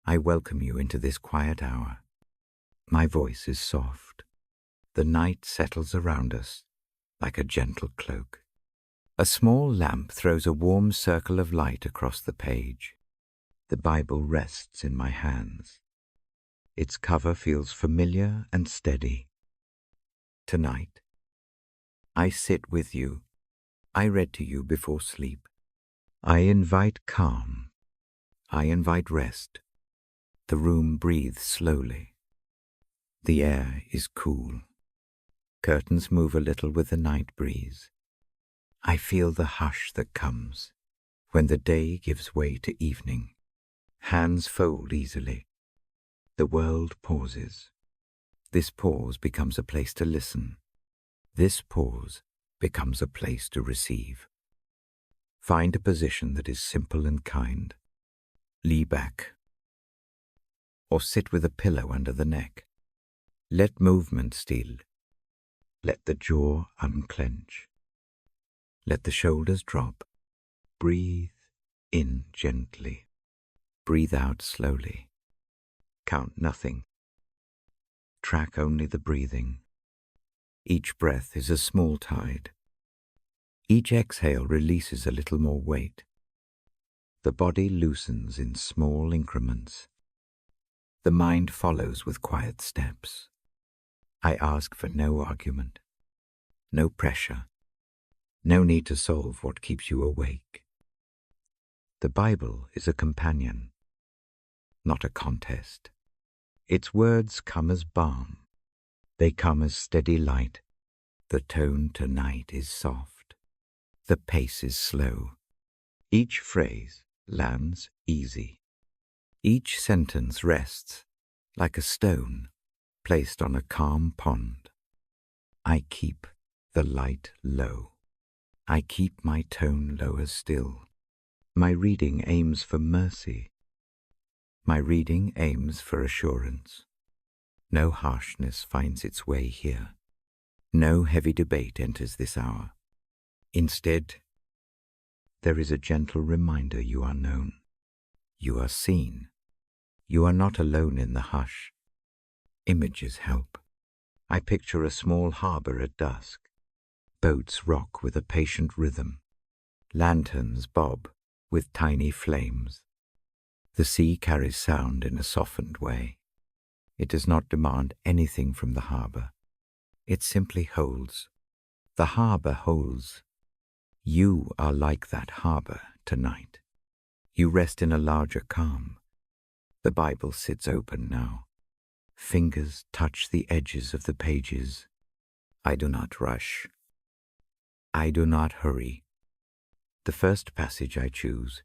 I welcome you into this quiet hour. My voice is soft. The night settles around us like a gentle cloak. A small lamp throws a warm circle of light across the page. The Bible rests in my hands. Its cover feels familiar and steady. Tonight, I sit with you. I read to you before sleep. I invite calm. I invite rest. The room breathes slowly. The air is cool. Curtains move a little with the night breeze. I feel the hush that comes when the day gives way to evening. Hands fold easily. The world pauses. This pause becomes a place to listen. This pause becomes a place to receive. Find a position that is simple and kind. Lie back. Or sit with a pillow under the neck. Let movement still. Let the jaw unclench. Let the shoulders drop. Breathe in gently. Breathe out slowly. Count nothing. Track only the breathing. Each breath is a small tide. Each exhale releases a little more weight. The body loosens in small increments. The mind follows with quiet steps. I ask for no argument, no pressure, no need to solve what keeps you awake. The Bible is a companion, not a contest. Its words come as balm. They come as steady light. The tone tonight is soft. The pace is slow. Each phrase lands easy. Each sentence rests like a stone placed on a calm pond. I keep the light low. I keep my tone lower still. My reading aims for mercy. My reading aims for assurance. No harshness finds its way here. No heavy debate enters this hour. Instead, there is a gentle reminder you are known. You are seen. You are not alone in the hush. Images help. I picture a small harbor at dusk. Boats rock with a patient rhythm. Lanterns bob with tiny flames. The sea carries sound in a softened way. It does not demand anything from the harbor. It simply holds. The harbor holds. You are like that harbor tonight. You rest in a larger calm. The Bible sits open now. Fingers touch the edges of the pages. I do not rush. I do not hurry. The first passage I choose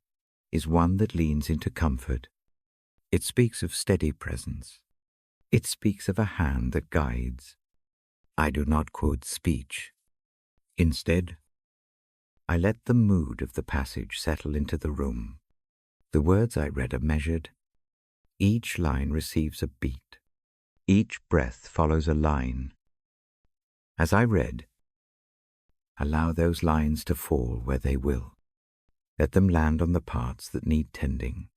is one that leans into comfort. It speaks of steady presence. It speaks of a hand that guides. I do not quote speech. Instead, I let the mood of the passage settle into the room. The words I read are measured. Each line receives a beat. Each breath follows a line. As I read, allow those lines to fall where they will. Let them land on the parts that need tending.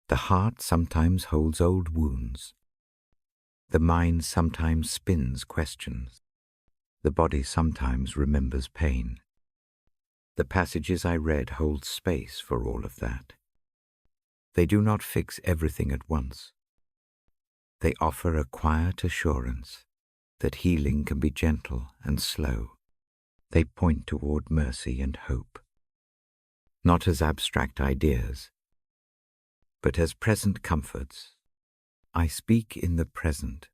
The heart sometimes holds old wounds. The mind sometimes spins questions. The body sometimes remembers pain. The passages I read hold space for all of that. They do not fix everything at once. They offer a quiet assurance that healing can be gentle and slow. They point toward mercy and hope, not as abstract ideas, but as present comforts. I speak in the present.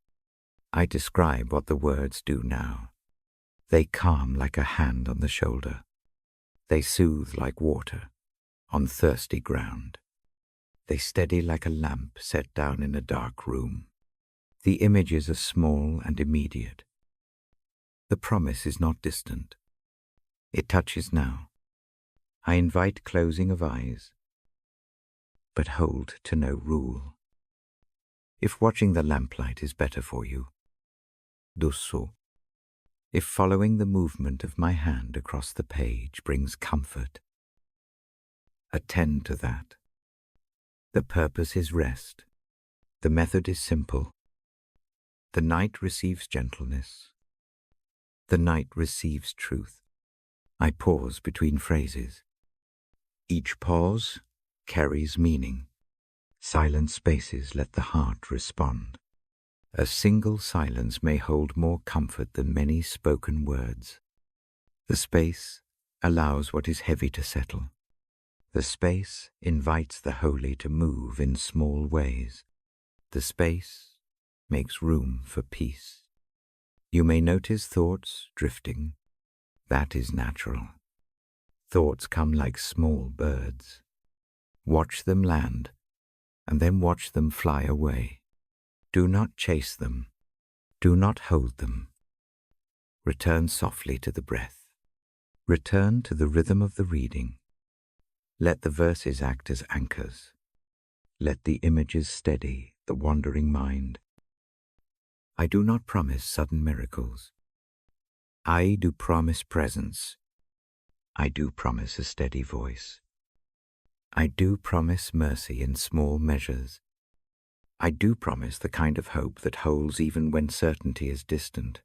I describe what the words do now. They calm like a hand on the shoulder. They soothe like water on thirsty ground. They steady like a lamp set down in a dark room. The images are small and immediate. The promise is not distant. It touches now. I invite closing of eyes, but hold to no rule. If watching the lamplight is better for you, do so. If following the movement of my hand across the page brings comfort, attend to that. The purpose is rest. The method is simple. The night receives gentleness. The night receives truth. I pause between phrases. Each pause carries meaning. Silent spaces let the heart respond. A single silence may hold more comfort than many spoken words. The space allows what is heavy to settle. The space invites the holy to move in small ways. The space makes room for peace. You may notice thoughts drifting. That is natural. Thoughts come like small birds. Watch them land, and then watch them fly away. Do not chase them. Do not hold them. Return softly to the breath. Return to the rhythm of the reading. Let the verses act as anchors. Let the images steady the wandering mind. I do not promise sudden miracles. I do promise presence. I do promise a steady voice. I do promise mercy in small measures. I do promise the kind of hope that holds even when certainty is distant.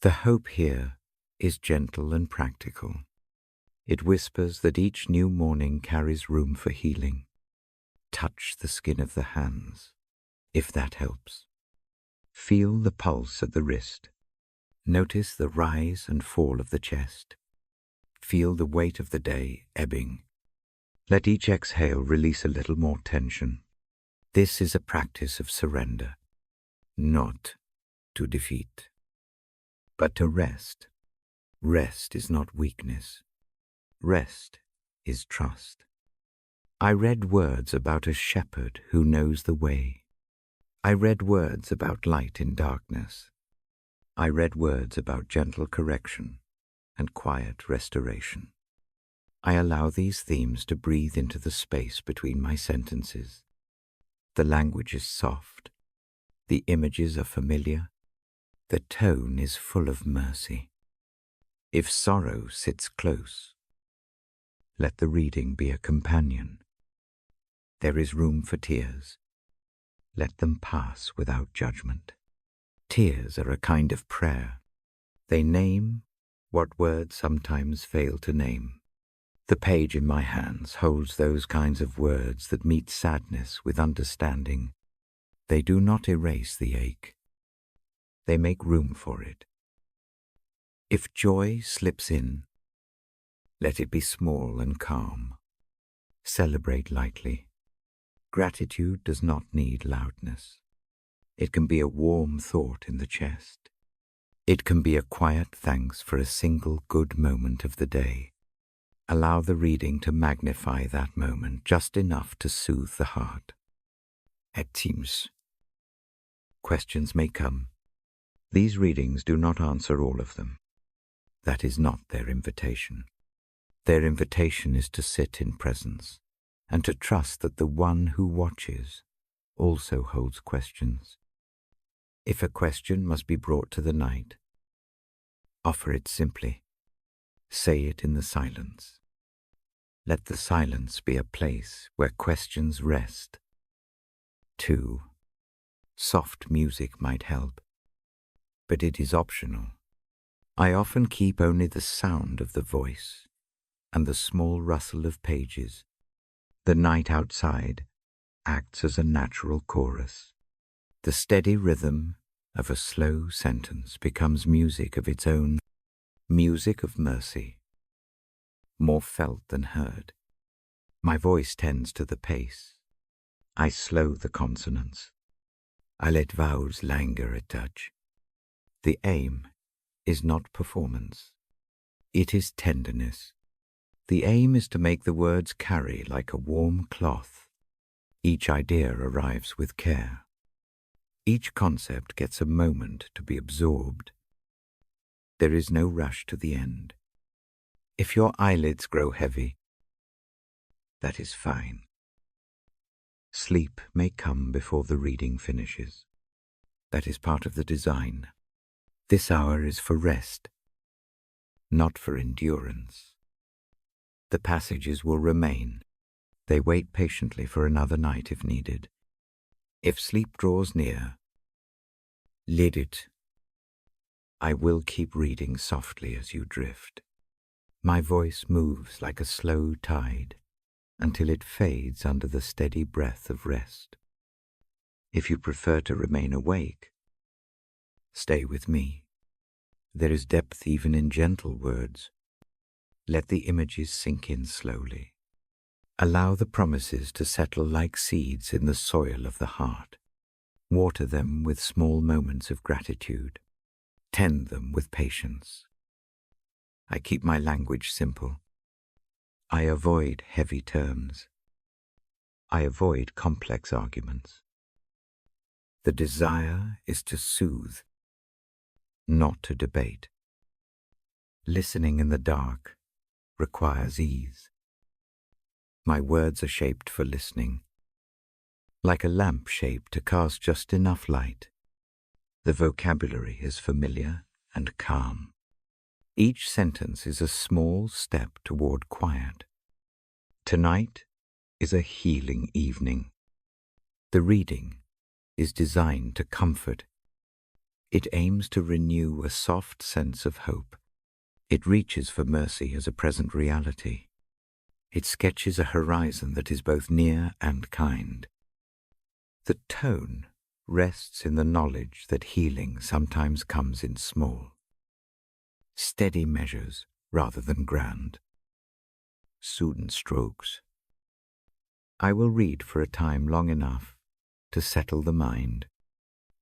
The hope here is gentle and practical. It whispers that each new morning carries room for healing. Touch the skin of the hands, if that helps. Feel the pulse at the wrist. Notice the rise and fall of the chest. Feel the weight of the day ebbing. Let each exhale release a little more tension. This is a practice of surrender, not to defeat, but to rest. Rest is not weakness. Rest is trust. I read words about a shepherd who knows the way. I read words about light in darkness. I read words about gentle correction and quiet restoration. I allow these themes to breathe into the space between my sentences. The language is soft. The images are familiar. The tone is full of mercy. If sorrow sits close, let the reading be a companion. There is room for tears. Let them pass without judgment. Tears are a kind of prayer. They name what words sometimes fail to name. The page in my hands holds those kinds of words that meet sadness with understanding. They do not erase the ache. They make room for it. If joy slips in, let it be small and calm. Celebrate lightly. Gratitude does not need loudness. It can be a warm thought in the chest. It can be a quiet thanks for a single good moment of the day. Allow the reading to magnify that moment just enough to soothe the heart. At times, questions may come. These readings do not answer all of them. That is not their invitation. Their invitation is to sit in presence and to trust that the one who watches also holds questions. If a question must be brought to the night, offer it simply. Say it in the silence. Let the silence be a place where questions rest. 2. Soft music might help, but it is optional. I often keep only the sound of the voice and the small rustle of pages. The night outside acts as a natural chorus. The steady rhythm of a slow sentence becomes music of its own, music of mercy, more felt than heard. My voice tends to the pace. I slow the consonants. I let vowels languor a touch. The aim is not performance. It is tenderness. The aim is to make the words carry like a warm cloth. Each idea arrives with care. Each concept gets a moment to be absorbed. There is no rush to the end. If your eyelids grow heavy, that is fine. Sleep may come before the reading finishes. That is part of the design. This hour is for rest, not for endurance. The passages will remain. They wait patiently for another night if needed. If sleep draws near, lid it. I will keep reading softly as you drift. My voice moves like a slow tide until it fades under the steady breath of rest. If you prefer to remain awake, stay with me. There is depth even in gentle words. Let the images sink in slowly. Allow the promises to settle like seeds in the soil of the heart. Water them with small moments of gratitude. Tend them with patience. I keep my language simple. I avoid heavy terms. I avoid complex arguments. The desire is to soothe, not to debate. Listening in the dark requires ease. My words are shaped for listening, like a lamp shaped to cast just enough light. The vocabulary is familiar and calm. Each sentence is a small step toward quiet. Tonight is a healing evening. The reading is designed to comfort. It aims to renew a soft sense of hope. It reaches for mercy as a present reality. It sketches a horizon that is both near and kind. The tone rests in the knowledge that healing sometimes comes in small, steady measures rather than grand, soothe strokes. I will read for a time long enough to settle the mind.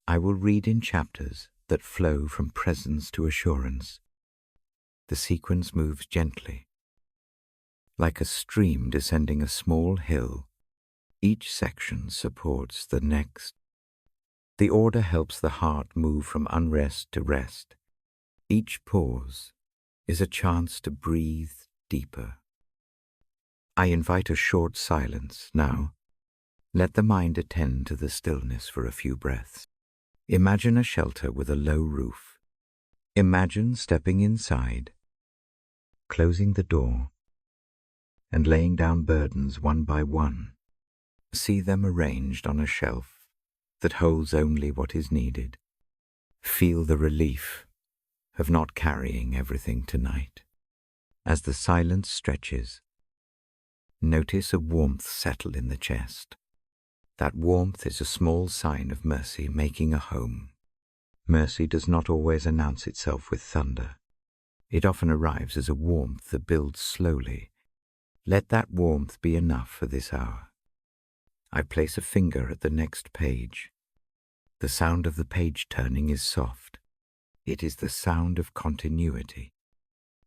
I will read in chapters that flow from presence to assurance. The sequence moves gently, like a stream descending a small hill. Each section supports the next. The order helps the heart move from unrest to rest. Each pause is a chance to breathe deeper. I invite a short silence now. Let the mind attend to the stillness for a few breaths. Imagine a shelter with a low roof. Imagine stepping inside, closing the door, and laying down burdens one by one. See them arranged on a shelf that holds only what is needed. Feel the relief of not carrying everything tonight. As the silence stretches, notice a warmth settle in the chest. That warmth is a small sign of mercy making a home. Mercy does not always announce itself with thunder. It often arrives as a warmth that builds slowly. Let that warmth be enough for this hour. I place a finger at the next page. The sound of the page turning is soft. It is the sound of continuity.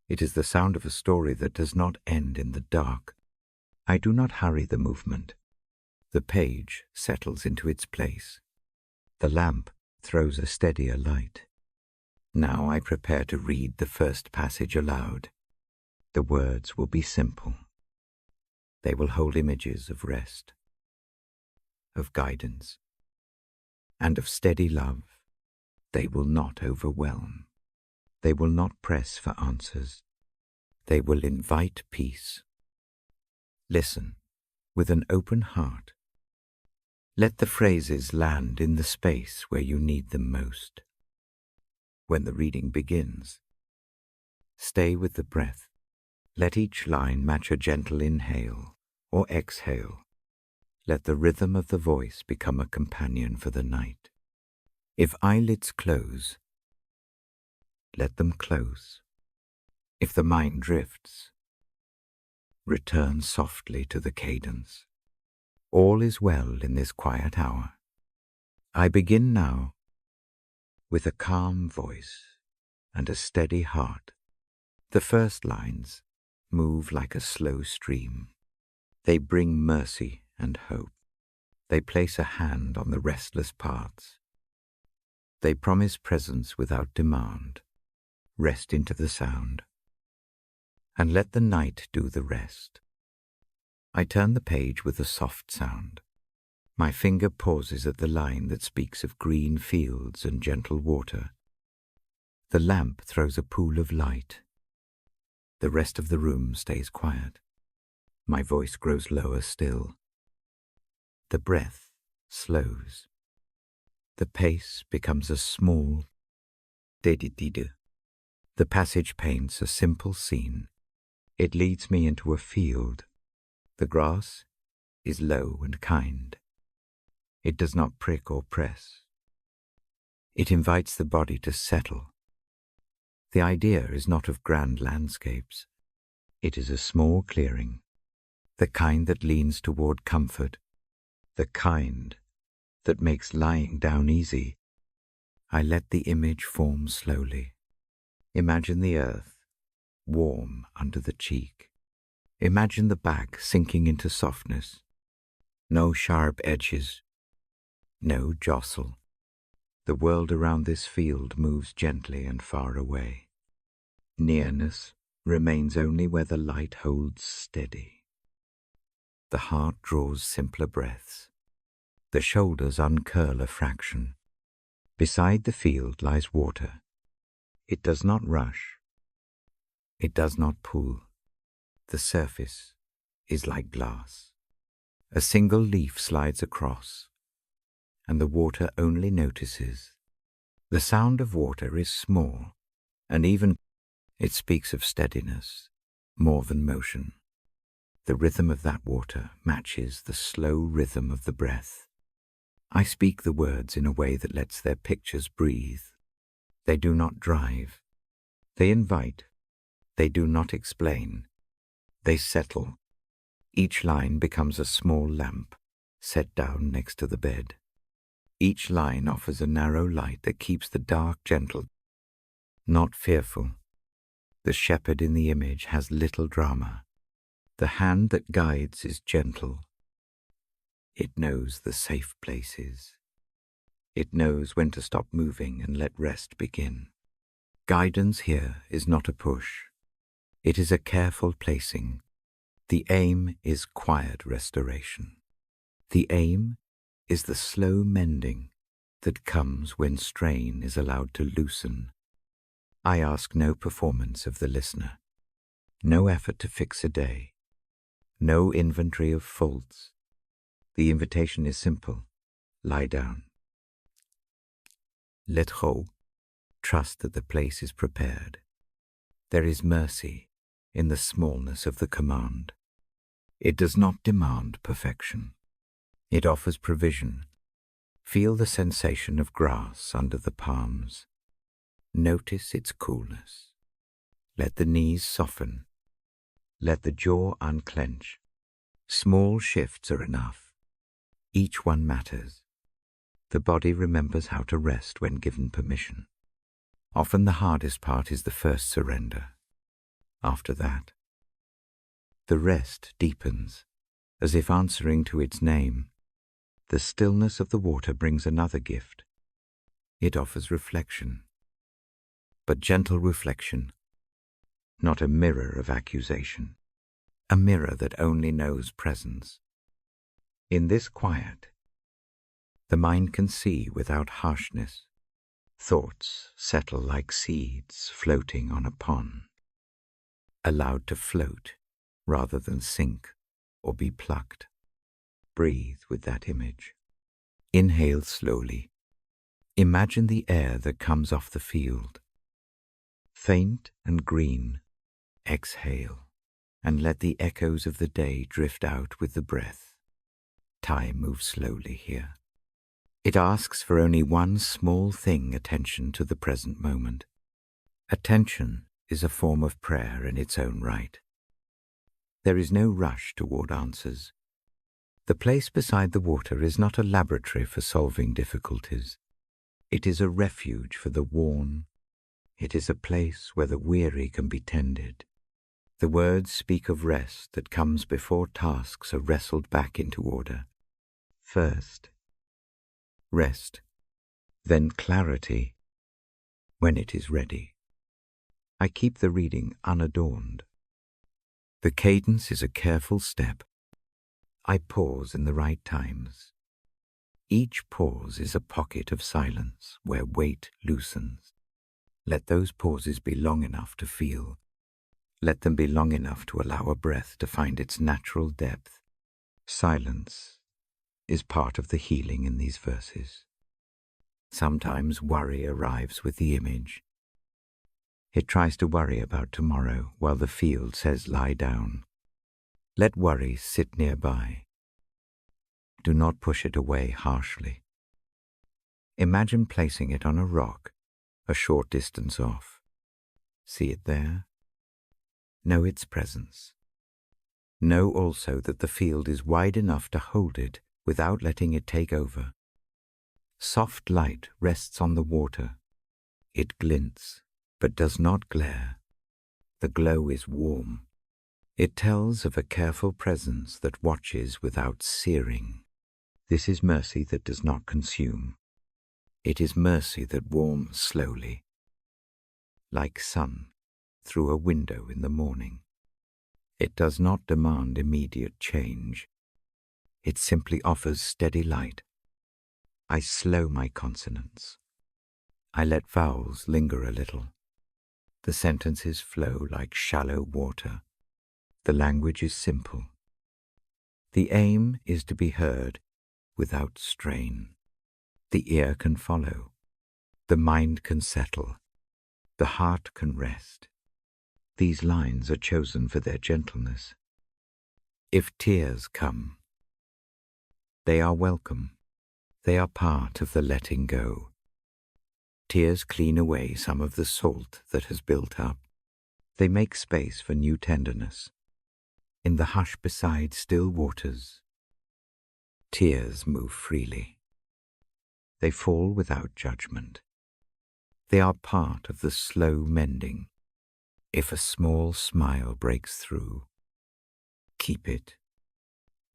It is the sound of a story that does not end in the dark. I do not hurry the movement. The page settles into its place. The lamp throws a steadier light. Now I prepare to read the first passage aloud. The words will be simple. They will hold images of rest, of guidance, and of steady love. They will not overwhelm. They will not press for answers. They will invite peace. Listen with an open heart. Let the phrases land in the space where you need them most. When the reading begins, stay with the breath. Let each line match a gentle inhale or exhale. Let the rhythm of the voice become a companion for the night. If eyelids close, let them close. If the mind drifts, return softly to the cadence. All is well in this quiet hour. I begin now with a calm voice and a steady heart. The first lines move like a slow stream. They bring mercy and hope. They place a hand on the restless paths. They promise presence without demand. Rest into the sound, and let the night do the rest. I turn the page with a soft sound. My finger pauses at the line that speaks of green fields and gentle water. The lamp throws a pool of light. The rest of the room stays quiet. My voice grows lower still. The breath slows. The pace becomes a small de-de-de-de. The passage paints a simple scene. It leads me into a field. The grass is low and kind. It does not prick or press. It invites the body to settle. The idea is not of grand landscapes. It is a small clearing, the kind that leans toward comfort, the kind that makes lying down easy. I let the image form slowly. Imagine the earth, warm under the cheek. Imagine the back sinking into softness. No sharp edges, no jostle. The world around this field moves gently and far away. Nearness remains only where the light holds steady. The heart draws simpler breaths. The shoulders uncurl a fraction. Beside the field lies water. It does not rush. It does not pull. The surface is like glass. A single leaf slides across, and the water only notices. The sound of water is small, and even it speaks of steadiness, more than motion. The rhythm of that water matches the slow rhythm of the breath. I speak the words in a way that lets their pictures breathe. They do not drive. They invite. They do not explain. They settle. Each line becomes a small lamp set down next to the bed. Each line offers a narrow light that keeps the dark gentle, not fearful. The shepherd in the image has little drama. The hand that guides is gentle. It knows the safe places. It knows when to stop moving and let rest begin. Guidance here is not a push. It is a careful placing. The aim is quiet restoration. The aim is the slow mending that comes when strain is allowed to loosen. I ask no performance of the listener, no effort to fix a day, no inventory of faults. The invitation is simple. Lie down. Let go. Trust that the place is prepared. There is mercy in the smallness of the command. It does not demand perfection. It offers provision. Feel the sensation of grass under the palms. Notice its coolness. Let the knees soften. Let the jaw unclench. Small shifts are enough. Each one matters. The body remembers how to rest when given permission. Often the hardest part is the first surrender. After that, the rest deepens, as if answering to its name. The stillness of the water brings another gift. It offers reflection, but gentle reflection, not a mirror of accusation, a mirror that only knows presence. In this quiet, the mind can see without harshness. Thoughts settle like seeds floating on a pond, allowed to float rather than sink or be plucked. Breathe with that image. Inhale slowly. Imagine the air that comes off the field. Faint and green. Exhale, and let the echoes of the day drift out with the breath. Time moves slowly here. It asks for only one small thing: attention to the present moment. Attention is a form of prayer in its own right. There is no rush toward answers. The place beside the water is not a laboratory for solving difficulties. It is a refuge for the worn. It is a place where the weary can be tended. The words speak of rest that comes before tasks are wrestled back into order. First, rest, then clarity when it is ready. I keep the reading unadorned. The cadence is a careful step. I pause in the right times. Each pause is a pocket of silence where weight loosens. Let those pauses be long enough to feel. Let them be long enough to allow a breath to find its natural depth. Silence is part of the healing in these verses. Sometimes worry arrives with the image. It tries to worry about tomorrow while the field says lie down. Let worry sit nearby. Do not push it away harshly. Imagine placing it on a rock a short distance off. See it there? Know its presence. Know also that the field is wide enough to hold it without letting it take over. Soft light rests on the water. It glints, but does not glare. The glow is warm. It tells of a careful presence that watches without searing. This is mercy that does not consume. It is mercy that warms slowly, like sun through a window in the morning. It does not demand immediate change. It simply offers steady light. I slow my consonants. I let vowels linger a little. The sentences flow like shallow water. The language is simple. The aim is to be heard without strain. The ear can follow. The mind can settle. The heart can rest. These lines are chosen for their gentleness. If tears come, they are welcome. They are part of the letting go. Tears clean away some of the salt that has built up. They make space for new tenderness. In the hush beside still waters, tears move freely. They fall without judgment. They are part of the slow mending. If a small smile breaks through, keep it.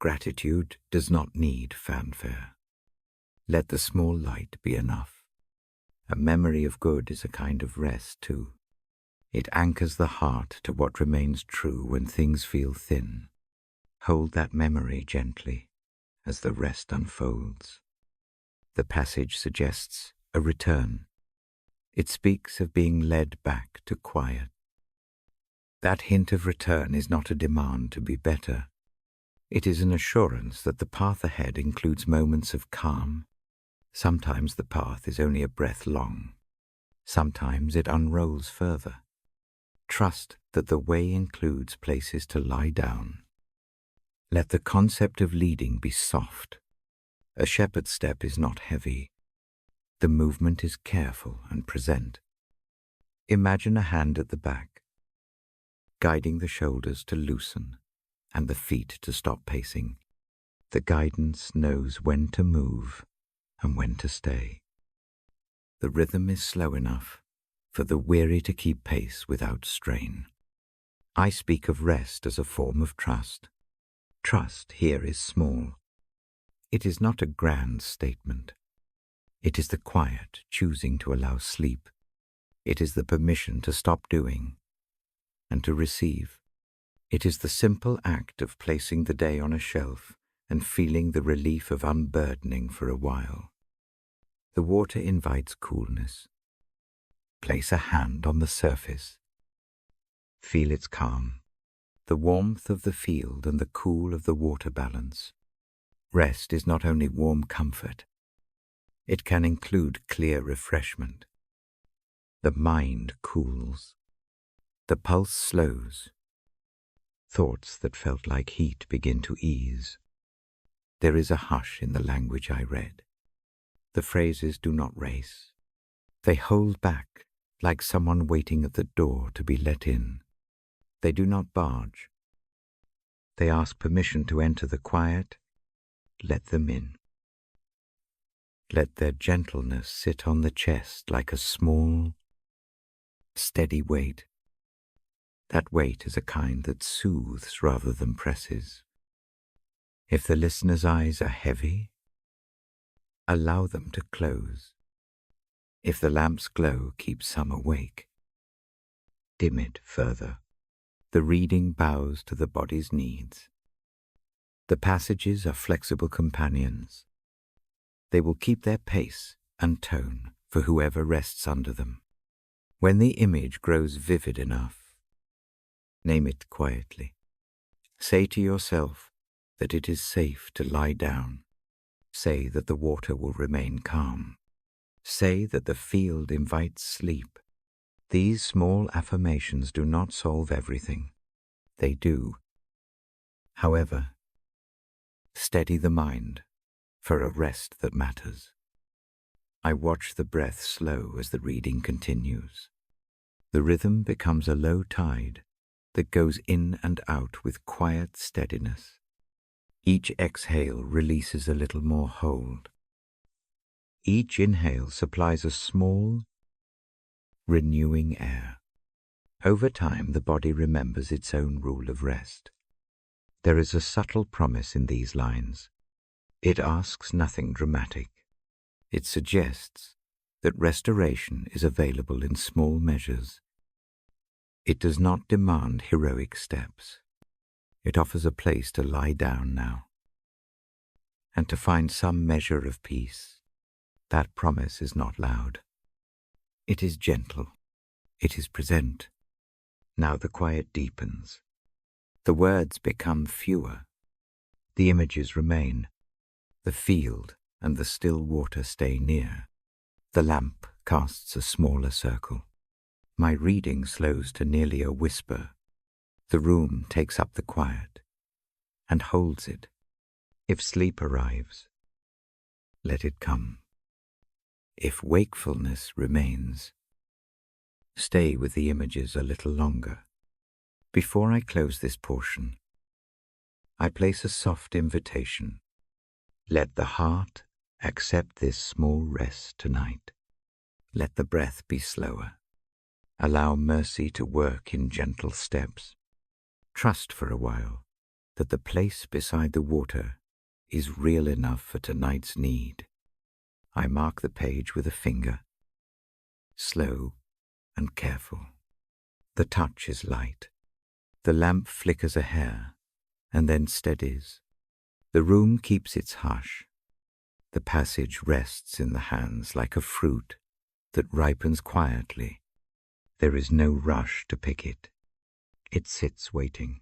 Gratitude does not need fanfare. Let the small light be enough. A memory of good is a kind of rest too. It anchors the heart to what remains true when things feel thin. Hold that memory gently as the rest unfolds. The passage suggests a return. It speaks of being led back to quiet. That hint of return is not a demand to be better. It is an assurance that the path ahead includes moments of calm. Sometimes the path is only a breath long. Sometimes it unrolls further. Trust that the way includes places to lie down. Let the concept of leading be soft. A shepherd's step is not heavy. The movement is careful and present. Imagine a hand at the back, guiding the shoulders to loosen and the feet to stop pacing. The guidance knows when to move and when to stay. The rhythm is slow enough for the weary to keep pace without strain. I speak of rest as a form of trust. Trust here is small. It is not a grand statement. It is the quiet choosing to allow sleep. It is the permission to stop doing and to receive. It is the simple act of placing the day on a shelf and feeling the relief of unburdening for a while. The water invites coolness. Place a hand on the surface. Feel its calm, the warmth of the field and the cool of the water balance. Rest is not only warm comfort. It can include clear refreshment. The mind cools. The pulse slows. Thoughts that felt like heat begin to ease. There is a hush in the language I read. The phrases do not race. They hold back, like someone waiting at the door to be let in. They do not barge. They ask permission to enter the quiet. Let them in. Let their gentleness sit on the chest like a small, steady weight. That weight is a kind that soothes rather than presses. If the listener's eyes are heavy, allow them to close. If the lamp's glow keeps some awake, dim it further. The reading bows to the body's needs. The passages are flexible companions. They will keep their pace and tone for whoever rests under them. When the image grows vivid enough, Name it quietly. Say to yourself that it is safe to lie down. Say that the water will remain calm. Say that the field invites sleep. These small affirmations do not solve everything. They do. However, steady the mind for a rest that matters. I watch the breath slow as the reading continues. The rhythm becomes a low tide that goes in and out with quiet steadiness. Each exhale releases a little more hold. Each inhale supplies a small, renewing air. Over time, the body remembers its own rule of rest. There is a subtle promise in these lines. It asks nothing dramatic. It suggests that restoration is available in small measures. It does not demand heroic steps. It offers a place to lie down now and to find some measure of peace. That promise is not loud. It is gentle. It is present. Now the quiet deepens. The words become fewer. The images remain. The field and the still water stay near. The lamp casts a smaller circle. My reading slows to nearly a whisper. The room takes up the quiet and holds it. If sleep arrives, let it come. If wakefulness remains, stay with the images a little longer. Before I close this portion, I place a soft invitation. Let the heart accept this small rest tonight. Let the breath be slower. Allow mercy to work in gentle steps. Trust for a while that the place beside the water is real enough for tonight's need. I mark the page with a finger, slow and careful. The touch is light. The lamp flickers a hair and then steadies. The room keeps its hush. The passage rests in the hands like a fruit that ripens quietly. There is no rush to pick it. It sits waiting,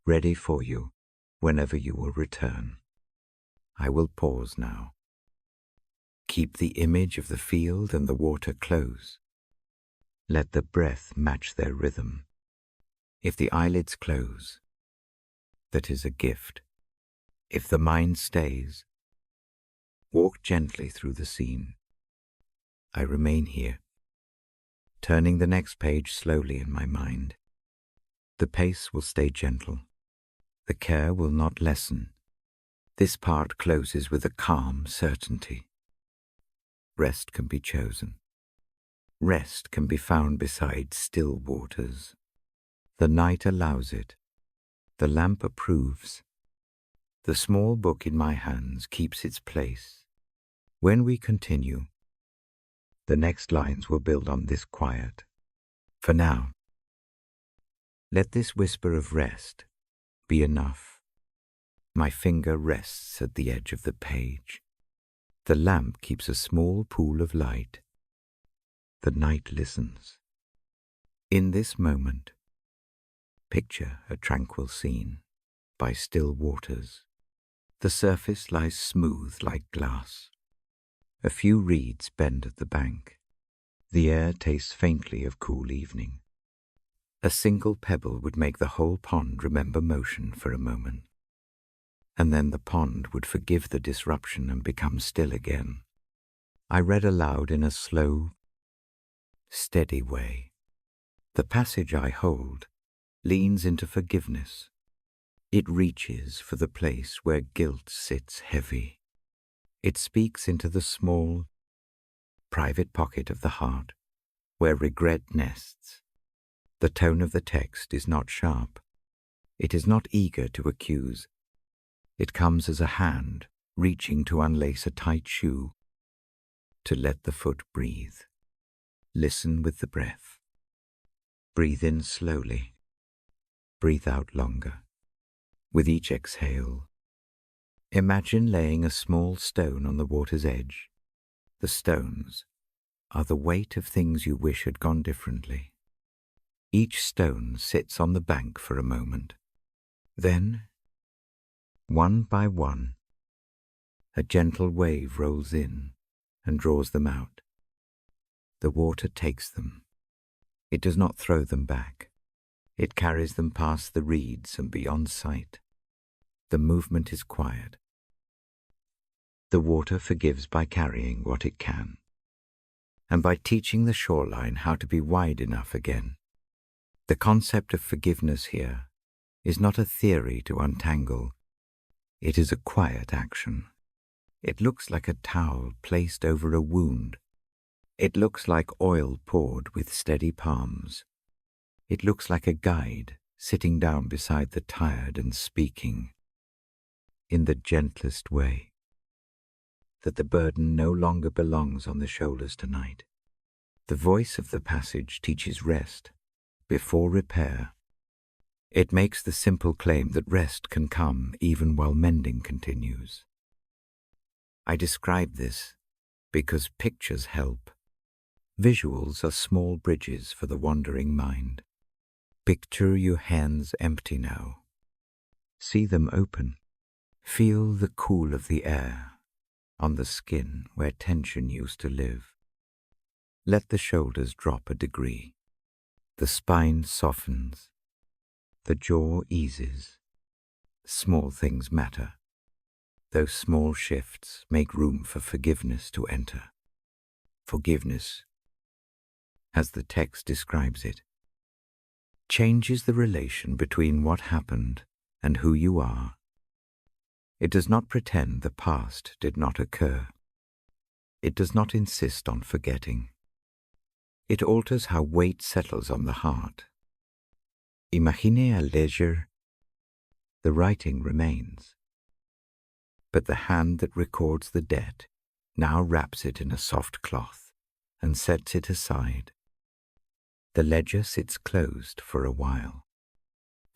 ready for you whenever you will return. I will pause now. Keep the image of the field and the water close. Let the breath match their rhythm. If the eyelids close, that is a gift. If the mind stays, walk gently through the scene. I remain here, turning the next page slowly in my mind. The pace will stay gentle. The care will not lessen. This part closes with a calm certainty. Rest can be chosen. Rest can be found beside still waters. The night allows it. The lamp approves. The small book in my hands keeps its place. When we continue, the next lines will build on this quiet. For now, let this whisper of rest be enough. My finger rests at the edge of the page. The lamp keeps a small pool of light. The night listens. In this moment, picture a tranquil scene by still waters. The surface lies smooth like glass. A few reeds bend at the bank. The air tastes faintly of cool evening. A single pebble would make the whole pond remember motion for a moment. And then the pond would forgive the disruption and become still again. I read aloud in a slow, steady way. The passage I hold leans into forgiveness. It reaches for the place where guilt sits heavy. It speaks into the small, private pocket of the heart where regret nests. The tone of the text is not sharp. It is not eager to accuse. It comes as a hand reaching to unlace a tight shoe, to let the foot breathe. Listen with the breath. Breathe in slowly. Breathe out longer. With each exhale, imagine laying a small stone on the water's edge. The stones are the weight of things you wish had gone differently. Each stone sits on the bank for a moment. Then, one by one, a gentle wave rolls in and draws them out. The water takes them. It does not throw them back. It carries them past the reeds and beyond sight. The movement is quiet. The water forgives by carrying what it can, and by teaching the shoreline how to be wide enough again. The concept of forgiveness here is not a theory to untangle. It is a quiet action. It looks like a towel placed over a wound. It looks like oil poured with steady palms. It looks like a guide sitting down beside the tired and speaking, in the gentlest way, that the burden no longer belongs on the shoulders tonight. The voice of the passage teaches rest before repair. It makes the simple claim that rest can come even while mending continues. I describe this because pictures help. Visuals are small bridges for the wandering mind. Picture your hands empty now. See them open. Feel the cool of the air on the skin where tension used to live. Let the shoulders drop a degree. The spine softens. The jaw eases. Small things matter. Those small shifts make room for forgiveness to enter. Forgiveness, as the text describes it, changes the relation between what happened and who you are. It does not pretend the past did not occur. It does not insist on forgetting. It alters how weight settles on the heart. Imagine à leisure. The writing remains, but the hand that records the debt now wraps it in a soft cloth and sets it aside. The ledger sits closed for a while.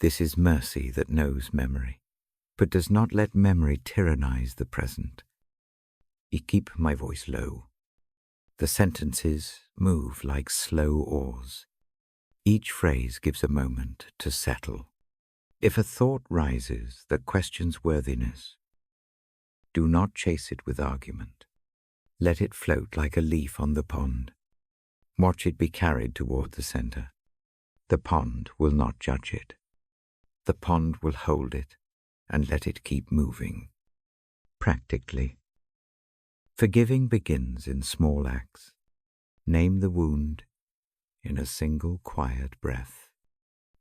This is mercy that knows memory, but does not let memory tyrannize the present. I keep my voice low. The sentences move like slow oars. Each phrase gives a moment to settle. If a thought rises that questions worthiness, do not chase it with argument. Let it float like a leaf on the pond. Watch it be carried toward the center. The pond will not judge it. The pond will hold it and let it keep moving. Practically, forgiving begins in small acts. Name the wound in a single quiet breath.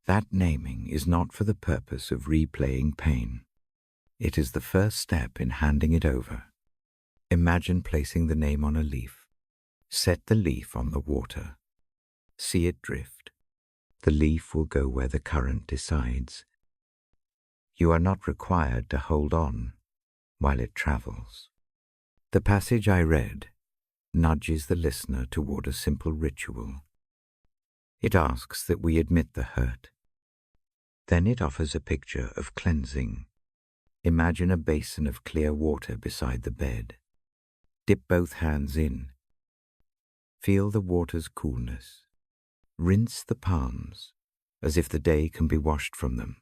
That naming is not for the purpose of replaying pain. It is the first step in handing it over. Imagine placing the name on a leaf. Set the leaf on the water. See it drift. The leaf will go where the current decides. You are not required to hold on while it travels. The passage I read nudges the listener toward a simple ritual. It asks that we admit the hurt. Then it offers a picture of cleansing. Imagine a basin of clear water beside the bed. Dip both hands in. Feel the water's coolness. Rinse the palms as if the day can be washed from them.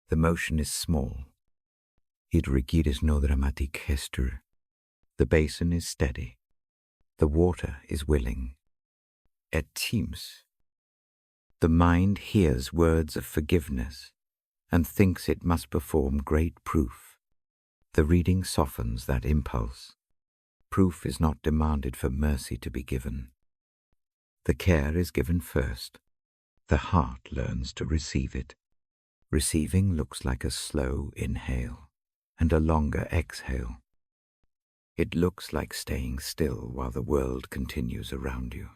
The motion is small. It requires no dramatic gesture. The basin is steady. The water is willing. It seems. The mind hears words of forgiveness and thinks it must perform great proof. The reading softens that impulse. Proof is not demanded for mercy to be given. The care is given first. The heart learns to receive it. Receiving looks like a slow inhale and a longer exhale. It looks like staying still while the world continues around you.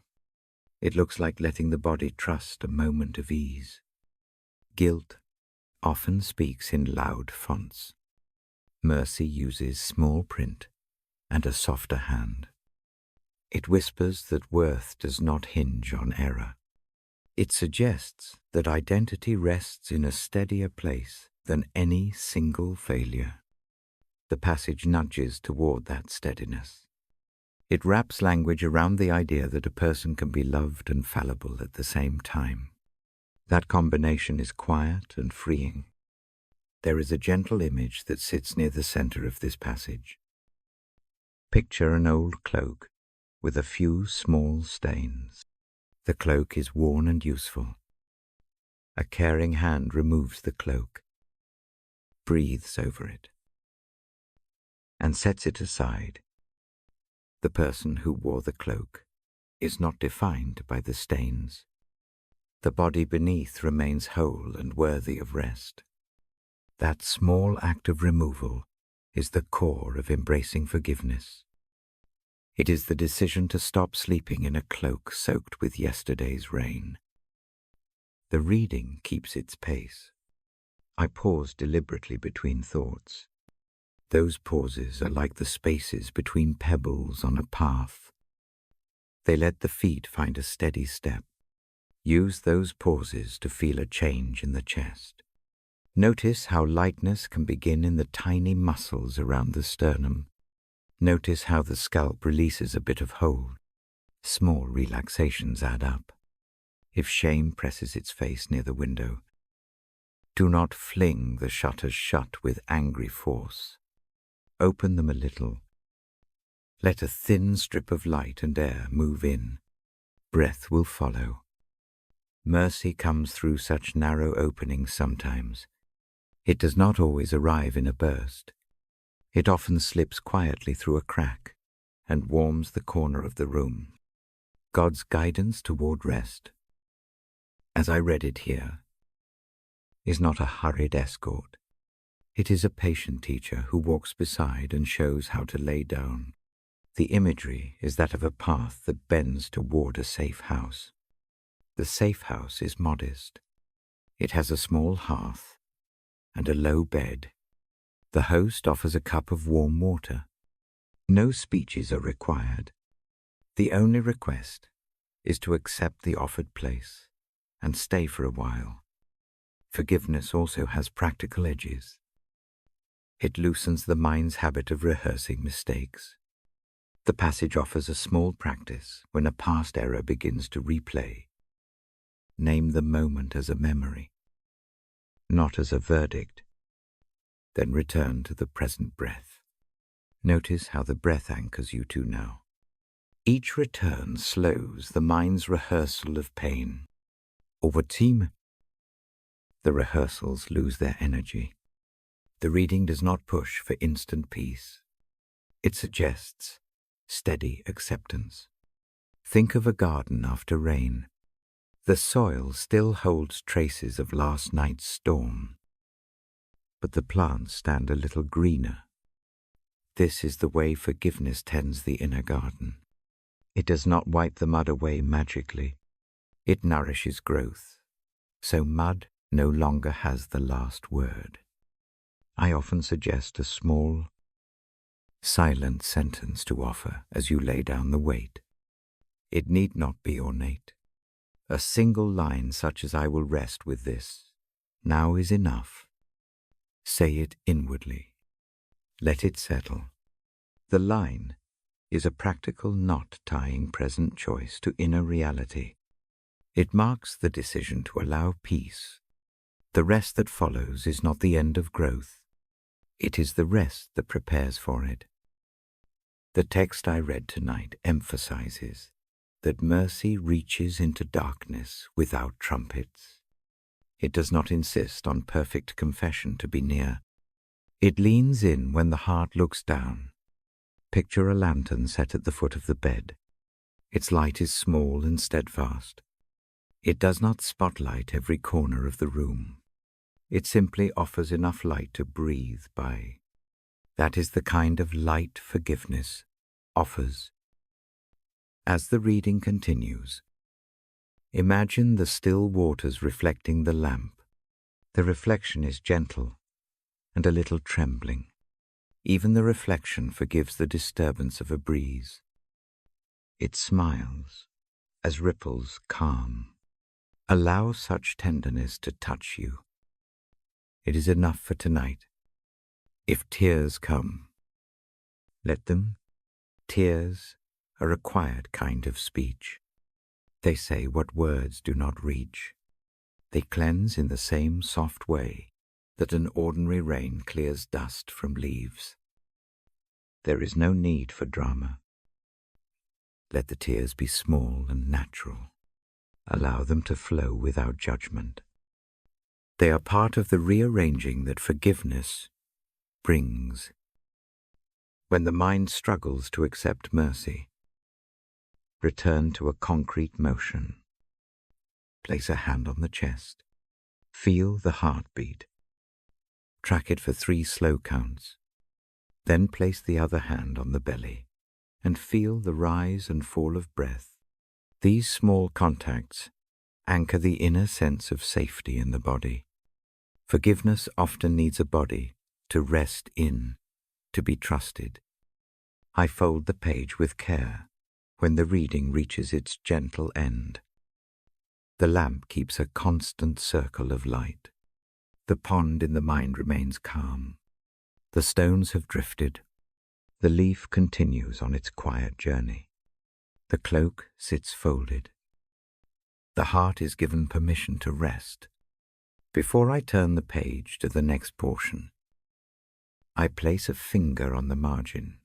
It looks like letting the body trust a moment of ease. Guilt often speaks in loud fonts. Mercy uses small print and a softer hand. It whispers that worth does not hinge on error. It suggests that identity rests in a steadier place than any single failure. The passage nudges toward that steadiness. It wraps language around the idea that a person can be loved and fallible at the same time. That combination is quiet and freeing. There is a gentle image that sits near the center of this passage. Picture an old cloak with a few small stains. The cloak is worn and useful. A caring hand removes the cloak, breathes over it, and sets it aside. The person who wore the cloak is not defined by the stains. The body beneath remains whole and worthy of rest. That small act of removal is the core of embracing forgiveness. It is the decision to stop sleeping in a cloak soaked with yesterday's rain. The reading keeps its pace. I pause deliberately between thoughts. Those pauses are like the spaces between pebbles on a path. They let the feet find a steady step. Use those pauses to feel a change in the chest. Notice how lightness can begin in the tiny muscles around the sternum. Notice how the scalp releases a bit of hold. Small relaxations add up. If shame presses its face near the window, do not fling the shutters shut with angry force. Open them a little. Let a thin strip of light and air move in. Breath will follow. Mercy comes through such narrow openings sometimes. It does not always arrive in a burst. It often slips quietly through a crack and warms the corner of the room. God's guidance toward rest, as I read it here, is not a hurried escort. It is a patient teacher who walks beside and shows how to lay down. The imagery is that of a path that bends toward a safe house. The safe house is modest. It has a small hearth and a low bed. The host offers a cup of warm water. No speeches are required. The only request is to accept the offered place and stay for a while. Forgiveness also has practical edges. It loosens the mind's habit of rehearsing mistakes. The passage offers a small practice when a past error begins to replay. Name the moment as a memory, not as a verdict. Then return to the present breath. Notice how the breath anchors you to now. Each return slows the mind's rehearsal of pain. Over time, the rehearsals lose their energy. The reading does not push for instant peace. It suggests steady acceptance. Think of a garden after rain. The soil still holds traces of last night's storm, but the plants stand a little greener. This is the way forgiveness tends the inner garden. It does not wipe the mud away magically. It nourishes growth, so mud no longer has the last word. I often suggest a small, silent sentence to offer as you lay down the weight. It need not be ornate. A single line such as "I will rest with this. Now is enough." Say it inwardly. Let it settle. The line is a practical knot-tying present choice to inner reality. It marks the decision to allow peace. The rest that follows is not the end of growth. It is the rest that prepares for it. The text I read tonight emphasizes that mercy reaches into darkness without trumpets. It does not insist on perfect confession to be near. It leans in when the heart looks down. Picture a lantern set at the foot of the bed. Its light is small and steadfast. It does not spotlight every corner of the room. It simply offers enough light to breathe by. That is the kind of light forgiveness offers. As the reading continues, imagine the still waters reflecting the lamp. The reflection is gentle and a little trembling. Even the reflection forgives the disturbance of a breeze. It smiles as ripples calm. Allow such tenderness to touch you. It is enough for tonight. If tears come, let them. Tears are a quiet kind of speech. They say what words do not reach. They cleanse in the same soft way that an ordinary rain clears dust from leaves. There is no need for drama. Let the tears be small and natural. Allow them to flow without judgment. They are part of the rearranging that forgiveness brings. When the mind struggles to accept mercy, return to a concrete motion. Place a hand on the chest. Feel the heartbeat. Track it for 3 slow counts. Then place the other hand on the belly and feel the rise and fall of breath. These small contacts anchor the inner sense of safety in the body. Forgiveness often needs a body to rest in, to be trusted. I fold the page with care when the reading reaches its gentle end. The lamp keeps a constant circle of light. The pond in the mind remains calm. The stones have drifted. The leaf continues on its quiet journey. The cloak sits folded. The heart is given permission to rest. Before I turn the page to the next portion, I place a finger on the margin.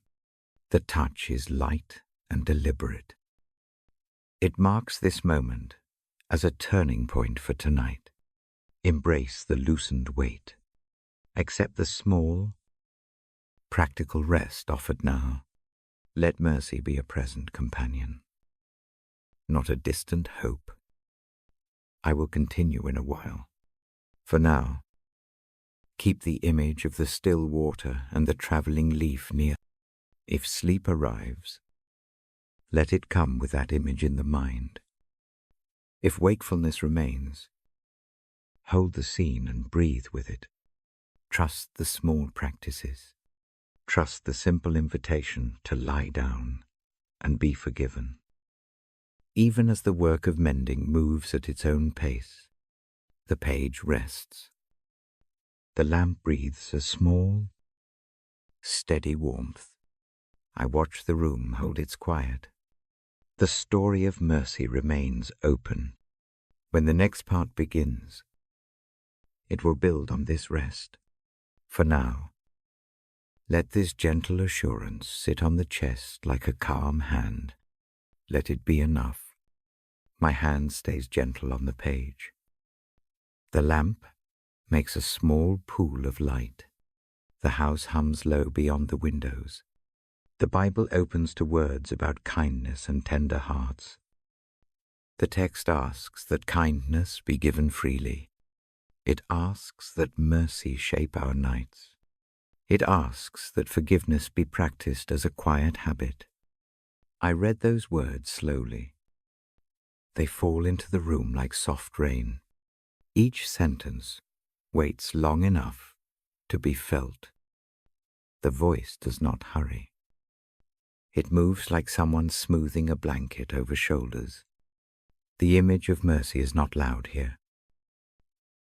The touch is light and deliberate. It marks this moment as a turning point for tonight. Embrace the loosened weight. Accept the small, practical rest offered now. Let mercy be a present companion, not a distant hope. I will continue in a while. For now, keep the image of the still water and the traveling leaf near. If sleep arrives, let it come with that image in the mind. If wakefulness remains, hold the scene and breathe with it. Trust the small practices. Trust the simple invitation to lie down and be forgiven. Even as the work of mending moves at its own pace, the page rests. The lamp breathes a small, steady warmth. I watch the room hold its quiet. The story of mercy remains open. When the next part begins, it will build on this rest. For now, let this gentle assurance sit on the chest like a calm hand. Let it be enough. My hand stays gentle on the page. The lamp makes a small pool of light. The house hums low beyond the windows. The Bible opens to words about kindness and tender hearts. The text asks that kindness be given freely. It asks that mercy shape our nights. It asks that forgiveness be practiced as a quiet habit. I read those words slowly. They fall into the room like soft rain. Each sentence waits long enough to be felt. The voice does not hurry. It moves like someone smoothing a blanket over shoulders. The image of mercy is not loud here.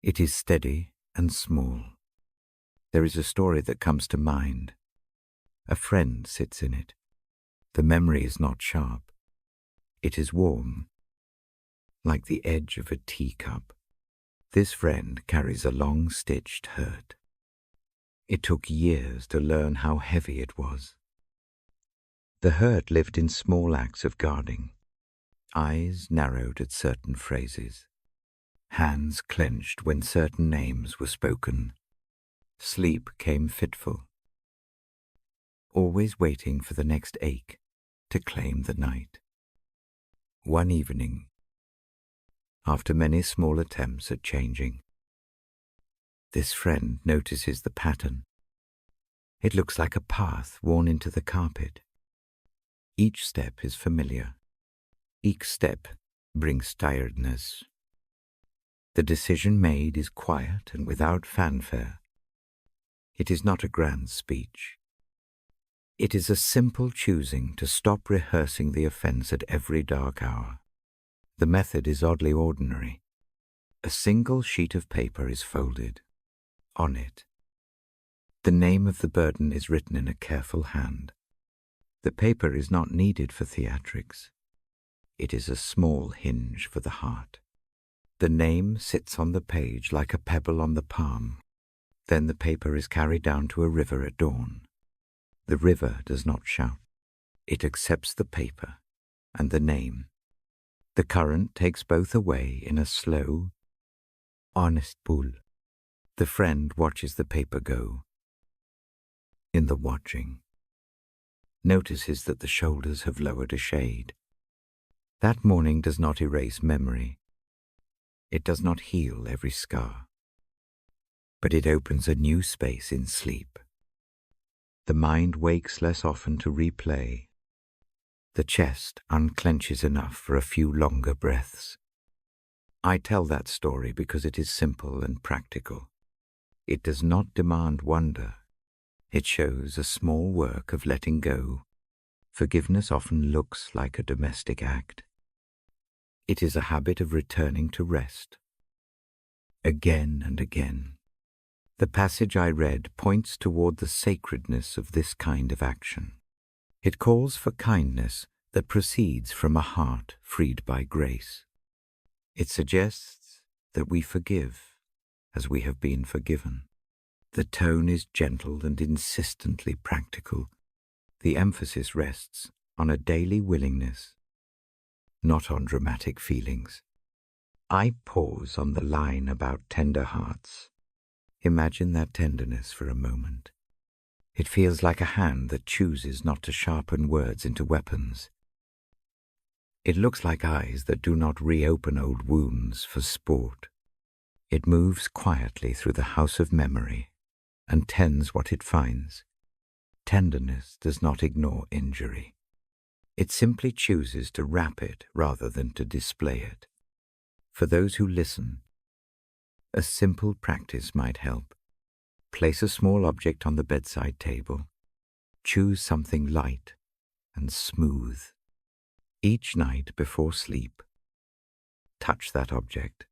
It is steady and small. There is a story that comes to mind. A friend sits in it. The memory is not sharp. It is warm, like the edge of a teacup. This friend carries a long-stitched hurt. It took years to learn how heavy it was. The hurt lived in small acts of guarding. Eyes narrowed at certain phrases. Hands clenched when certain names were spoken. Sleep came fitful, always waiting for the next ache to claim the night. One evening, after many small attempts at changing, this friend notices the pattern. It looks like a path worn into the carpet. Each step is familiar. Each step brings tiredness. The decision made is quiet and without fanfare. It is not a grand speech. It is a simple choosing to stop rehearsing the offense at every dark hour. The method is oddly ordinary. A single sheet of paper is folded. On it, the name of the burden is written in a careful hand. The paper is not needed for theatrics. It is a small hinge for the heart. The name sits on the page like a pebble on the palm. Then the paper is carried down to a river at dawn. The river does not shout. It accepts the paper and the name. The current takes both away in a slow, honest pull. The friend watches the paper go. In the watching, notices that the shoulders have lowered a shade. That morning does not erase memory. It does not heal every scar. But it opens a new space in sleep. The mind wakes less often to replay. The chest unclenches enough for a few longer breaths. I tell that story because it is simple and practical. It does not demand wonder. It shows a small work of letting go. Forgiveness often looks like a domestic act. It is a habit of returning to rest. Again and again. The passage I read points toward the sacredness of this kind of action. It calls for kindness that proceeds from a heart freed by grace. It suggests that we forgive as we have been forgiven. The tone is gentle and insistently practical. The emphasis rests on a daily willingness, not on dramatic feelings. I pause on the line about tender hearts. Imagine that tenderness for a moment. It feels like a hand that chooses not to sharpen words into weapons. It looks like eyes that do not reopen old wounds for sport. It moves quietly through the house of memory and tends what it finds. Tenderness does not ignore injury. It simply chooses to wrap it rather than to display it. For those who listen, a simple practice might help. Place a small object on the bedside table. Choose something light and smooth. Each night before sleep, touch that object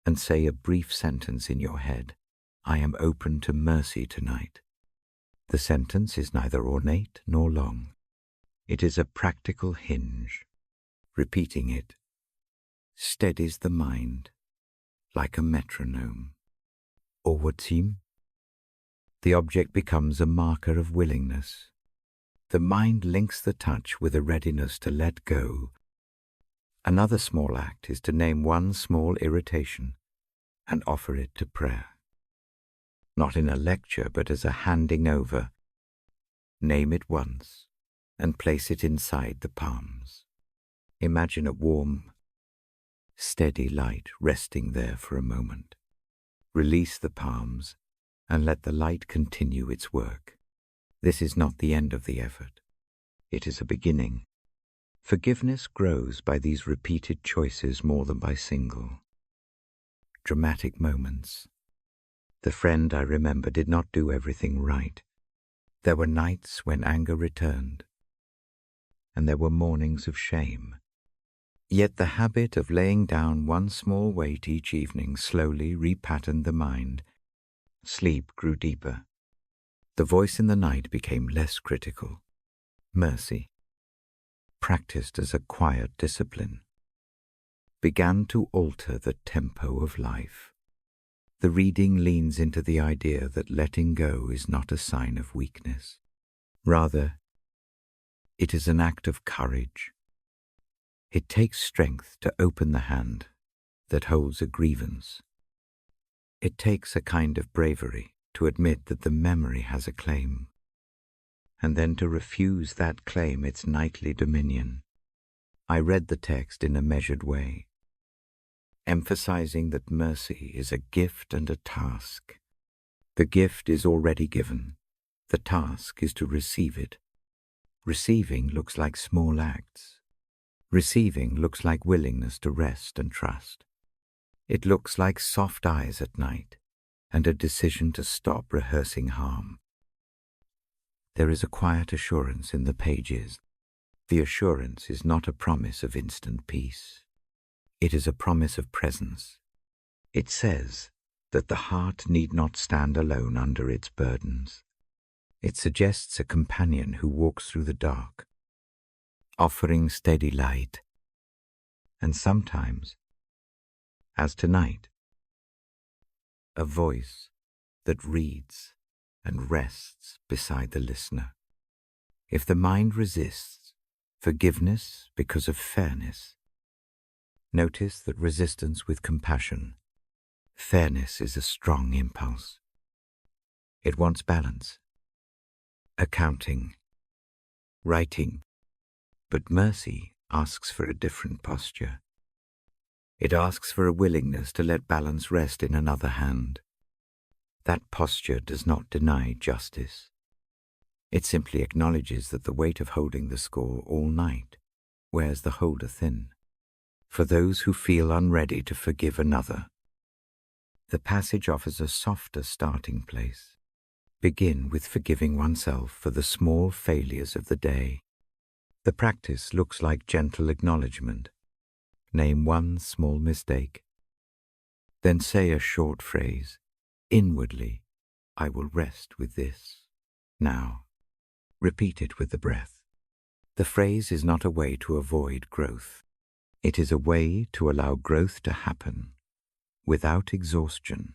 and say a brief sentence in your head. I am open to mercy tonight. The sentence is neither ornate nor long. It is a practical hinge. Repeating it steadies the mind like a metronome. Owotim. The object becomes a marker of willingness. The mind links the touch with a readiness to let go. Another small act is to name one small irritation and offer it to prayer. Not in a lecture, but as a handing over. Name it once and place it inside the palms. Imagine a warm, steady light resting there for a moment. Release the palms and let the light continue its work. This is not the end of the effort. It is a beginning. Forgiveness grows by these repeated choices more than by single. Dramatic moments. The friend I remember did not do everything right. There were nights when anger returned, and there were mornings of shame. Yet the habit of laying down one small weight each evening slowly repatterned the mind. Sleep grew deeper. The voice in the night became less critical. Mercy, practiced as a quiet discipline, began to alter the tempo of life. The reading leans into the idea that letting go is not a sign of weakness. Rather, it is an act of courage. It takes strength to open the hand that holds a grievance. It takes a kind of bravery to admit that the memory has a claim, and then to refuse that claim its nightly dominion. I read the text in a measured way, emphasizing that mercy is a gift and a task. The gift is already given. The task is to receive it. Receiving looks like small acts. Receiving looks like willingness to rest and trust. It looks like soft eyes at night and a decision to stop rehearsing harm. There is a quiet assurance in the pages. The assurance is not a promise of instant peace. It is a promise of presence. It says that the heart need not stand alone under its burdens. It suggests a companion who walks through the dark, offering steady light. And sometimes, as tonight, a voice that reads and rests beside the listener. If the mind resists forgiveness because of fairness, notice that resistance with compassion, fairness is a strong impulse. It wants balance, accounting, writing, but mercy asks for a different posture. It asks for a willingness to let balance rest in another hand. That posture does not deny justice. It simply acknowledges that the weight of holding the score all night wears the holder thin. For those who feel unready to forgive another, the passage offers a softer starting place. Begin with forgiving oneself for the small failures of the day. The practice looks like gentle acknowledgement. Name one small mistake. Then say a short phrase. Inwardly, I will rest with this. Now, repeat it with the breath. The phrase is not a way to avoid growth. It is a way to allow growth to happen without exhaustion.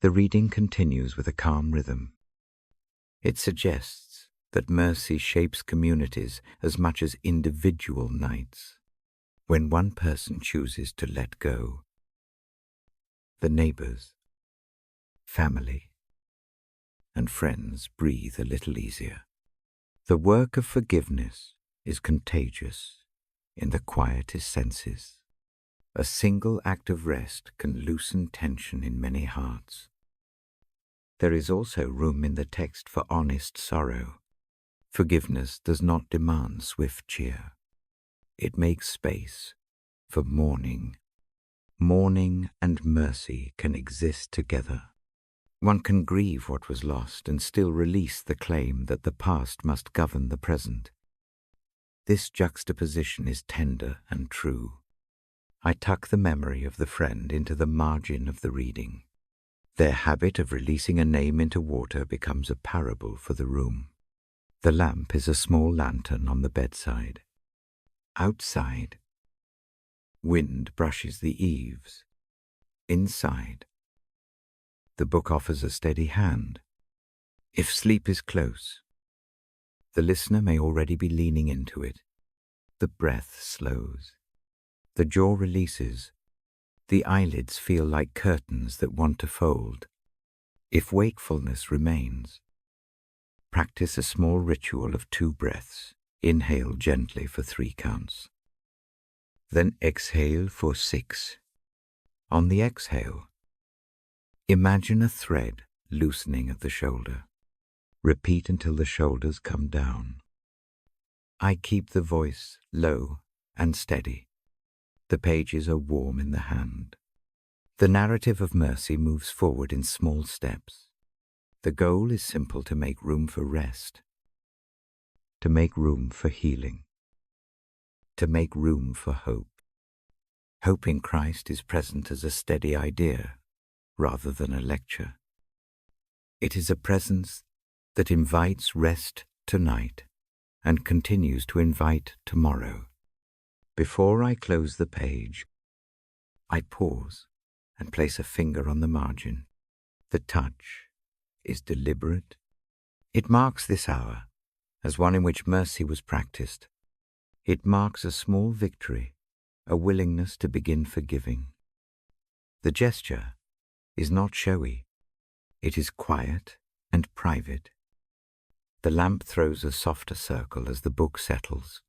The reading continues with a calm rhythm. It suggests that mercy shapes communities as much as individual nights. When one person chooses to let go, the neighbors, family, and friends breathe a little easier. The work of forgiveness is contagious in the quietest senses. A single act of rest can loosen tension in many hearts. There is also room in the text for honest sorrow. Forgiveness does not demand swift cheer. It makes space for mourning. Mourning and mercy can exist together. One can grieve what was lost and still release the claim that the past must govern the present. This juxtaposition is tender and true. I tuck the memory of the friend into the margin of the reading. Their habit of releasing a name into water becomes a parable for the room. The lamp is a small lantern on the bedside. Outside, wind brushes the eaves. Inside, the book offers a steady hand. If sleep is close, the listener may already be leaning into it. The breath slows. The jaw releases. The eyelids feel like curtains that want to fold. If wakefulness remains, practice a small ritual of 2 breaths. Inhale gently for 3 counts. Then exhale for 6. On the exhale, imagine a thread loosening at the shoulder. Repeat until the shoulders come down. I keep the voice low and steady. The pages are warm in the hand. The narrative of mercy moves forward in small steps. The goal is simple: to make room for rest, to make room for healing, to make room for hope. Hope in Christ is present as a steady idea rather than a lecture. It is a presence that invites rest tonight and continues to invite tomorrow. Before I close the page, I pause and place a finger on the margin. The touch is deliberate. It marks this hour as one in which mercy was practiced. It marks a small victory, a willingness to begin forgiving. The gesture is not showy. It is quiet and private. The lamp throws a softer circle as the book settles.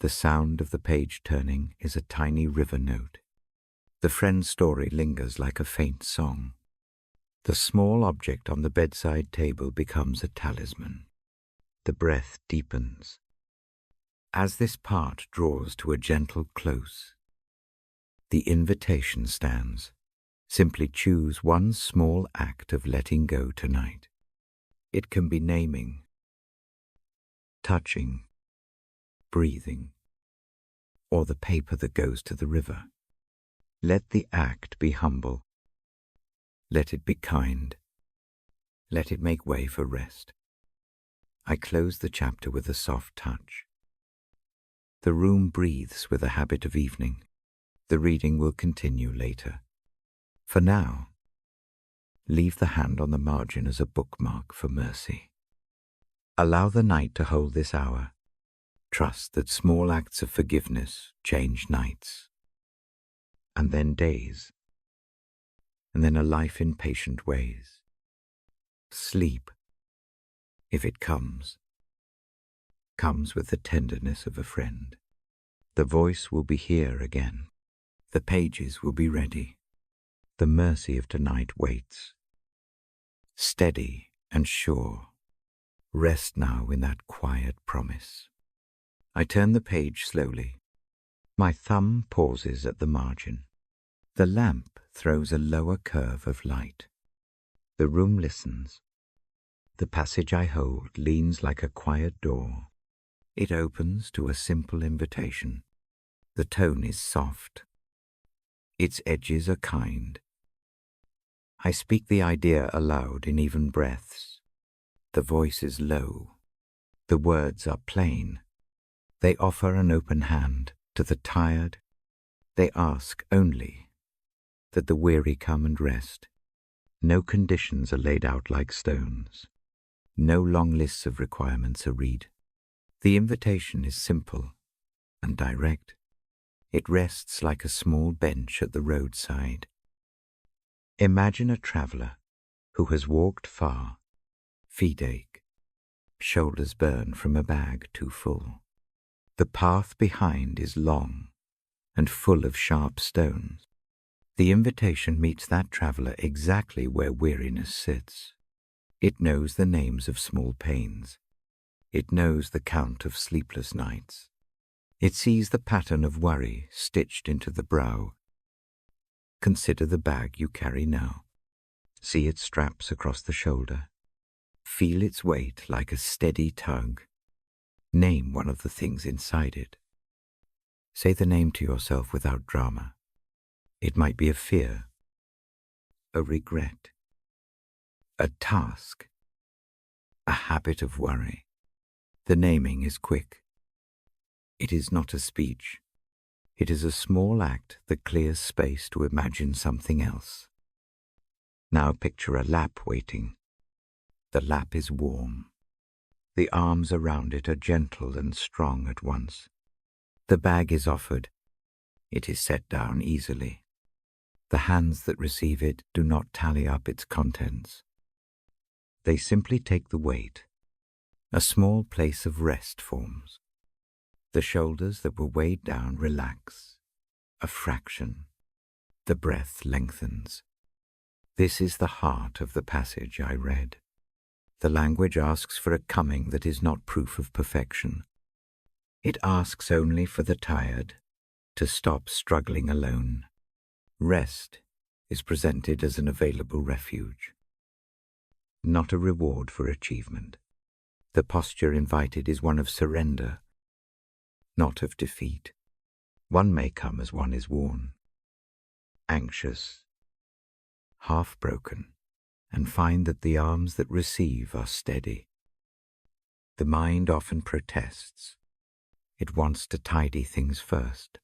The sound of the page turning is a tiny river note. The friend's story lingers like a faint song. The small object on the bedside table becomes a talisman. The breath deepens. As this part draws to a gentle close, the invitation stands. Simply choose one small act of letting go tonight. It can be naming, touching, breathing, or the paper that goes to the river. Let the act be humble. Let it be kind. Let it make way for rest. I close the chapter with a soft touch. The room breathes with a habit of evening. The reading will continue later. For now, leave the hand on the margin as a bookmark for mercy. Allow the night to hold this hour. Trust that small acts of forgiveness change nights, and then days, and then a life in patient ways. Sleep, if it comes with the tenderness of a friend. The voice will be here again. The pages will be ready. The mercy of tonight waits. Steady and sure, rest now in that quiet promise. I turn the page slowly. My thumb pauses at the margin. The lamp throws a lower curve of light. The room listens. The passage I hold leans like a quiet door. It opens to a simple invitation. The tone is soft. Its edges are kind. I speak the idea aloud in even breaths. The voice is low. The words are plain. They offer an open hand to the tired. They ask only that the weary come and rest. No conditions are laid out like stones. No long lists of requirements are read. The invitation is simple and direct. It rests like a small bench at the roadside. Imagine a traveler who has walked far, feet ache, shoulders burn from a bag too full. The path behind is long and full of sharp stones. The invitation meets that traveler exactly where weariness sits. It knows the names of small pains. It knows the count of sleepless nights. It sees the pattern of worry stitched into the brow. Consider the bag you carry now. See its straps across the shoulder. Feel its weight like a steady tug. Name one of the things inside it. Say the name to yourself without drama. It might be a fear, a regret, a task, a habit of worry. The naming is quick. It is not a speech. It is a small act that clears space to imagine something else. Now picture a lap waiting. The lap is warm. The arms around it are gentle and strong at once. The bag is offered. It is set down easily. The hands that receive it do not tally up its contents. They simply take the weight. A small place of rest forms. The shoulders that were weighed down relax. A fraction. The breath lengthens. This is the heart of the passage I read. The language asks for a coming that is not proof of perfection. It asks only for the tired to stop struggling alone. Rest is presented as an available refuge, not a reward for achievement. The posture invited is one of surrender, not of defeat. One may come as one is worn, anxious, half-broken, and find that the arms that receive are steady. The mind often protests. It wants to tidy things first.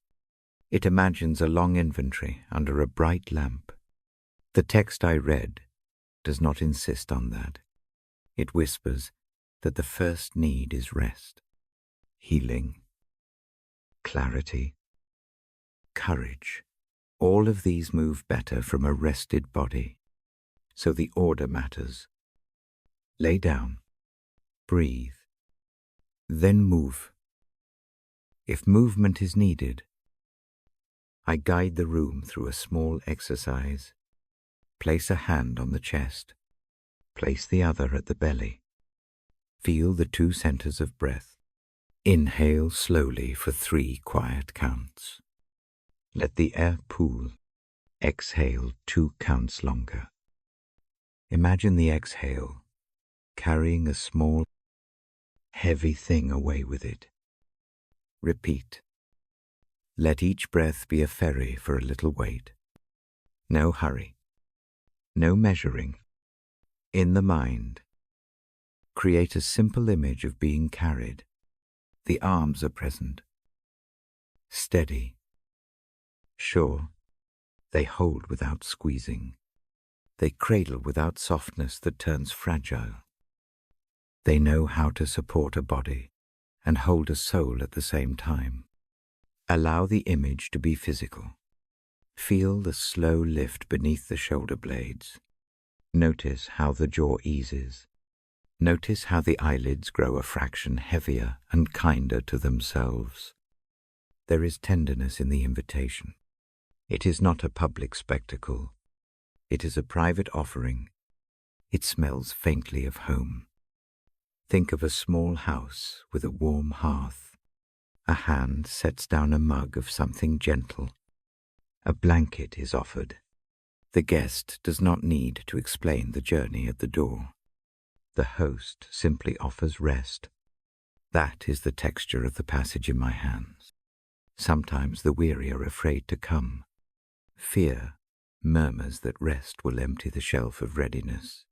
It imagines a long inventory under a bright lamp. The text I read does not insist on that. It whispers that the first need is rest, healing, clarity, courage. All of these move better from a rested body. So the order matters. Lay down, breathe, then move. If movement is needed, I guide the room through a small exercise. Place a hand on the chest. Place the other at the belly. Feel the 2 centers of breath. Inhale slowly for 3 quiet counts. Let the air pool. Exhale 2 counts longer. Imagine the exhale carrying a small, heavy thing away with it. Repeat. Let each breath be a ferry for a little weight. No hurry. No measuring. In the mind, create a simple image of being carried. The arms are present. steady. Sure, they hold without squeezing. They cradle without softness that turns fragile. They know how to support a body and hold a soul at the same time. Allow the image to be physical. Feel the slow lift beneath the shoulder blades. Notice how the jaw eases. Notice how the eyelids grow a fraction heavier and kinder to themselves. There is tenderness in the invitation. It is not a public spectacle. It is a private offering. It smells faintly of home. Think of a small house with a warm hearth. A hand sets down a mug of something gentle. A blanket is offered. The guest does not need to explain the journey at the door. The host simply offers rest. That is the texture of the passage in my hands. Sometimes the weary are afraid to come. Fear murmurs that rest will empty the shelf of readiness.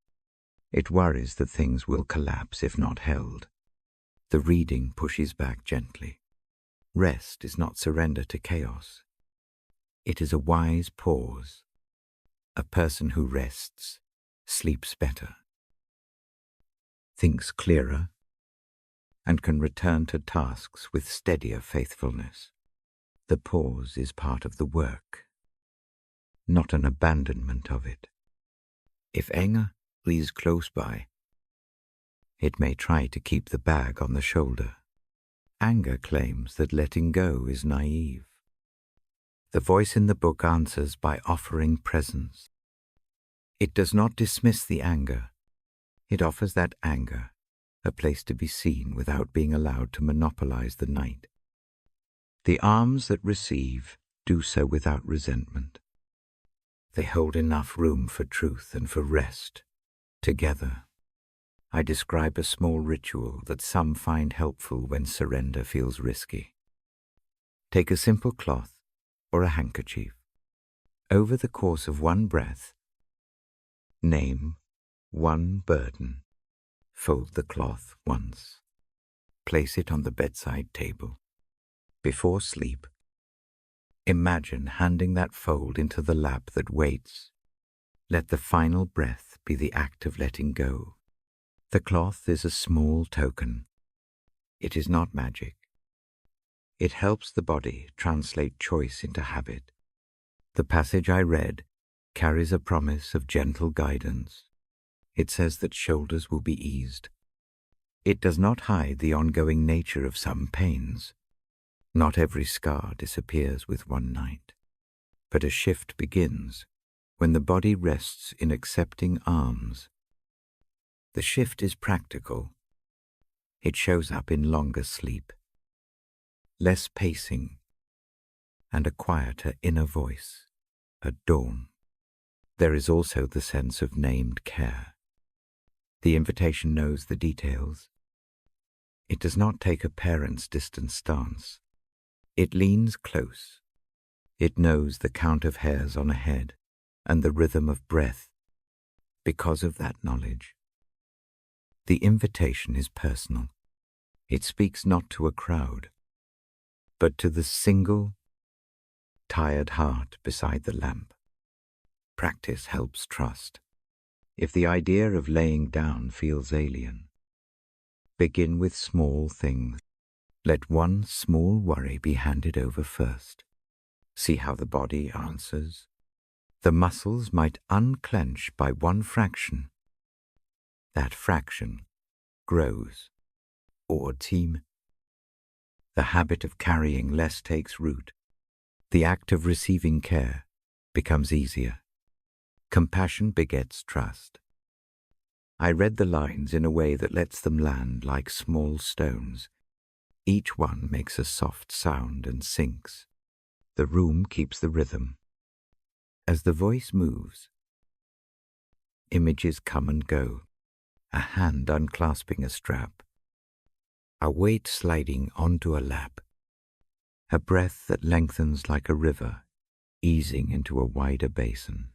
It worries that things will collapse if not held. The reading pushes back gently. Rest is not surrender to chaos. It is a wise pause. A person who rests sleeps better, thinks clearer, and can return to tasks with steadier faithfulness. The pause is part of the work, not an abandonment of it. If anger is close by, it may try to keep the bag on the shoulder. Anger claims that letting go is naive. The voice in the book answers by offering presence. It does not dismiss the anger. It offers that anger a place to be seen without being allowed to monopolize the night. The arms that receive do so without resentment. They hold enough room for truth and for rest. Together, I describe a small ritual that some find helpful when surrender feels risky. Take a simple cloth or a handkerchief. Over the course of one breath, name one burden. Fold the cloth once. Place it on the bedside table. Before sleep, imagine handing that fold into the lap that waits. Let the final breath be the act of letting go. The cloth is a small token. It is not magic. It helps the body translate choice into habit. The passage I read carries a promise of gentle guidance. It says that shoulders will be eased. It does not hide the ongoing nature of some pains. Not every scar disappears with one night, but a shift begins when the body rests in accepting arms. The shift is practical. It shows up in longer sleep, less pacing, and a quieter inner voice at dawn. There is also the sense of named care. The invitation knows the details. It does not take a parent's distant stance. It leans close. It knows the count of hairs on a head and the rhythm of breath. Because of that knowledge, the invitation is personal. It speaks not to a crowd, but to the single, tired heart beside the lamp. Practice helps trust. If the idea of laying down feels alien, begin with small things. Let one small worry be handed over first. See how the body answers. The muscles might unclench by one fraction. That fraction grows. Or team. The habit of carrying less takes root. The act of receiving care becomes easier. Compassion begets trust. I read the lines in a way that lets them land like small stones. Each one makes a soft sound and sinks. The room keeps the rhythm. As the voice moves, images come and go. A hand unclasping a strap. A weight sliding onto a lap. A breath that lengthens like a river, easing into a wider basin.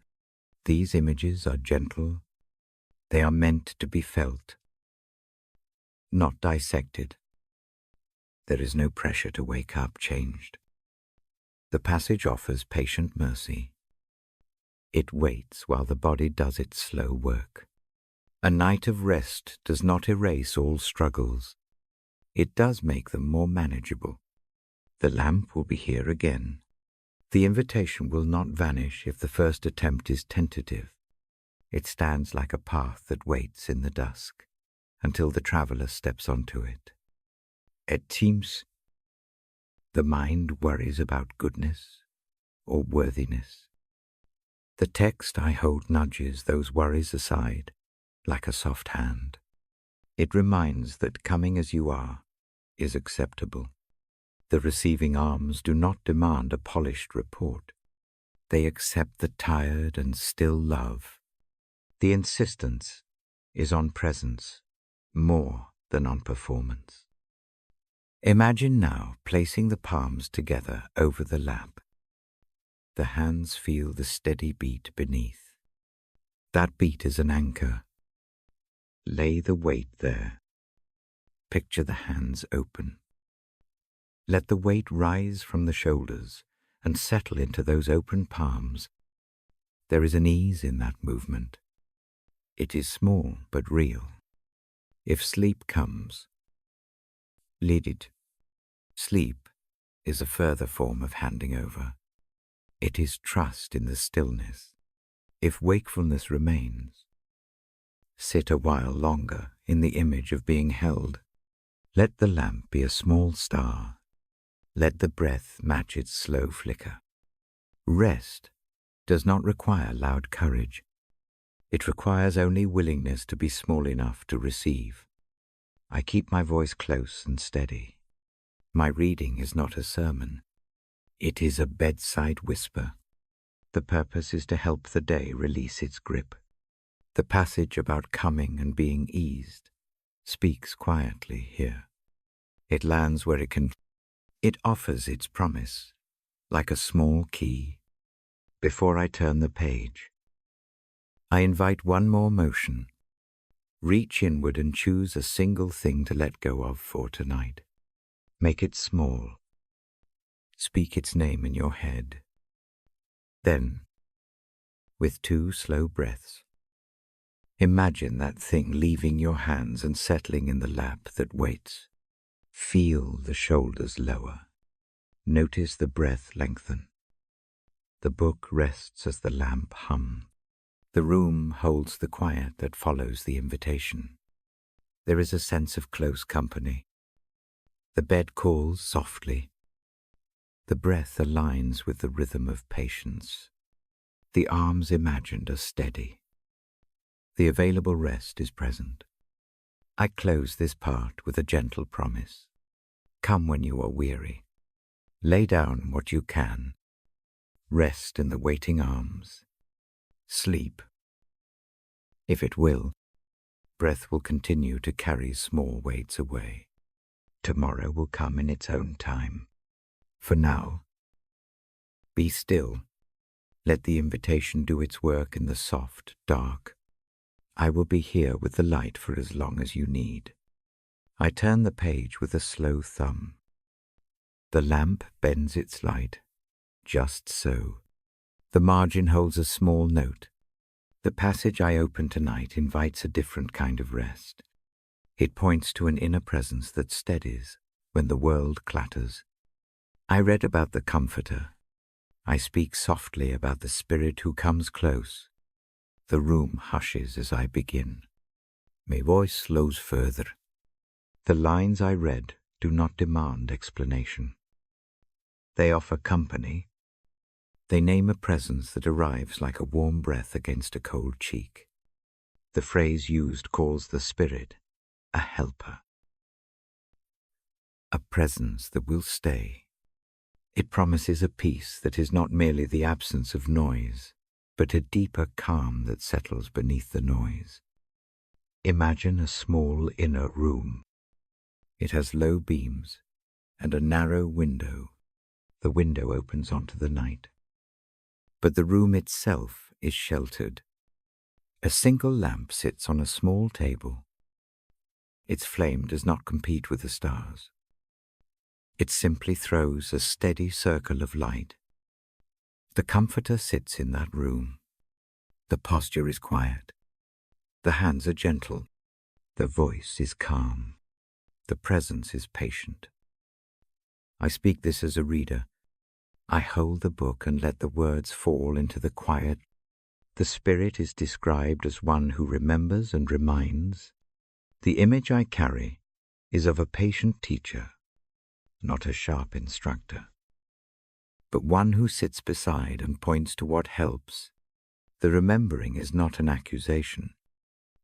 These images are gentle. They are meant to be felt, not dissected. There is no pressure to wake up changed. The passage offers patient mercy. It waits while the body does its slow work. A night of rest does not erase all struggles. It does make them more manageable. The lamp will be here again. The invitation will not vanish if the first attempt is tentative. It stands like a path that waits in the dusk until the traveler steps onto it. At times, the mind worries about goodness or worthiness. The text I hold nudges those worries aside like a soft hand. It reminds that coming as you are is acceptable. The receiving arms do not demand a polished report. They accept the tired and still love. The insistence is on presence more than on performance. Imagine now placing the palms together over the lap. The hands feel the steady beat beneath. That beat is an anchor. Lay the weight there. Picture the hands open. Let the weight rise from the shoulders and settle into those open palms. There is an ease in that movement. It is small but real. If sleep comes, lead it. Sleep is a further form of handing over. It is trust in the stillness. If wakefulness remains, sit a while longer in the image of being held. Let the lamp be a small star. Let the breath match its slow flicker. Rest does not require loud courage. It requires only willingness to be small enough to receive. I keep my voice close and steady. My reading is not a sermon. It is a bedside whisper. The purpose is to help the day release its grip. The passage about coming and being eased speaks quietly here. It lands where it can. It offers its promise, like a small key. Before I turn the page, I invite one more motion. Reach inward and choose a single thing to let go of for tonight. Make it small. Speak its name in your head. Then, with 2 slow breaths, imagine that thing leaving your hands and settling in the lap that waits. Feel the shoulders lower. Notice the breath lengthen. The book rests as the lamp hums. The room holds the quiet that follows the invitation. There is a sense of close company. The bed calls softly. The breath aligns with the rhythm of patience. The arms imagined are steady. The available rest is present. I close this part with a gentle promise. Come when you are weary. Lay down what you can. Rest in the waiting arms. Sleep. If it will, breath will continue to carry small weights away. Tomorrow will come in its own time. For now, be still. Let the invitation do its work in the soft, dark. I will be here with the light for as long as you need. I turn the page with a slow thumb. The lamp bends its light, just so. The margin holds a small note. The passage I open tonight invites a different kind of rest. It points to an inner presence that steadies when the world clatters. I read about the Comforter. I speak softly about the Spirit who comes close. The room hushes as I begin. My voice slows further. The lines I read do not demand explanation. They offer company. They name a presence that arrives like a warm breath against a cold cheek. The phrase used calls the Spirit a helper. A presence that will stay. It promises a peace that is not merely the absence of noise, but a deeper calm that settles beneath the noise. Imagine a small inner room. It has low beams and a narrow window. The window opens onto the night. But the room itself is sheltered. A single lamp sits on a small table. Its flame does not compete with the stars. It simply throws a steady circle of light The Comforter sits in that room. The posture is quiet. The hands are gentle. The voice is calm. The presence is patient. I speak this as a reader. I hold the book and let the words fall into the quiet. The Spirit is described as one who remembers and reminds. The image I carry is of a patient teacher, not a sharp instructor, but one who sits beside and points to what helps. The remembering is not an accusation.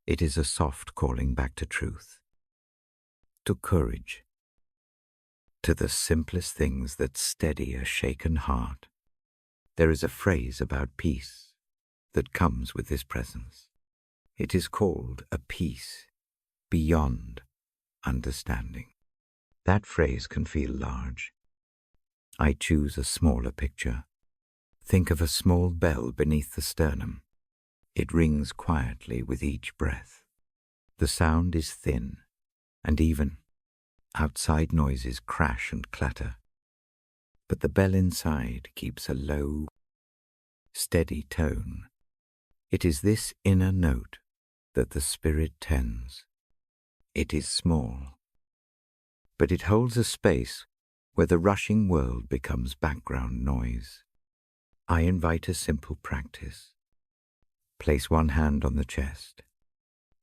It is a soft calling back to truth, to courage, to the simplest things that steady a shaken heart. There is a phrase about peace that comes with this presence. It is called a peace beyond understanding. That phrase can feel large. I choose a smaller picture. Think of a small bell beneath the sternum. It rings quietly with each breath. The sound is thin and even. Outside noises crash and clatter. But the bell inside keeps a low, steady tone. It is this inner note that the Spirit tends. It is small, but it holds a space where the rushing world becomes background noise. I invite a simple practice. Place one hand on the chest.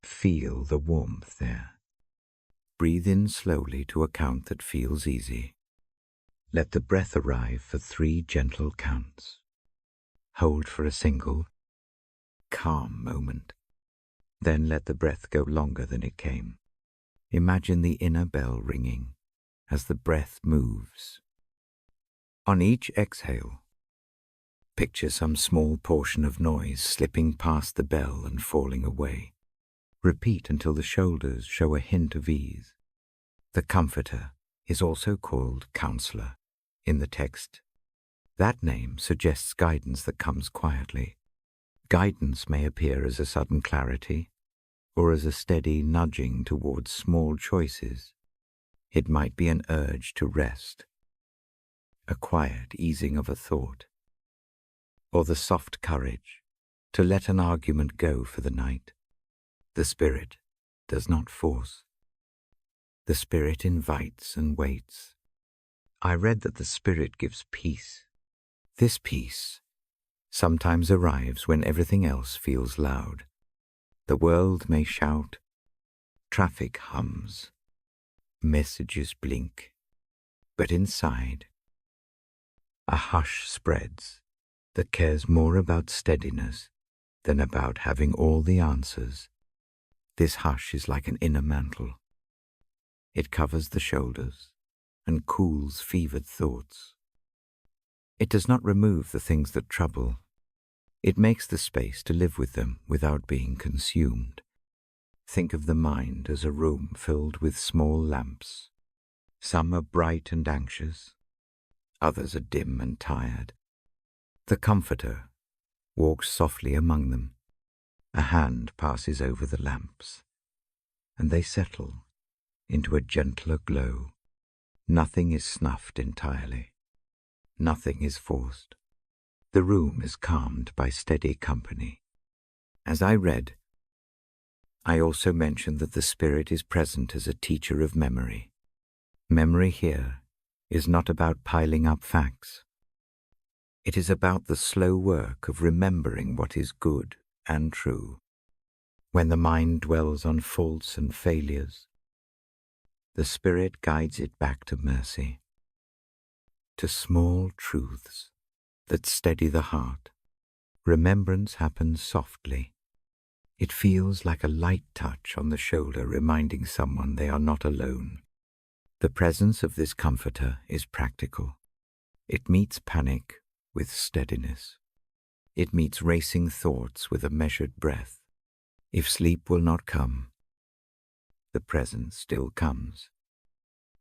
Feel the warmth there. Breathe in slowly to a count that feels easy. Let the breath arrive for 3 gentle counts. Hold for a single, calm moment. Then let the breath go longer than it came. Imagine the inner bell ringing as the breath moves. On each exhale, picture some small portion of noise slipping past the bell and falling away. Repeat until the shoulders show a hint of ease. The Comforter is also called Counselor in the text. That name suggests guidance that comes quietly. Guidance may appear as a sudden clarity or as a steady nudging towards small choices. It might be an urge to rest, a quiet easing of a thought, or the soft courage to let an argument go for the night. The Spirit does not force. The Spirit invites and waits. I read that the Spirit gives peace. This peace sometimes arrives when everything else feels loud. The world may shout, traffic hums, messages blink, but inside, a hush spreads that cares more about steadiness than about having all the answers. This hush is like an inner mantle. It covers the shoulders and cools fevered thoughts. It does not remove the things that trouble. It makes the space to live with them without being consumed. Think of the mind as a room filled with small lamps. Some are bright and anxious. Others are dim and tired. The Comforter walks softly among them. A hand passes over the lamps, and they settle into a gentler glow. Nothing is snuffed entirely. Nothing is forced. The room is calmed by steady company. As I read, I also mentioned that the Spirit is present as a teacher of memory. Memory here is not about piling up facts. It is about the slow work of remembering what is good and true. When the mind dwells on faults and failures, the Spirit guides it back to mercy, to small truths that steady the heart. Remembrance happens softly. It feels like a light touch on the shoulder reminding someone they are not alone. The presence of this Comforter is practical. It meets panic with steadiness. It meets racing thoughts with a measured breath. If sleep will not come, the presence still comes.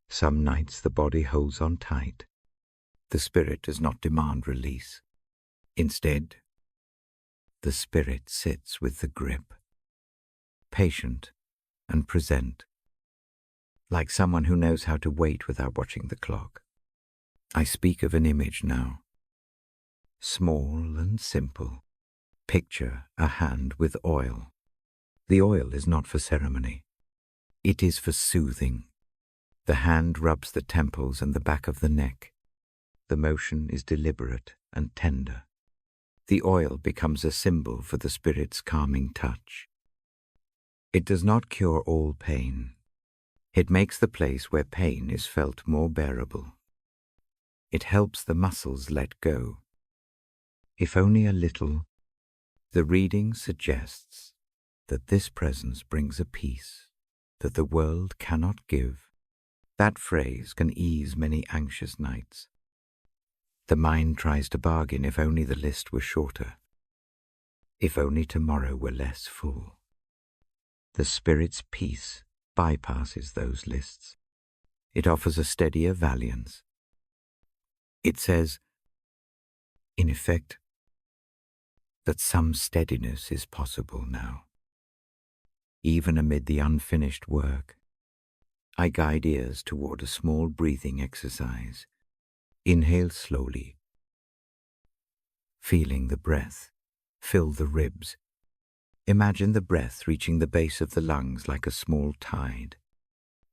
Some nights the body holds on tight. The Spirit does not demand release. Instead, the Spirit sits with the grip, patient and present, like someone who knows how to wait without watching the clock. I speak of an image now. small and simple. Picture a hand with oil. The oil is not for ceremony. It is for soothing. The hand rubs the temples and the back of the neck. The motion is deliberate and tender. The oil becomes a symbol for the Spirit's calming touch. It does not cure all pain. It makes the place where pain is felt more bearable. It helps the muscles let go. If only a little, the reading suggests that this presence brings a peace that the world cannot give. That phrase can ease many anxious nights. The mind tries to bargain if only the list were shorter, if only tomorrow were less full. The Spirit's peace bypasses those lists. It offers a steadier valiance. It says, in effect, that some steadiness is possible now. Even amid the unfinished work, I guide ears toward a small breathing exercise. Inhale slowly, feeling the breath fill the ribs. Imagine the breath reaching the base of the lungs like a small tide.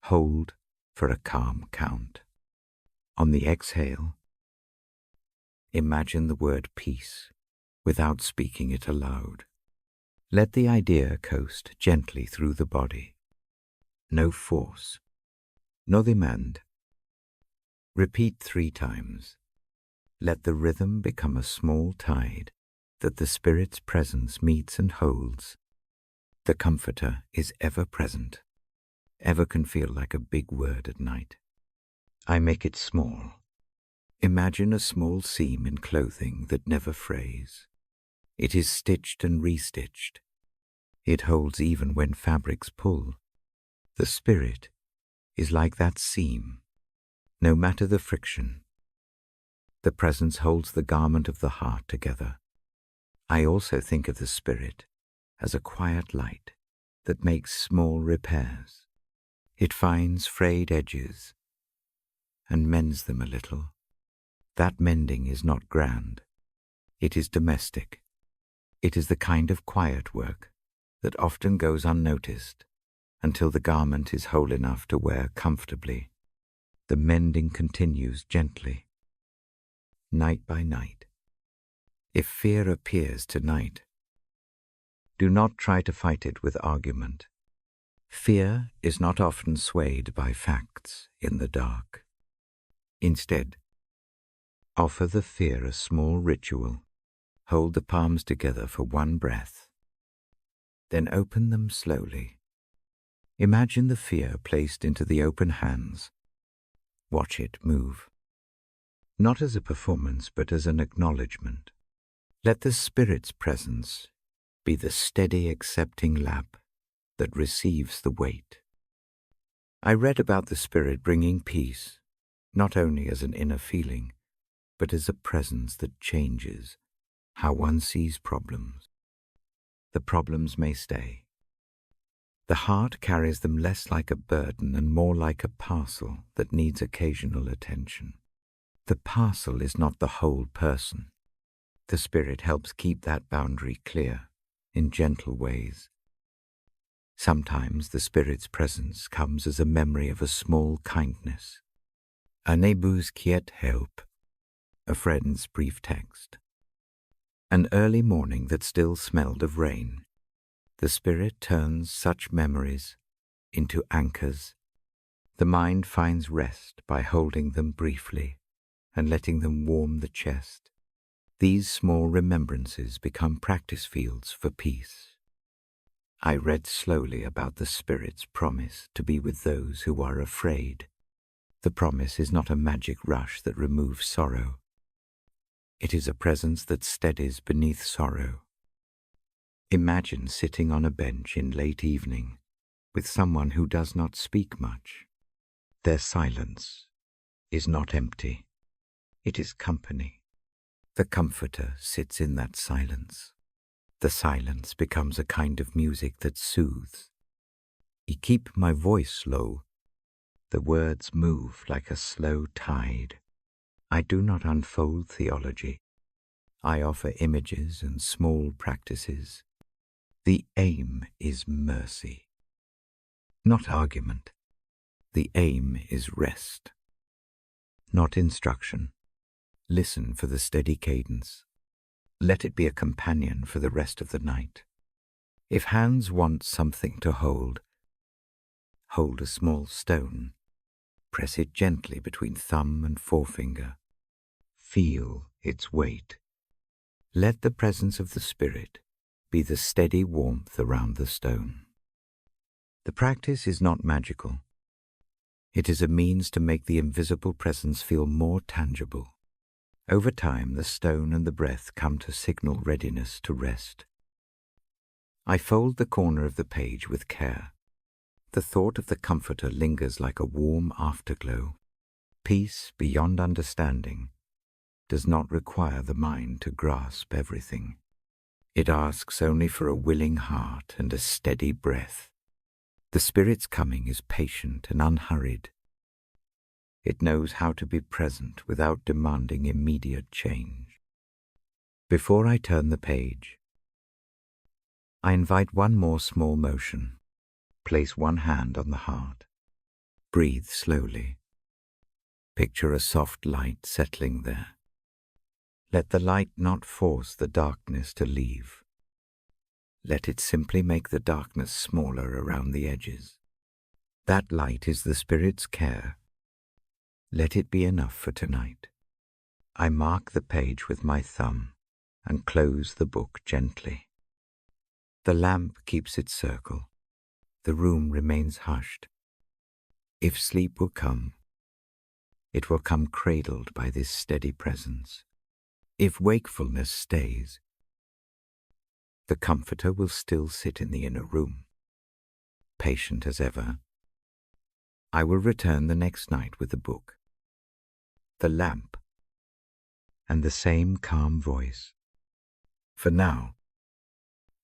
Hold for a calm count. On the exhale, imagine the word peace without speaking it aloud. Let the idea coast gently through the body. No force, no demand. Repeat 3 times. Let the rhythm become a small tide that the Spirit's presence meets and holds. The Comforter is ever present. Ever can feel like a big word at night. I make it small. Imagine a small seam in clothing that never frays. It is stitched and restitched. It holds even when fabrics pull. The Spirit is like that seam, no matter the friction. The presence holds the garment of the heart together. I also think of the Spirit as a quiet light that makes small repairs. It finds frayed edges and mends them a little. That mending is not grand. It is domestic. It is the kind of quiet work that often goes unnoticed until the garment is whole enough to wear comfortably. The mending continues gently, night by night. If fear appears tonight, do not try to fight it with argument. Fear is not often swayed by facts in the dark. Instead, offer the fear a small ritual. Hold the palms together for 1 breath. Then open them slowly. Imagine the fear placed into the open hands. Watch it move. Not as a performance, but as an acknowledgement. Let the Spirit's presence be the steady, accepting lap that receives the weight. I read about the Spirit bringing peace, not only as an inner feeling, but as a presence that changes how one sees problems. The problems may stay. The heart carries them less like a burden and more like a parcel that needs occasional attention. The parcel is not the whole person. The Spirit helps keep that boundary clear in gentle ways. Sometimes the Spirit's presence comes as a memory of a small kindness, a neighbor's quiet help, a friend's brief text, an early morning that still smelled of rain. The Spirit turns such memories into anchors. The mind finds rest by holding them briefly and letting them warm the chest. These small remembrances become practice fields for peace. I read slowly about the Spirit's promise to be with those who are afraid. The promise is not a magic rush that removes sorrow. It is a presence that steadies beneath sorrow. Imagine sitting on a bench in late evening with someone who does not speak much. Their silence is not empty. It is company. The Comforter sits in that silence. The silence becomes a kind of music that soothes. I keep my voice low. The words move like a slow tide. I do not unfold theology. I offer images and small practices. The aim is mercy, not argument. The aim is rest, not instruction. Listen for the steady cadence. Let it be a companion for the rest of the night. If hands want something to hold a small stone. Press it gently between thumb and forefinger. Feel its weight. Let the presence of the Spirit be the steady warmth around the stone. The practice is not magical. It is a means to make the invisible presence feel more tangible. Over time, the stone and the breath come to signal readiness to rest. I fold the corner of the page with care. The thought of the Comforter lingers like a warm afterglow. Peace beyond understanding does not require the mind to grasp everything. It asks only for a willing heart and a steady breath. The Spirit's coming is patient and unhurried. It knows how to be present without demanding immediate change. Before I turn the page, I invite one more small motion. Place one hand on the heart. Breathe slowly. Picture a soft light settling there. Let the light not force the darkness to leave. Let it simply make the darkness smaller around the edges. That light is the Spirit's care. Let it be enough for tonight. I mark the page with my thumb and close the book gently. The lamp keeps its circle. The room remains hushed. If sleep will come, it will come cradled by this steady presence. If wakefulness stays, the Comforter will still sit in the inner room. Patient as ever, I will return the next night with the book, the lamp, and the same calm voice. For now,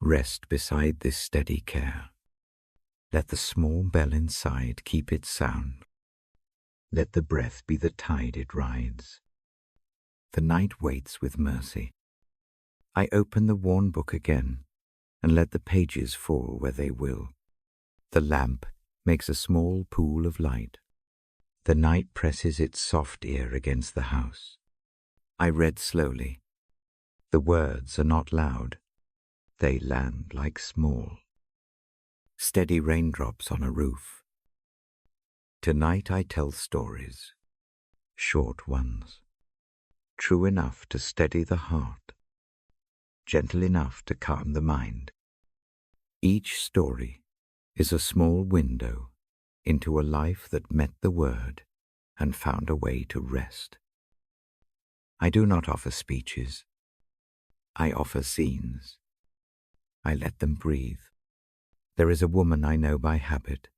rest beside this steady care. Let the small bell inside keep its sound. Let the breath be the tide it rides. The night waits with mercy. I open the worn book again and let the pages fall where they will. The lamp makes a small pool of light. The night presses its soft ear against the house. I read slowly. The words are not loud. They land like small, steady raindrops on a roof. Tonight I tell stories, short ones, true enough to steady the heart, gentle enough to calm the mind. Each story is a small window into a life that met the word and found a way to rest. I do not offer speeches. I offer scenes. I let them breathe. There is a woman I know by habit.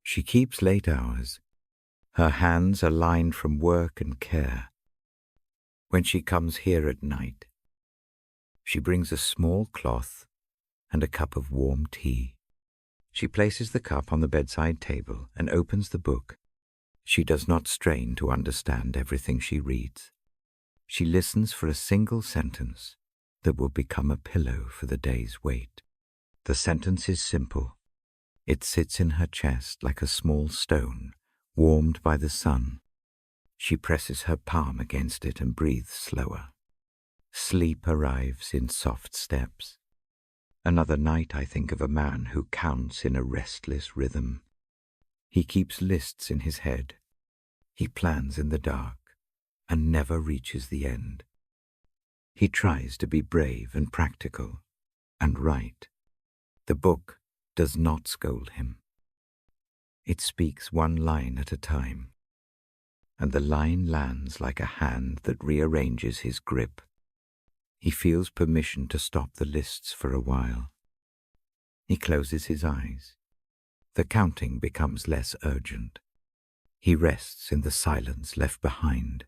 She keeps late hours. Her hands are lined from work and care. When she comes here at night, she brings a small cloth and a cup of warm tea. She places the cup on the bedside table and opens the book. She does not strain to understand everything she reads. She listens for a single sentence that will become a pillow for the day's weight. The sentence is simple. It sits in her chest like a small stone, warmed by the sun. She presses her palm against it and breathes slower. Sleep arrives in soft steps. Another night I think of a man who counts in a restless rhythm. He keeps lists in his head. He plans in the dark and never reaches the end. He tries to be brave and practical and right. The book does not scold him. It speaks one line at a time, and the line lands like a hand that rearranges his grip. He feels permission to stop the lists for a while. He closes his eyes. The counting becomes less urgent. He rests in the silence left behind.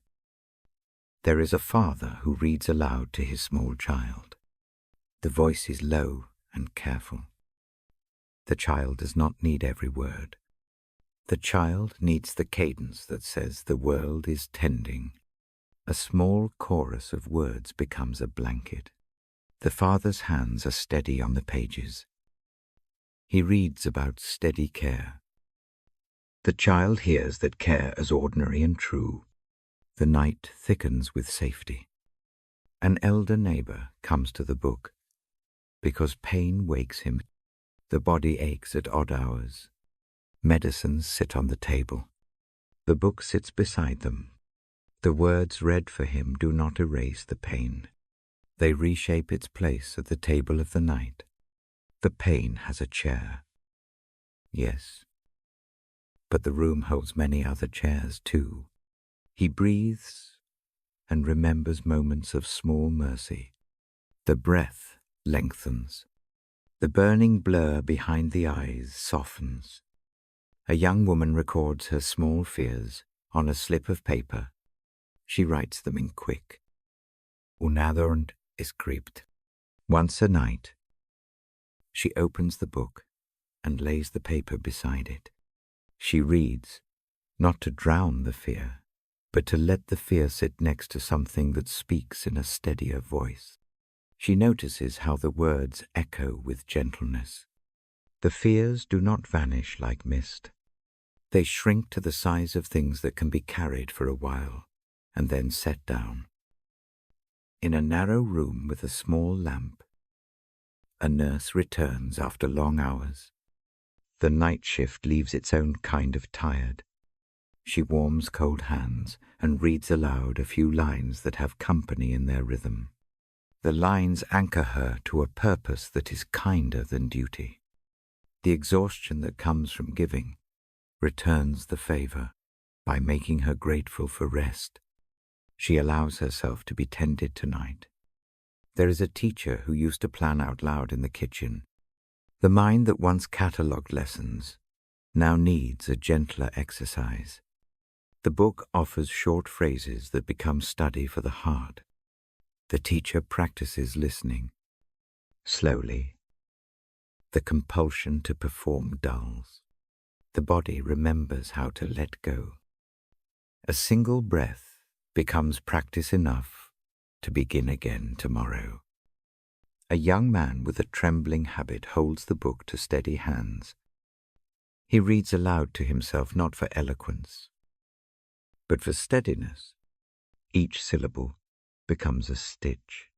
There is a father who reads aloud to his small child. The voice is low and careful. The child does not need every word. The child needs the cadence that says the world is tending. A small chorus of words becomes a blanket. The father's hands are steady on the pages. He reads about steady care. The child hears that care is ordinary and true. The night thickens with safety. An elder neighbor comes to the book because pain wakes him. The body aches at odd hours. Medicines sit on the table. The book sits beside them. The words read for him do not erase the pain. They reshape its place at the table of the night. The pain has a chair. Yes, but the room holds many other chairs too. He breathes and remembers moments of small mercy. The breath lengthens. The burning blur behind the eyes softens. A young woman records her small fears on a slip of paper. She writes them in quick. Unadorned is script. Once a night, she opens the book and lays the paper beside it. She reads, not to drown the fear, but to let the fear sit next to something that speaks in a steadier voice. She notices how the words echo with gentleness. The fears do not vanish like mist. They shrink to the size of things that can be carried for a while and then set down. In a narrow room with a small lamp, a nurse returns after long hours. The night shift leaves its own kind of tired. She warms cold hands and reads aloud a few lines that have company in their rhythm. The lines anchor her to a purpose that is kinder than duty. The exhaustion that comes from giving returns the favor by making her grateful for rest. She allows herself to be tended tonight. There is a teacher who used to plan out loud in the kitchen. The mind that once catalogued lessons now needs a gentler exercise. The book offers short phrases that become study for the heart. The teacher practices listening. Slowly, the compulsion to perform dulls. The body remembers how to let go. A single breath becomes practice enough to begin again tomorrow. A young man with a trembling habit holds the book to steady hands. He reads aloud to himself not for eloquence, but for steadiness. Each syllable becomes a stitch.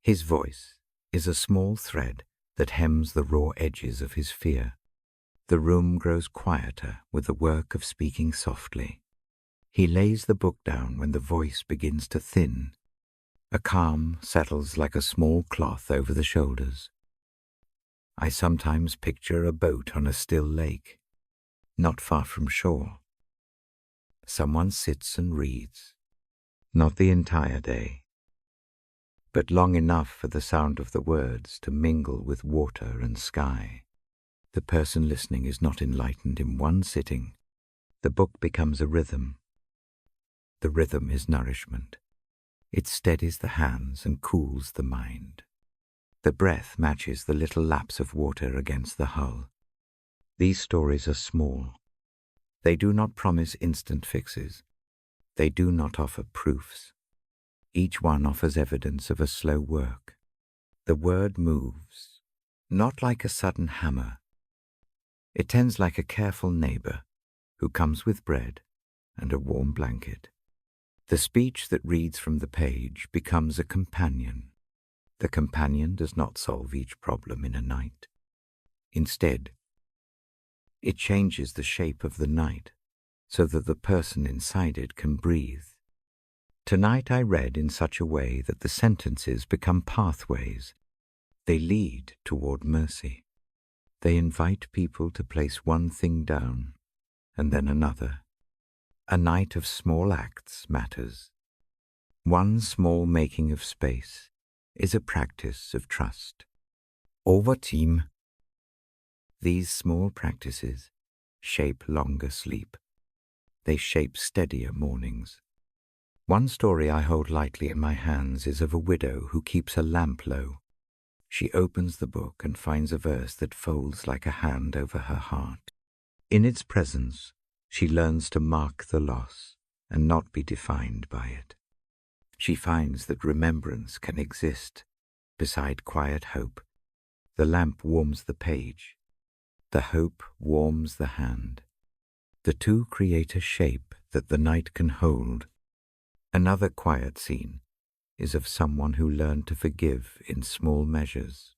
His voice is a small thread that hems the raw edges of his fear. The room grows quieter with the work of speaking softly. He lays the book down when the voice begins to thin. A calm settles like a small cloth over the shoulders. I sometimes picture a boat on a still lake, not far from shore. Someone sits and reads, not the entire day, but long enough for the sound of the words to mingle with water and sky. The person listening is not enlightened in one sitting. The book becomes a rhythm. The rhythm is nourishment. It steadies the hands and cools the mind. The breath matches the little laps of water against the hull. These stories are small. They do not promise instant fixes. They do not offer proofs. Each one offers evidence of a slow work. The word moves, not like a sudden hammer. It tends like a careful neighbor who comes with bread and a warm blanket. The speech that reads from the page becomes a companion. The companion does not solve each problem in a night. Instead, it changes the shape of the night so that the person inside it can breathe. Tonight I read in such a way that the sentences become pathways. They lead toward mercy. They invite people to place one thing down and then another. A night of small acts matters. One small making of space is a practice of trust. Over time, these small practices shape longer sleep. They shape steadier mornings. One story I hold lightly in my hands is of a widow who keeps her lamp low. She opens the book and finds a verse that folds like a hand over her heart. In its presence, she learns to mark the loss and not be defined by it. She finds that remembrance can exist beside quiet hope. The lamp warms the page. The hope warms the hand. The two create a shape that the night can hold. Another quiet scene is of someone who learned to forgive in small measures,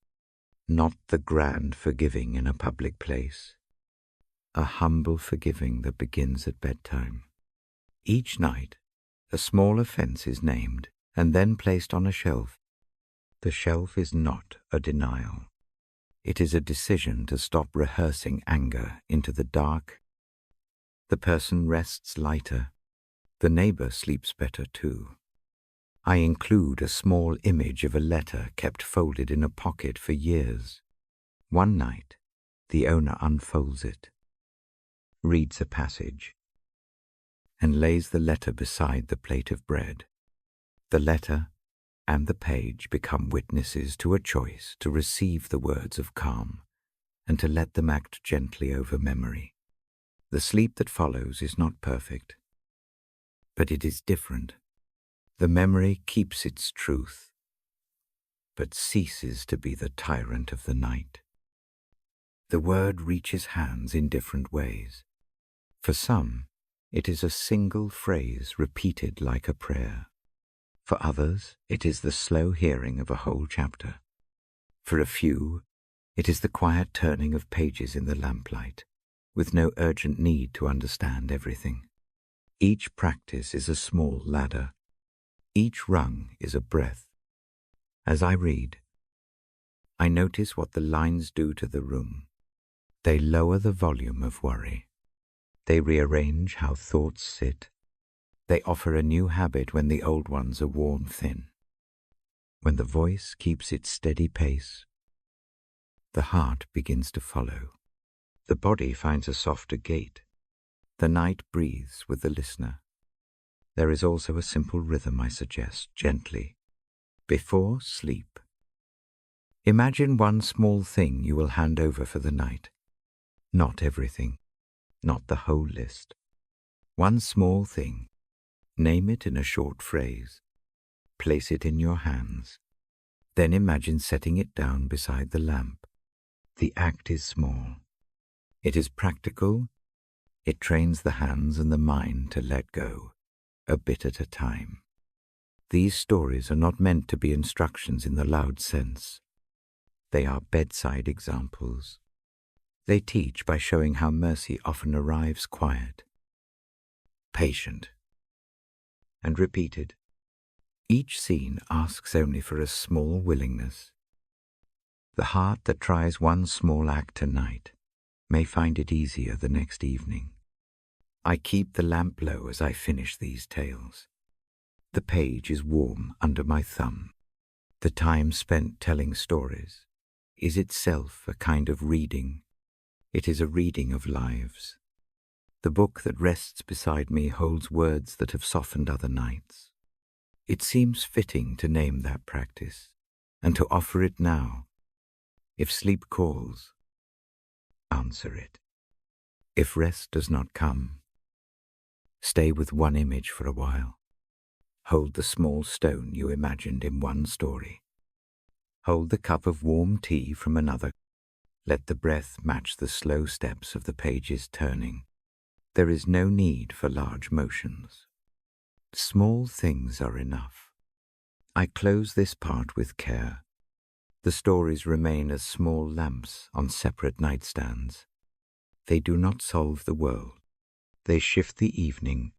not the grand forgiving in a public place, a humble forgiving that begins at bedtime. Each night, a small offense is named and then placed on a shelf. The shelf is not a denial. It is a decision to stop rehearsing anger into the dark. The person rests lighter. The neighbor sleeps better too. I include a small image of a letter kept folded in a pocket for years. One night, the owner unfolds it, reads a passage, and lays the letter beside the plate of bread. The letter and the page become witnesses to a choice to receive the words of calm and to let them act gently over memory. The sleep that follows is not perfect, but it is different. The memory keeps its truth, but ceases to be the tyrant of the night. The word reaches hands in different ways. For some, it is a single phrase repeated like a prayer. For others, it is the slow hearing of a whole chapter. For a few, it is the quiet turning of pages in the lamplight, with no urgent need to understand everything. Each practice is a small ladder. Each rung is a breath. As I read, I notice what the lines do to the room. They lower the volume of worry. They rearrange how thoughts sit. They offer a new habit when the old ones are worn thin. When the voice keeps its steady pace, the heart begins to follow. The body finds a softer gait. The night breathes with the listener. There is also a simple rhythm I suggest, gently, before sleep. Imagine one small thing you will hand over for the night. Not everything, not the whole list. One small thing. Name it in a short phrase. Place it in your hands. Then imagine setting it down beside the lamp. The act is small. It is practical. It trains the hands and the mind to let go, a bit at a time. These stories are not meant to be instructions in the loud sense. They are bedside examples. They teach by showing how mercy often arrives quiet, patient, and repeated. Each scene asks only for a small willingness. The heart that tries one small act tonight may find it easier the next evening. I keep the lamp low as I finish these tales. The page is warm under my thumb. The time spent telling stories is itself a kind of reading. It is a reading of lives. The book that rests beside me holds words that have softened other nights. It seems fitting to name that practice and to offer it now. If sleep calls, answer it. If rest does not come, stay with one image for a while. Hold the small stone you imagined in one story. Hold the cup of warm tea from another. Let the breath match the slow steps of the pages turning. There is no need for large motions. Small things are enough. I close this part with care. The stories remain as small lamps on separate nightstands. They do not solve the world. They shift the evening.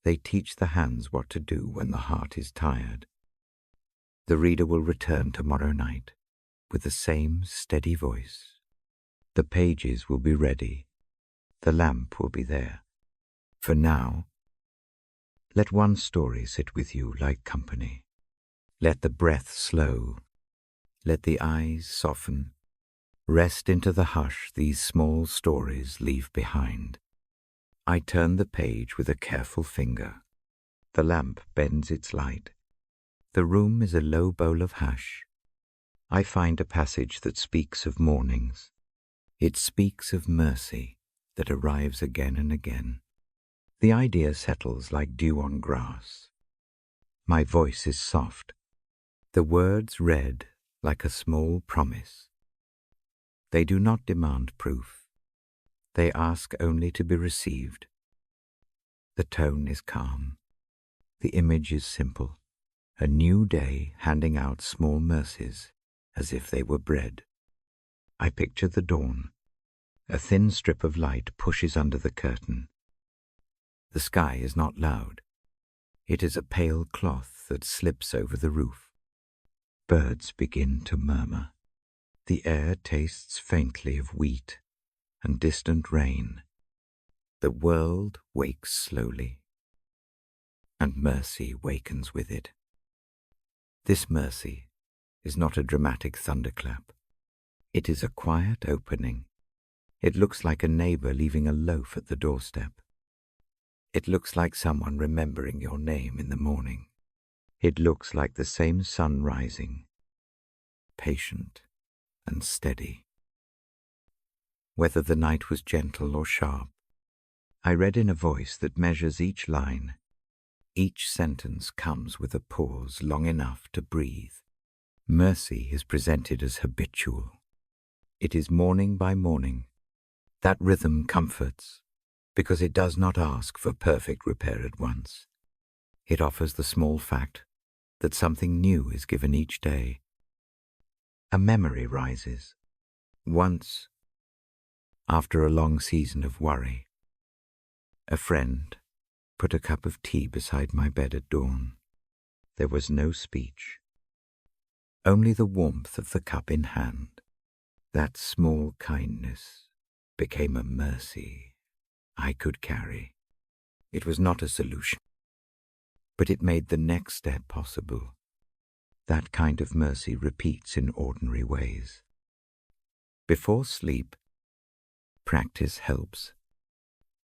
They teach the hands what to do when the heart is tired. The reader will return tomorrow night with the same steady voice. The pages will be ready. The lamp will be there. For now, let one story sit with you like company. Let the breath slow. Let the eyes soften. Rest into the hush these small stories leave behind. I turn the page with a careful finger. The lamp bends its light. The room is a low bowl of hush. I find a passage that speaks of mornings. It speaks of mercy that arrives again and again. The idea settles like dew on grass. My voice is soft, the words read like a small promise. They do not demand proof. They ask only to be received. The tone is calm. The image is simple. A new day handing out small mercies as if they were bread. I picture the dawn. A thin strip of light pushes under the curtain. The sky is not loud. It is a pale cloth that slips over the roof. Birds begin to murmur. The air tastes faintly of wheat and distant rain. The world wakes slowly, and mercy wakens with it. This mercy is not a dramatic thunderclap. It is a quiet opening. It looks like a neighbor leaving a loaf at the doorstep. It looks like someone remembering your name in the morning. It looks like the same sun rising, patient and steady. Whether the night was gentle or sharp, I read in a voice that measures each line. Each sentence comes with a pause long enough to breathe. Mercy is presented as habitual. It is morning by morning. That rhythm comforts, because it does not ask for perfect repair at once. It offers the small fact that something new is given each day. A memory rises. Once, after a long season of worry, a friend put a cup of tea beside my bed at dawn. There was no speech, only the warmth of the cup in hand. That small kindness became a mercy I could carry. It was not a solution, but it made the next step possible. That kind of mercy repeats in ordinary ways. Before sleep, practice helps.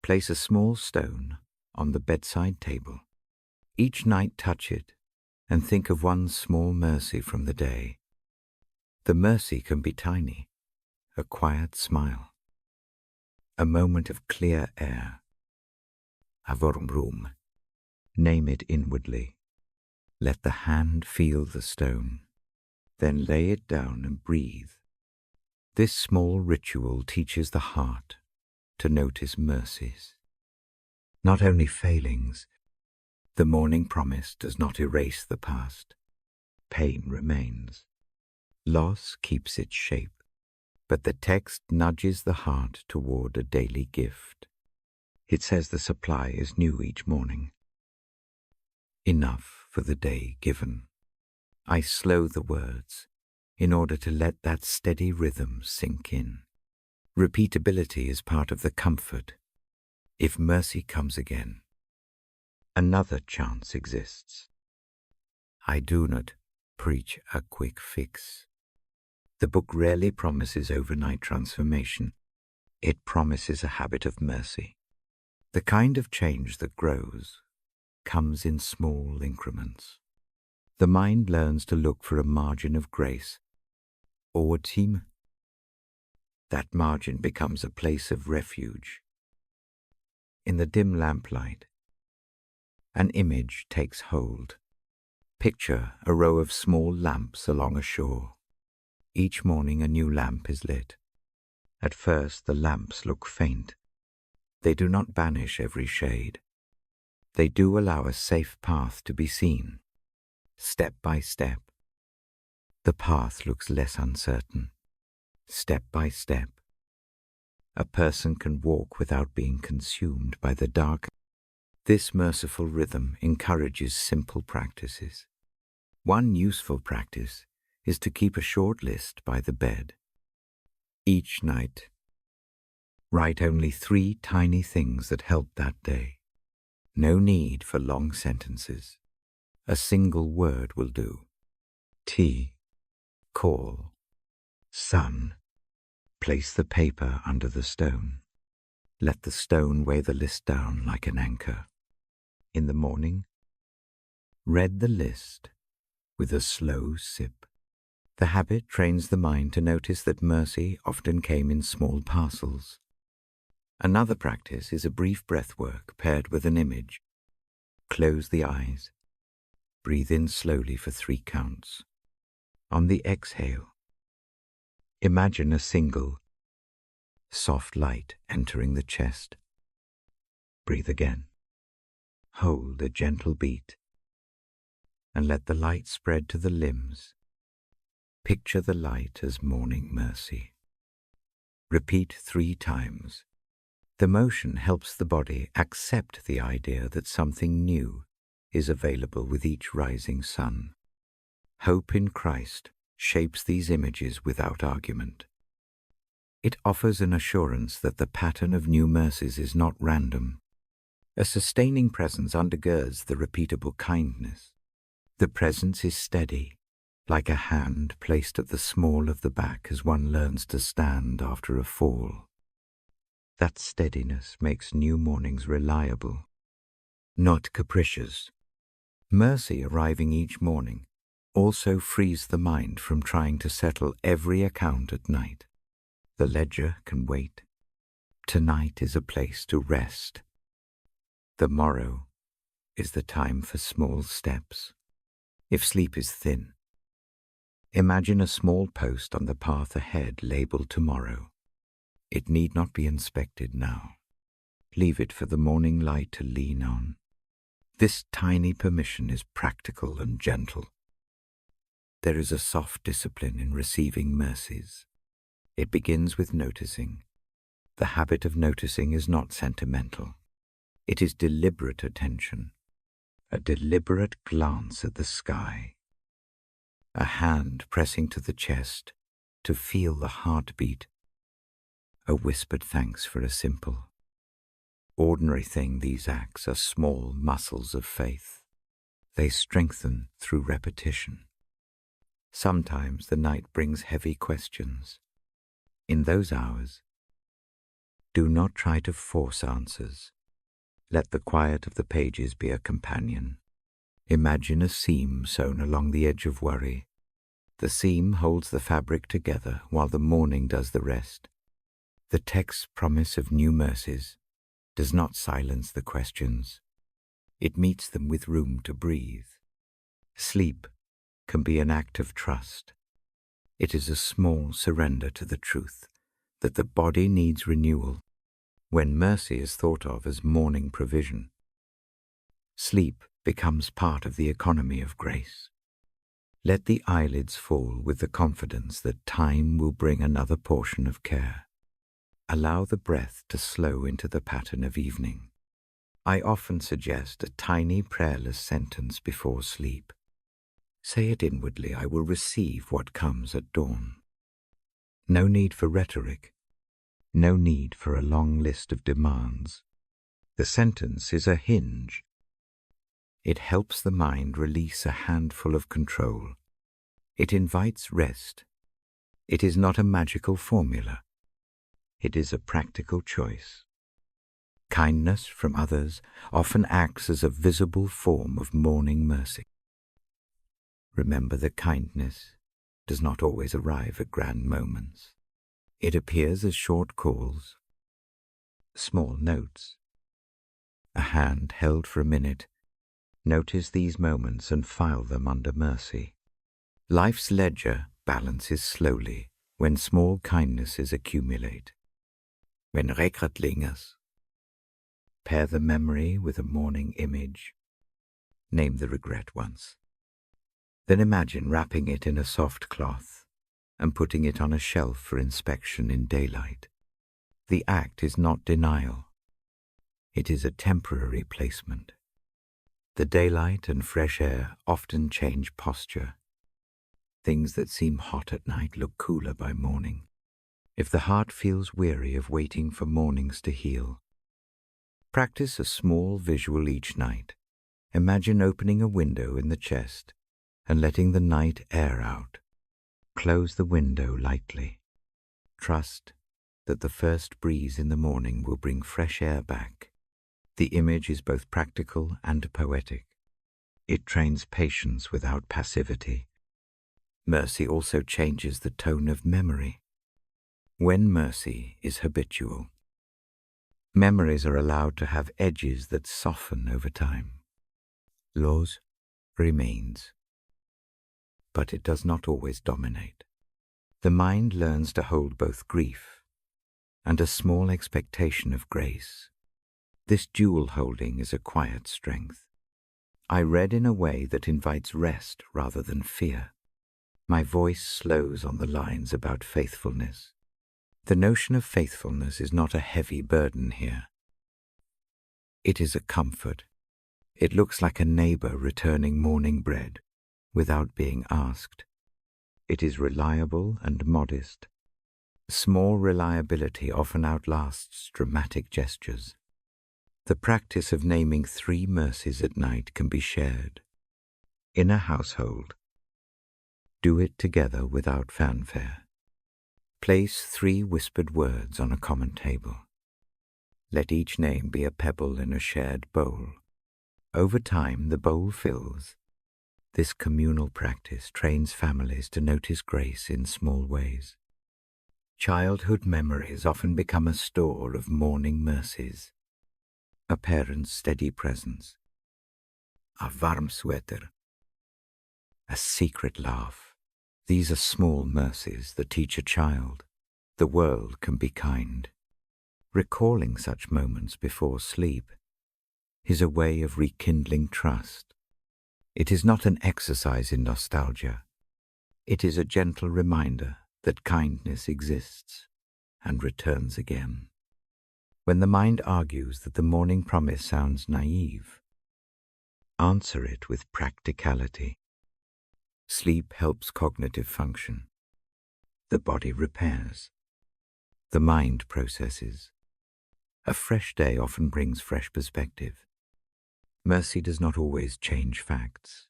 Place a small stone on the bedside table. Each night touch it and think of one small mercy from the day. The mercy can be tiny, a quiet smile, a moment of clear air, a vroom. Name it inwardly. Let the hand feel the stone, then lay it down and breathe. This small ritual teaches the heart to notice mercies, not only failings. The morning promise does not erase the past. Pain remains. Loss keeps its shape, but the text nudges the heart toward a daily gift. It says the supply is new each morning. Enough for the day given. I slow the words in order to let that steady rhythm sink in. Repeatability is part of the comfort. If mercy comes again, another chance exists. I do not preach a quick fix. The book rarely promises overnight transformation. It promises a habit of mercy. The kind of change that grows comes in small increments. The mind learns to look for a margin of grace, or team. That margin becomes a place of refuge. In the dim lamplight, an image takes hold. Picture a row of small lamps along a shore. Each morning a new lamp is lit. At first the lamps look faint. They do not banish every shade. They do allow a safe path to be seen. Step by step, the path looks less uncertain. Step by step, a person can walk without being consumed by the dark. This merciful rhythm encourages simple practices. One useful practice is to keep a short list by the bed. Each night, write only 3 tiny things that helped that day. No need for long sentences. A single word will do. Tea, call, sun. Place the paper under the stone. Let the stone weigh the list down like an anchor. In the morning, read the list with a slow sip. The habit trains the mind to notice that mercy often came in small parcels. Another practice is a brief breath work paired with an image. Close the eyes. breathe in slowly for 3 counts. On the exhale, imagine a single, soft light entering the chest. Breathe again. Hold a gentle beat, and let the light spread to the limbs. Picture the light as morning mercy. Repeat 3 times. The motion helps the body accept the idea that something new is available with each rising sun. Hope in Christ shapes these images without argument. It offers an assurance that the pattern of new mercies is not random. A sustaining presence undergirds the repeatable kindness. The presence is steady, like a hand placed at the small of the back as one learns to stand after a fall. That steadiness makes new mornings reliable, not capricious. Mercy arriving each morning also frees the mind from trying to settle every account at night. The ledger can wait. Tonight is a place to rest. The morrow is the time for small steps. If sleep is thin, imagine a small post on the path ahead labeled tomorrow. It need not be inspected now. Leave it for the morning light to lean on. This tiny permission is practical and gentle. There is a soft discipline in receiving mercies. It begins with noticing. The habit of noticing is not sentimental. It is deliberate attention, a deliberate glance at the sky, a hand pressing to the chest to feel the heartbeat, a whispered thanks for a simple, ordinary thing. These acts are small muscles of faith. They strengthen through repetition. Sometimes the night brings heavy questions. In those hours, do not try to force answers. Let the quiet of the pages be a companion. Imagine a seam sewn along the edge of worry. The seam holds the fabric together while the morning does the rest. The text's promise of new mercies does not silence the questions. It meets them with room to breathe. Sleep can be an act of trust. It is a small surrender to the truth that the body needs renewal when mercy is thought of as morning provision. Sleep becomes part of the economy of grace. Let the eyelids fall with the confidence that time will bring another portion of care. Allow the breath to slow into the pattern of evening. I often suggest a tiny prayerless sentence before sleep. Say it inwardly, I will receive what comes at dawn. No need for rhetoric. No need for a long list of demands. The sentence is a hinge. It helps the mind release a handful of control. It invites rest. It is not a magical formula. It is a practical choice. Kindness from others often acts as a visible form of morning mercy. Remember that kindness does not always arrive at grand moments. It appears as short calls, small notes, a hand held for a minute. Notice these moments and file them under mercy. Life's ledger balances slowly when small kindnesses accumulate. When regret lingers, pair the memory with a morning image. Name the regret once. Then imagine wrapping it in a soft cloth and putting it on a shelf for inspection in daylight. The act is not denial. It is a temporary placement. The daylight and fresh air often change posture. Things that seem hot at night look cooler by morning. If the heart feels weary of waiting for mornings to heal, practice a small visual each night. Imagine opening a window in the chest and letting the night air out. Close the window lightly. Trust that the first breeze in the morning will bring fresh air back. The image is both practical and poetic. It trains patience without passivity. Mercy also changes the tone of memory. When mercy is habitual, memories are allowed to have edges that soften over time. Laws remains, but it does not always dominate. The mind learns to hold both grief and a small expectation of grace. This dual holding is a quiet strength. I read in a way that invites rest rather than fear. My voice slows on the lines about faithfulness. The notion of faithfulness is not a heavy burden here. It is a comfort. It looks like a neighbor returning morning bread without being asked. It is reliable and modest. Small reliability often outlasts dramatic gestures. The practice of naming 3 mercies at night can be shared. In a household, do it together without fanfare. Place 3 whispered words on a common table. Let each name be a pebble in a shared bowl. Over time, the bowl fills. This communal practice trains families to notice grace in small ways. Childhood memories often become a store of morning mercies. A parent's steady presence, a warm sweater, a secret laugh. These are small mercies that teach a child the world can be kind. Recalling such moments before sleep is a way of rekindling trust. It is not an exercise in nostalgia. It is a gentle reminder that kindness exists and returns again. When the mind argues that the morning promise sounds naive, answer it with practicality. Sleep helps cognitive function. The body repairs. The mind processes. A fresh day often brings fresh perspective. Mercy does not always change facts.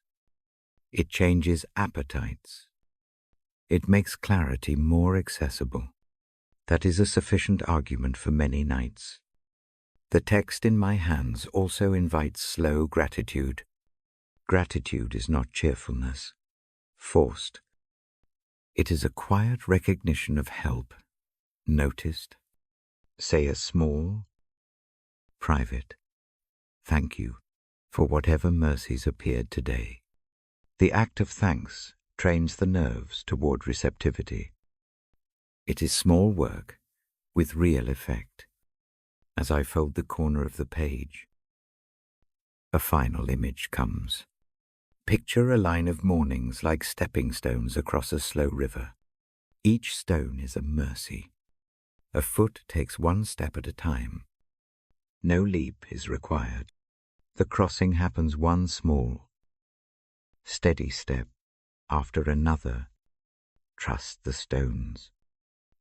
It changes appetites. It makes clarity more accessible. That is a sufficient argument for many nights. The text in my hands also invites slow gratitude. Gratitude is not cheerfulness, forced. It is a quiet recognition of help, noticed. Say a small, private, thank you for whatever mercies appeared today. The act of thanks trains the nerves toward receptivity. It is small work with real effect. As I fold the corner of the page, a final image comes. Picture a line of mornings like stepping stones across a slow river. Each stone is a mercy. A foot takes 1 step at a time. No leap is required. The crossing happens one small, steady step after another. Trust the stones.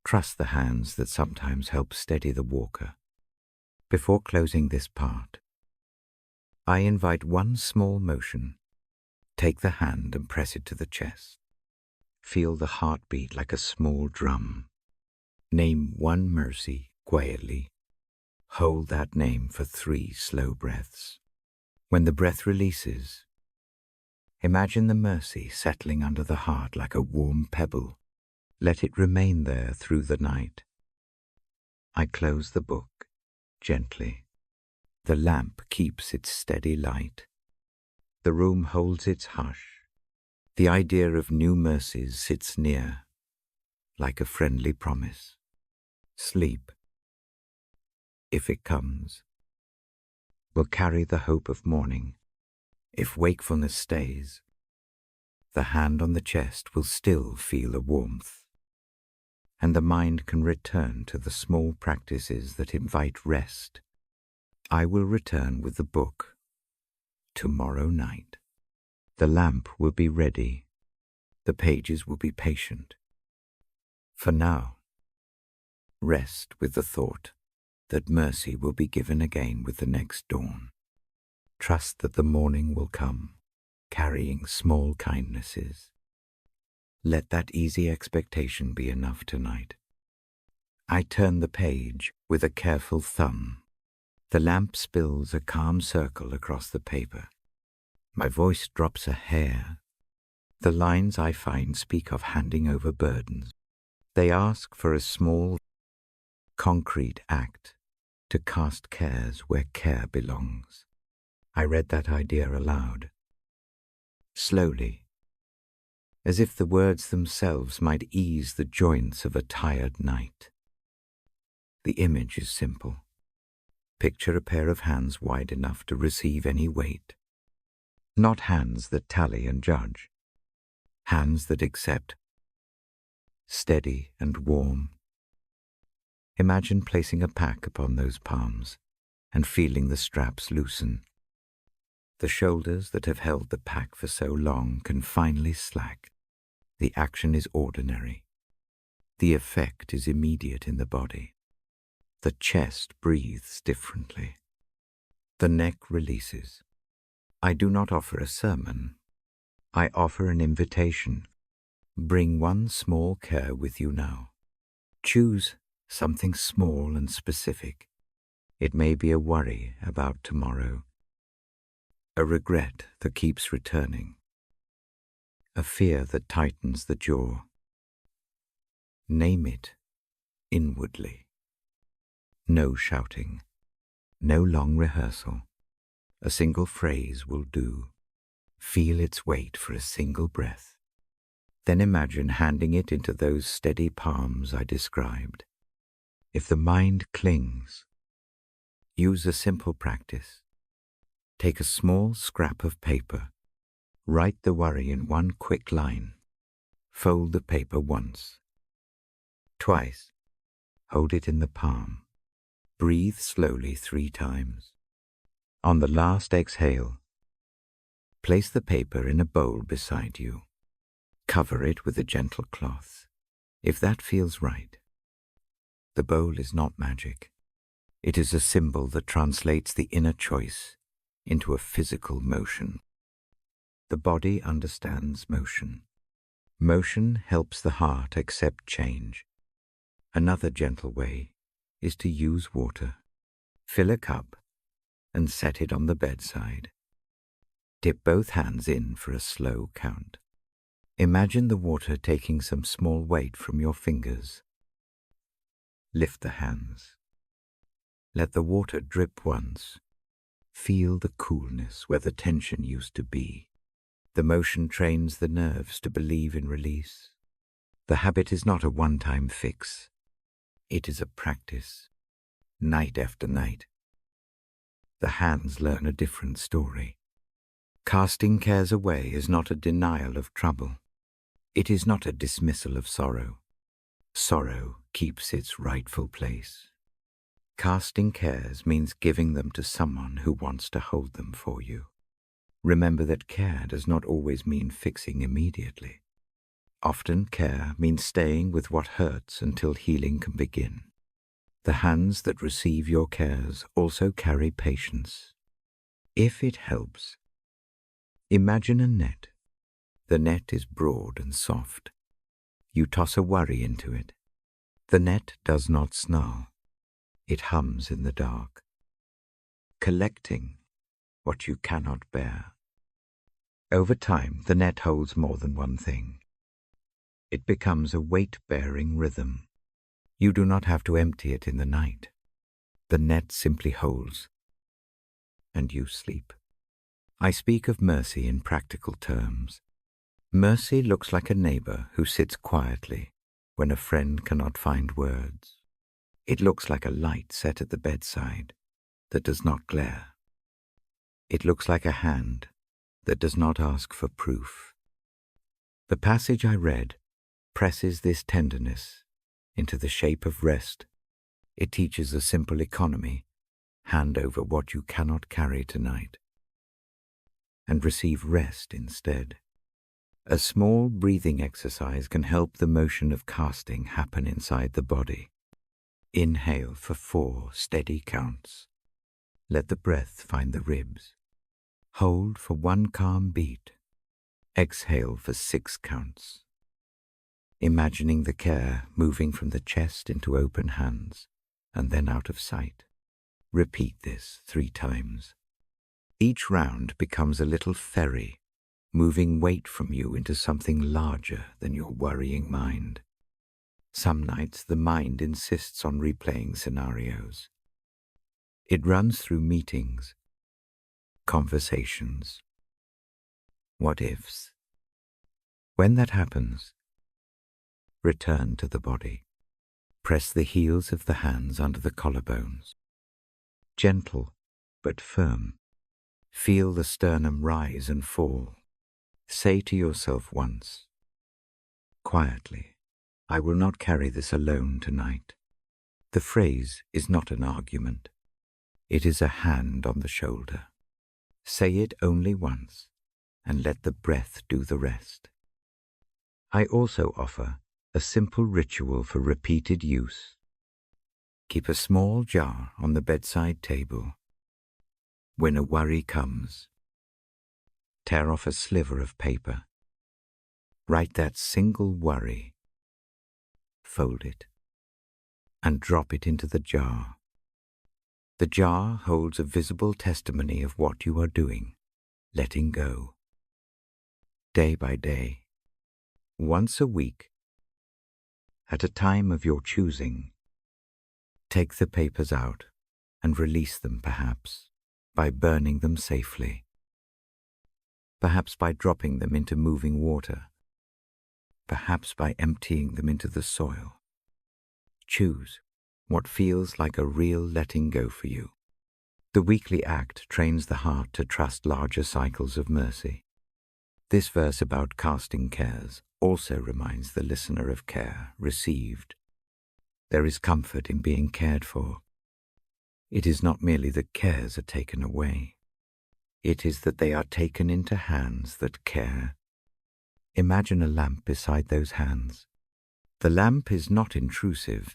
Trust the hands that sometimes help steady the walker. Before closing this part, I invite one small motion. Take the hand and press it to the chest. Feel the heartbeat like a small drum. Name one mercy quietly. Hold that name for 3 slow breaths. When the breath releases, imagine the mercy settling under the heart like a warm pebble. Let it remain there through the night. I close the book gently. The lamp keeps its steady light. The room holds its hush. The idea of new mercies sits near, like a friendly promise. Sleep, if it comes, will carry the hope of morning. If wakefulness stays, the hand on the chest will still feel a warmth, and the mind can return to the small practices that invite rest. I will return with the book tomorrow night. The lamp will be ready. The pages will be patient. For now, rest with the thought that mercy will be given again with the next dawn. Trust that the morning will come, carrying small kindnesses. Let that easy expectation be enough tonight. I turn the page with a careful thumb. The lamp spills a calm circle across the paper. My voice drops a hair. The lines I find speak of handing over burdens. They ask for a small, concrete act to cast cares where care belongs. I read that idea aloud. slowly, as if the words themselves might ease the joints of a tired night. The image is simple. Picture a pair of hands wide enough to receive any weight. Not hands that tally and judge. Hands that accept. Steady and warm. Imagine placing a pack upon those palms and feeling the straps loosen. The shoulders that have held the pack for so long can finally slack. The action is ordinary. The effect is immediate in the body. The chest breathes differently. The neck releases. I do not offer a sermon. I offer an invitation. Bring one small care with you now. Choose something small and specific. It may be a worry about tomorrow, a regret that keeps returning, a fear that tightens the jaw. Name it inwardly. No shouting, no long rehearsal. A single phrase will do. Feel its weight for a single breath. Then imagine handing it into those steady palms I described. If the mind clings, use a simple practice. Take a small scrap of paper. Write the worry in one quick line. Fold the paper once. Twice. Hold it in the palm. Breathe slowly 3 times. On the last exhale, place the paper in a bowl beside you. Cover it with a gentle cloth, if that feels right. The bowl is not magic. It is a symbol that translates the inner choice into a physical motion. The body understands motion. Motion helps the heart accept change. Another gentle way is to use water. Fill a cup and set it on the bedside. Dip both hands in for a slow count. Imagine the water taking some small weight from your fingers. Lift the hands. Let the water drip once. Feel the coolness where the tension used to be. The motion trains the nerves to believe in release. The habit is not a one-time fix. It is a practice, night after night. The hands learn a different story. Casting cares away is not a denial of trouble. It is not a dismissal of sorrow. Sorrow keeps its rightful place. Casting cares means giving them to someone who wants to hold them for you. Remember that care does not always mean fixing immediately. Often care means staying with what hurts until healing can begin. The hands that receive your cares also carry patience. If it helps, imagine a net. The net is broad and soft. You toss a worry into it. The net does not snarl. It hums in the dark, collecting what you cannot bear. Over time, the net holds more than one thing. It becomes a weight-bearing rhythm. You do not have to empty it in the night. The net simply holds, and you sleep. I speak of mercy in practical terms. Mercy looks like a neighbor who sits quietly when a friend cannot find words. It looks like a light set at the bedside that does not glare. It looks like a hand that does not ask for proof. The passage I read presses this tenderness into the shape of rest. It teaches a simple economy. Hand over what you cannot carry tonight and receive rest instead. A small breathing exercise can help the motion of casting happen inside the body. Inhale for 4 steady counts. Let the breath find the ribs. Hold for 1 calm beat. Exhale for 6 counts. Imagining the care moving from the chest into open hands and then out of sight. Repeat this 3 times. Each round becomes a little ferry, moving weight from you into something larger than your worrying mind. Some nights the mind insists on replaying scenarios. It runs through meetings, conversations, what ifs. When that happens, return to the body. Press the heels of the hands under the collarbones. Gentle but firm. Feel the sternum rise and fall. Say to yourself once, quietly, I will not carry this alone tonight. The phrase is not an argument. It is a hand on the shoulder. Say it only once, and let the breath do the rest. I also offer a simple ritual for repeated use. Keep a small jar on the bedside table. When a worry comes, tear off a sliver of paper. Write that single worry, fold it, and drop it into the jar. The jar holds a visible testimony of what you are doing, letting go. Day by day, once a week, at a time of your choosing, take the papers out and release them, perhaps by burning them safely, perhaps by dropping them into moving water, perhaps by emptying them into the soil. Choose what feels like a real letting go for you. The weekly act trains the heart to trust larger cycles of mercy. This verse about casting cares also reminds the listener of care received. There is comfort in being cared for. It is not merely that cares are taken away. It is that they are taken into hands that care. Imagine a lamp beside those hands. The lamp is not intrusive.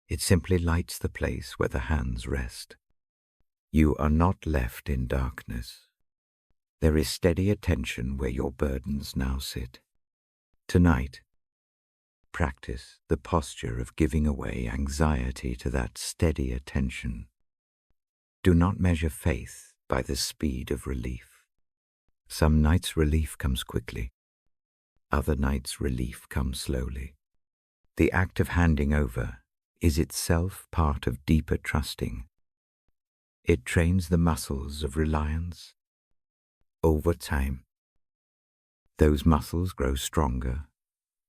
It simply lights the place where the hands rest. You are not left in darkness. There is steady attention where your burdens now sit. Tonight, practice the posture of giving away anxiety to that steady attention. Do not measure faith by the speed of relief. Some nights relief comes quickly. Other nights relief comes slowly. The act of handing over is itself part of deeper trusting. It trains the muscles of reliance. Over time, those muscles grow stronger,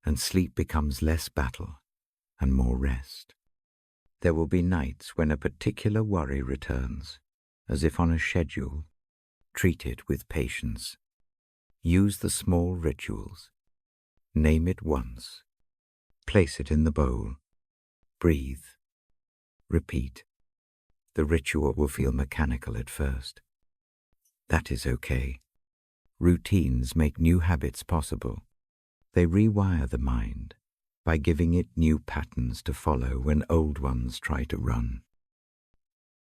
and sleep becomes less battle and more rest. There will be nights when a particular worry returns, as if on a schedule. Treat it with patience. Use the small rituals. Name it once. Place it in the bowl. Breathe. Repeat. The ritual will feel mechanical at first. That is okay. Routines make new habits possible. They rewire the mind by giving it new patterns to follow when old ones try to run.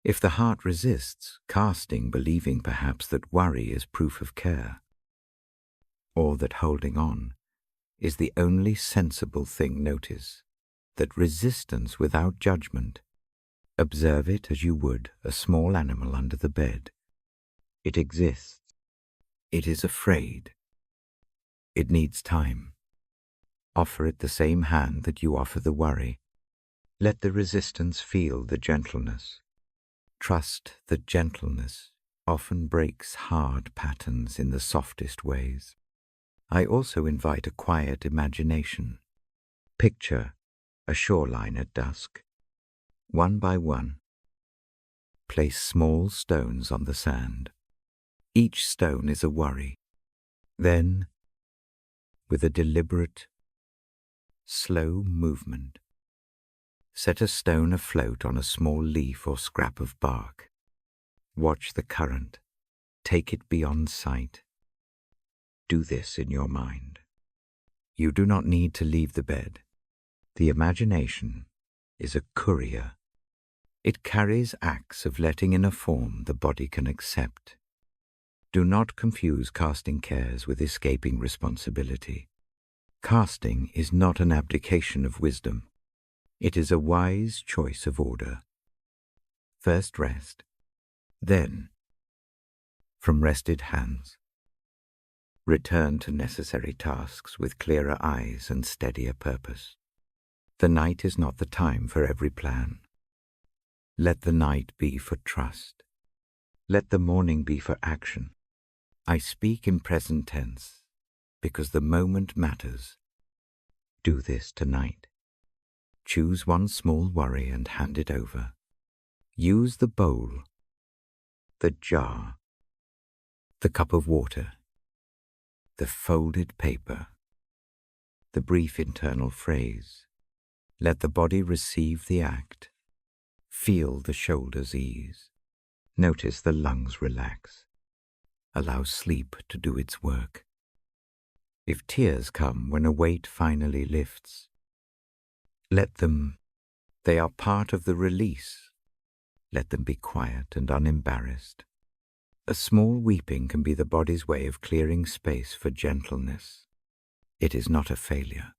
If the heart resists, casting, believing perhaps that worry is proof of care, or that holding on is the only sensible thing, notice that resistance without judgment. Observe it as you would a small animal under the bed. It exists. It is afraid. It needs time. Offer it the same hand that you offer the worry. Let the resistance feel the gentleness. Trust that gentleness often breaks hard patterns in the softest ways. I also invite a quiet imagination. Picture a shoreline at dusk. One by one, place small stones on the sand. Each stone is a worry. Then, with a deliberate, slow movement, set a stone afloat on a small leaf or scrap of bark. Watch the current. Take it beyond sight. Do this in your mind. You do not need to leave the bed. The imagination is a courier. It carries acts of letting in a form the body can accept. Do not confuse casting cares with escaping responsibility. Casting is not an abdication of wisdom. It is a wise choice of order. First rest, then, from rested hands, return to necessary tasks with clearer eyes and steadier purpose. The night is not the time for every plan. Let the night be for trust. Let the morning be for action. I speak in present tense because the moment matters. Do this tonight. Choose one small worry and hand it over. Use the bowl, the jar, the cup of water, the folded paper, the brief internal phrase. Let the body receive the act. Feel the shoulders ease. Notice the lungs relax. Allow sleep to do its work. If tears come when a weight finally lifts, let them. They are part of the release. Let them be quiet and unembarrassed. A small weeping can be the body's way of clearing space for gentleness. It is not a failure.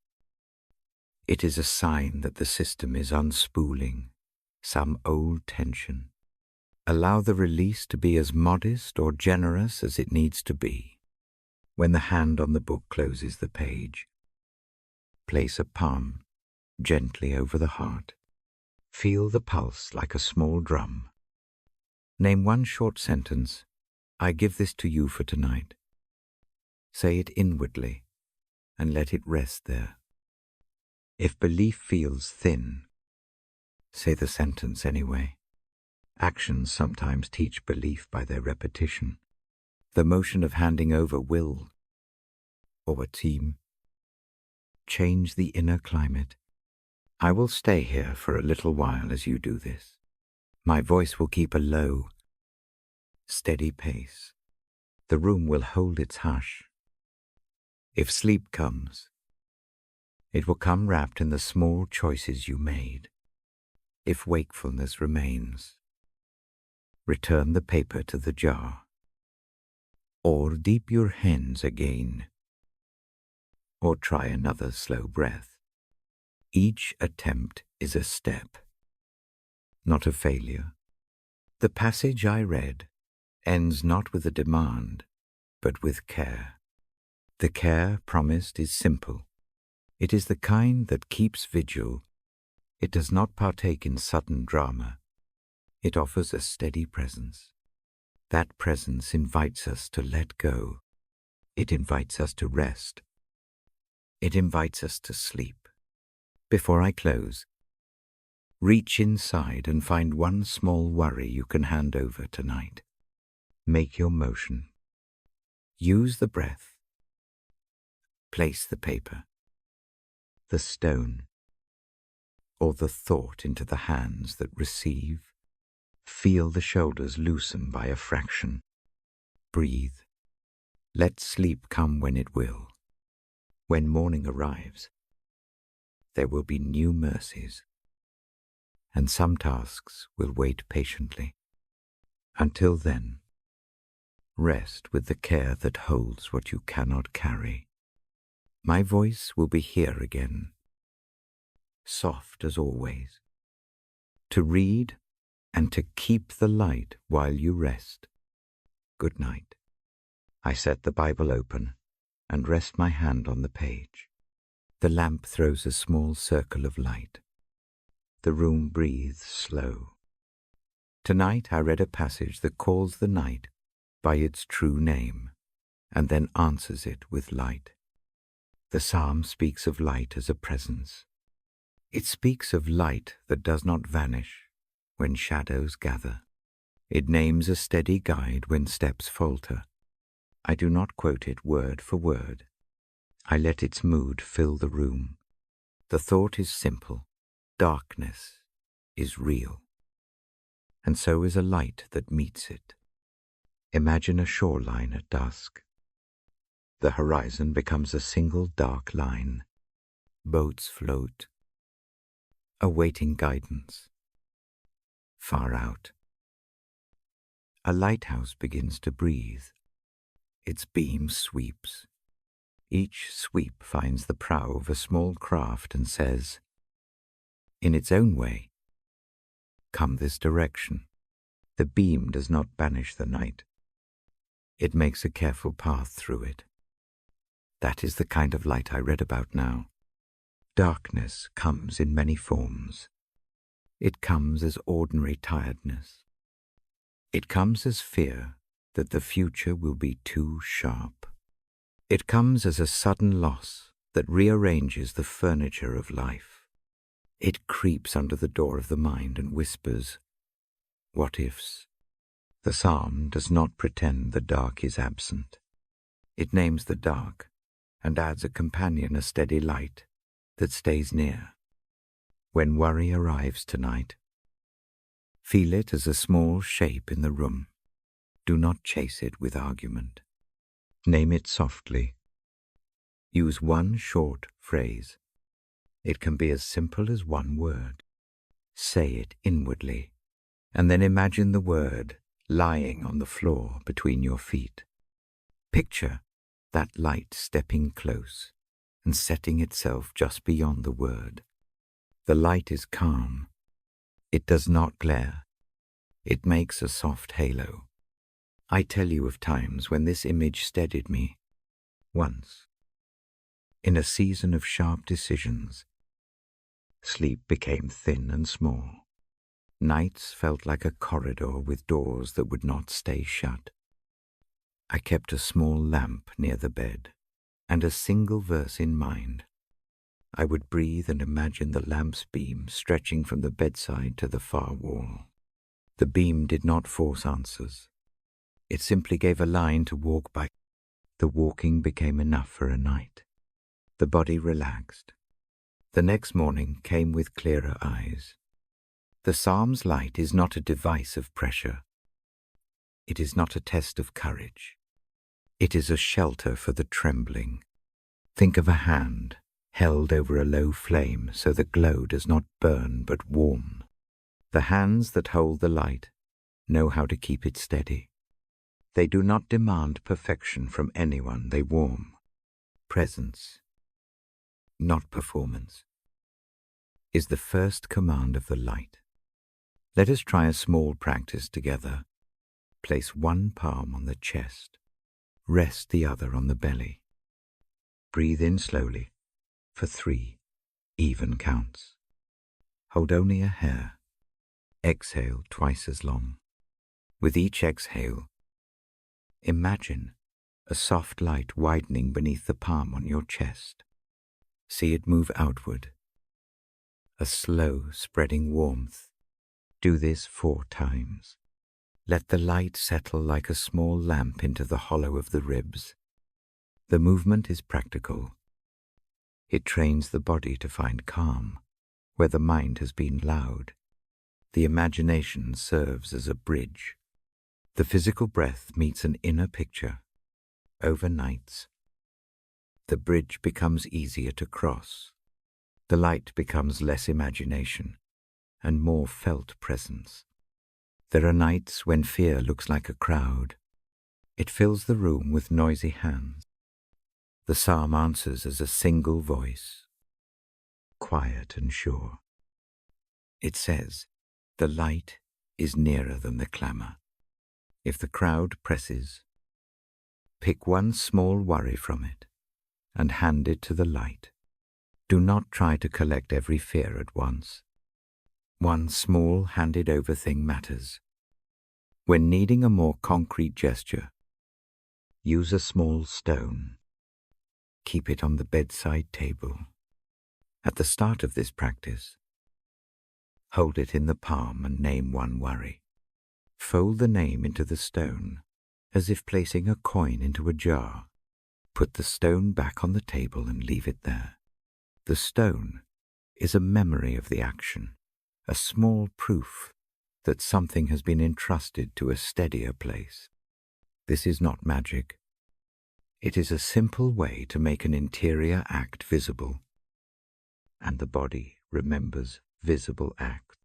It is a sign that the system is unspooling some old tension. Allow the release to be as modest or generous as it needs to be. When the hand on the book closes the page, place a palm gently over the heart. Feel the pulse like a small drum. Name one short sentence. I give this to you for tonight. Say it inwardly and let it rest there. If belief feels thin, say the sentence anyway. Actions sometimes teach belief by their repetition. The motion of handing over will, or a team, change the inner climate. I will stay here for a little while as you do this. My voice will keep a low, steady pace. The room will hold its hush. If sleep comes, it will come wrapped in the small choices you made. If wakefulness remains, return the paper to the jar, or deep your hands again, or try another slow breath. Each attempt is a step, not a failure. The passage I read ends not with a demand, but with care. The care promised is simple. It is the kind that keeps vigil. It does not partake in sudden drama. It offers a steady presence. That presence invites us to let go. It invites us to rest. It invites us to sleep. Before I close, reach inside and find one small worry you can hand over tonight. Make your motion. Use the breath. Place the paper, the stone, or the thought into the hands that receive. Feel the shoulders loosen by a fraction. Breathe. Let sleep come when it will. When morning arrives, there will be new mercies, and some tasks will wait patiently. Until then, rest with the care that holds what you cannot carry. My voice will be here again, soft as always, to read and to keep the light while you rest. Good night. I set the Bible open and rest my hand on the page. The lamp throws a small circle of light. The room breathes slow. Tonight I read a passage that calls the night by its true name and then answers it with light. The psalm speaks of light as a presence. It speaks of light that does not vanish when shadows gather. It names a steady guide when steps falter. I do not quote it word for word. I let its mood fill the room. The thought is simple. Darkness is real. And so is a light that meets it. Imagine a shoreline at dusk. The horizon becomes a single dark line. Boats float, awaiting guidance. Far out, a lighthouse begins to breathe. Its beam sweeps. Each sweep finds the prow of a small craft and says, in its own way, come this direction. The beam does not banish the night. It makes a careful path through it. That is the kind of light I read about now. Darkness comes in many forms. It comes as ordinary tiredness. It comes as fear that the future will be too sharp. It comes as a sudden loss that rearranges the furniture of life. It creeps under the door of the mind and whispers, "What ifs?" The psalm does not pretend the dark is absent. It names the dark and adds a companion, a steady light that stays near. When worry arrives tonight, feel it as a small shape in the room. Do not chase it with argument. Name it softly. Use one short phrase. It can be as simple as one word. Say it inwardly, and then imagine the word lying on the floor between your feet. Picture that light stepping close and setting itself just beyond the word. The light is calm. It does not glare. It makes a soft halo. I tell you of times when this image steadied me. Once, in a season of sharp decisions, sleep became thin and small. Nights felt like a corridor with doors that would not stay shut. I kept a small lamp near the bed and a single verse in mind. I would breathe and imagine the lamp's beam stretching from the bedside to the far wall. The beam did not force answers. It simply gave a line to walk by. The walking became enough for a night. The body relaxed. The next morning came with clearer eyes. The psalm's light is not a device of pressure. It is not a test of courage. It is a shelter for the trembling. Think of a hand held over a low flame so the glow does not burn but warm. The hands that hold the light know how to keep it steady. They do not demand perfection from anyone they warm. Presence, not performance, is the first command of the light. Let us try a small practice together. Place one palm on the chest. Rest the other on the belly. Breathe in slowly for 3 even counts. Hold only a hair. Exhale twice as long. With each exhale, imagine a soft light widening beneath the palm on your chest. See it move outward. A slow spreading warmth. Do this 4 times. Let the light settle like a small lamp into the hollow of the ribs. The movement is practical. It trains the body to find calm where the mind has been loud. The imagination serves as a bridge. The physical breath meets an inner picture. Over nights, the bridge becomes easier to cross. The light becomes less imagination and more felt presence. There are nights when fear looks like a crowd. It fills the room with noisy hands. The psalm answers as a single voice, quiet and sure. It says, "The light is nearer than the clamor." If the crowd presses, pick one small worry from it and hand it to the light. Do not try to collect every fear at once. One small handed-over thing matters. When needing a more concrete gesture, use a small stone. Keep it on the bedside table. At the start of this practice, hold it in the palm and name one worry. Fold the name into the stone, as if placing a coin into a jar. Put the stone back on the table and leave it there. The stone is a memory of the action, a small proof that something has been entrusted to a steadier place. This is not magic. It is a simple way to make an interior act visible, and the body remembers visible acts.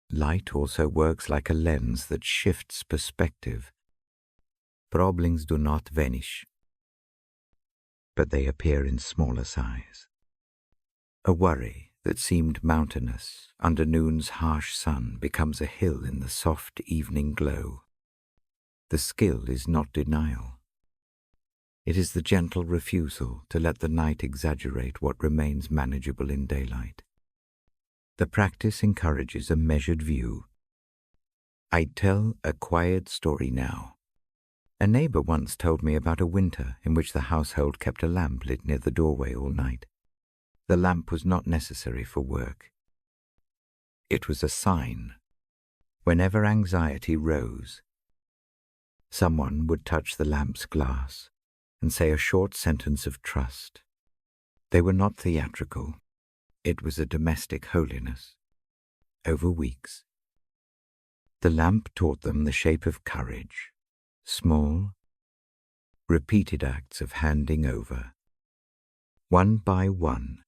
Light also works like a lens that shifts perspective. Problems do not vanish, but they appear in smaller size. A worry that seemed mountainous under noon's harsh sun becomes a hill in the soft evening glow. The skill is not denial. It is the gentle refusal to let the night exaggerate what remains manageable in daylight. The practice encourages a measured view. I tell a quiet story now, A neighbor once told me about a winter in which the household kept a lamp lit near the doorway all night. The lamp was not necessary for work. It was a sign. Whenever anxiety rose, someone would touch the lamp's glass and say a short sentence of trust. They were not theatrical. It was a domestic holiness. Over weeks, the lamp taught them the shape of courage, small, repeated acts of handing over, one by one,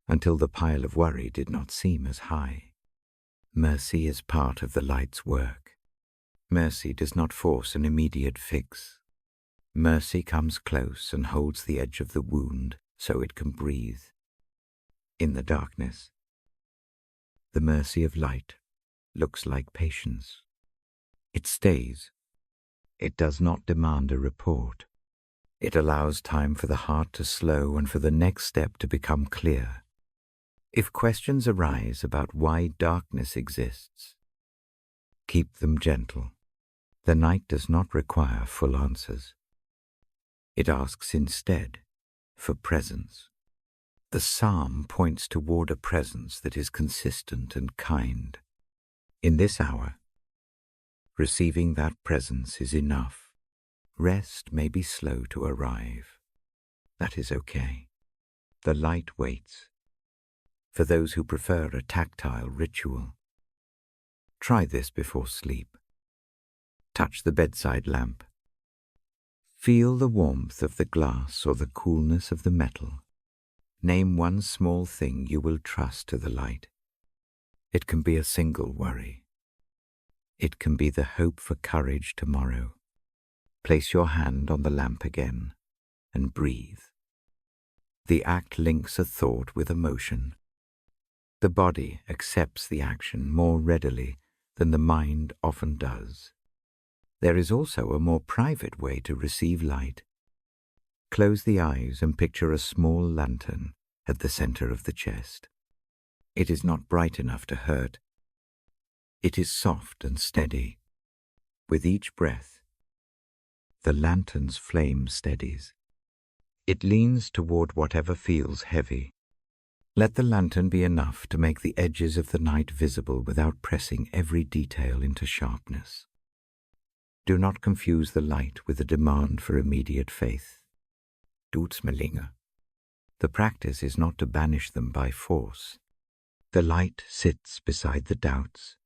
until the pile of worry did not seem as high. Mercy is part of the light's work. Mercy does not force an immediate fix. Mercy comes close and holds the edge of the wound so it can breathe. In the darkness, the mercy of light looks like patience. It stays. It does not demand a report. It allows time for the heart to slow and for the next step to become clear. If questions arise about why darkness exists, keep them gentle. The night does not require full answers. It asks instead for presence. The psalm points toward a presence that is consistent and kind. In this hour, receiving that presence is enough. Rest may be slow to arrive. That is okay. The light waits. For those who prefer a tactile ritual, try this before sleep. Touch the bedside lamp. Feel the warmth of the glass or the coolness of the metal. Name one small thing you will trust to the light. It can be a single worry. It can be the hope for courage tomorrow. Place your hand on the lamp again and breathe. The act links a thought with emotion. The body accepts the action more readily than the mind often does. There is also a more private way to receive light. Close the eyes and picture a small lantern at the center of the chest. It is not bright enough to hurt. It is soft and steady. With each breath, the lantern's flame steadies. It leans toward whatever feels heavy. Let the lantern be enough to make the edges of the night visible without pressing every detail into sharpness. Do not confuse the light with a demand for immediate faith. Doodsmelinge. The practice is not to banish them by force. The light sits beside the doubts.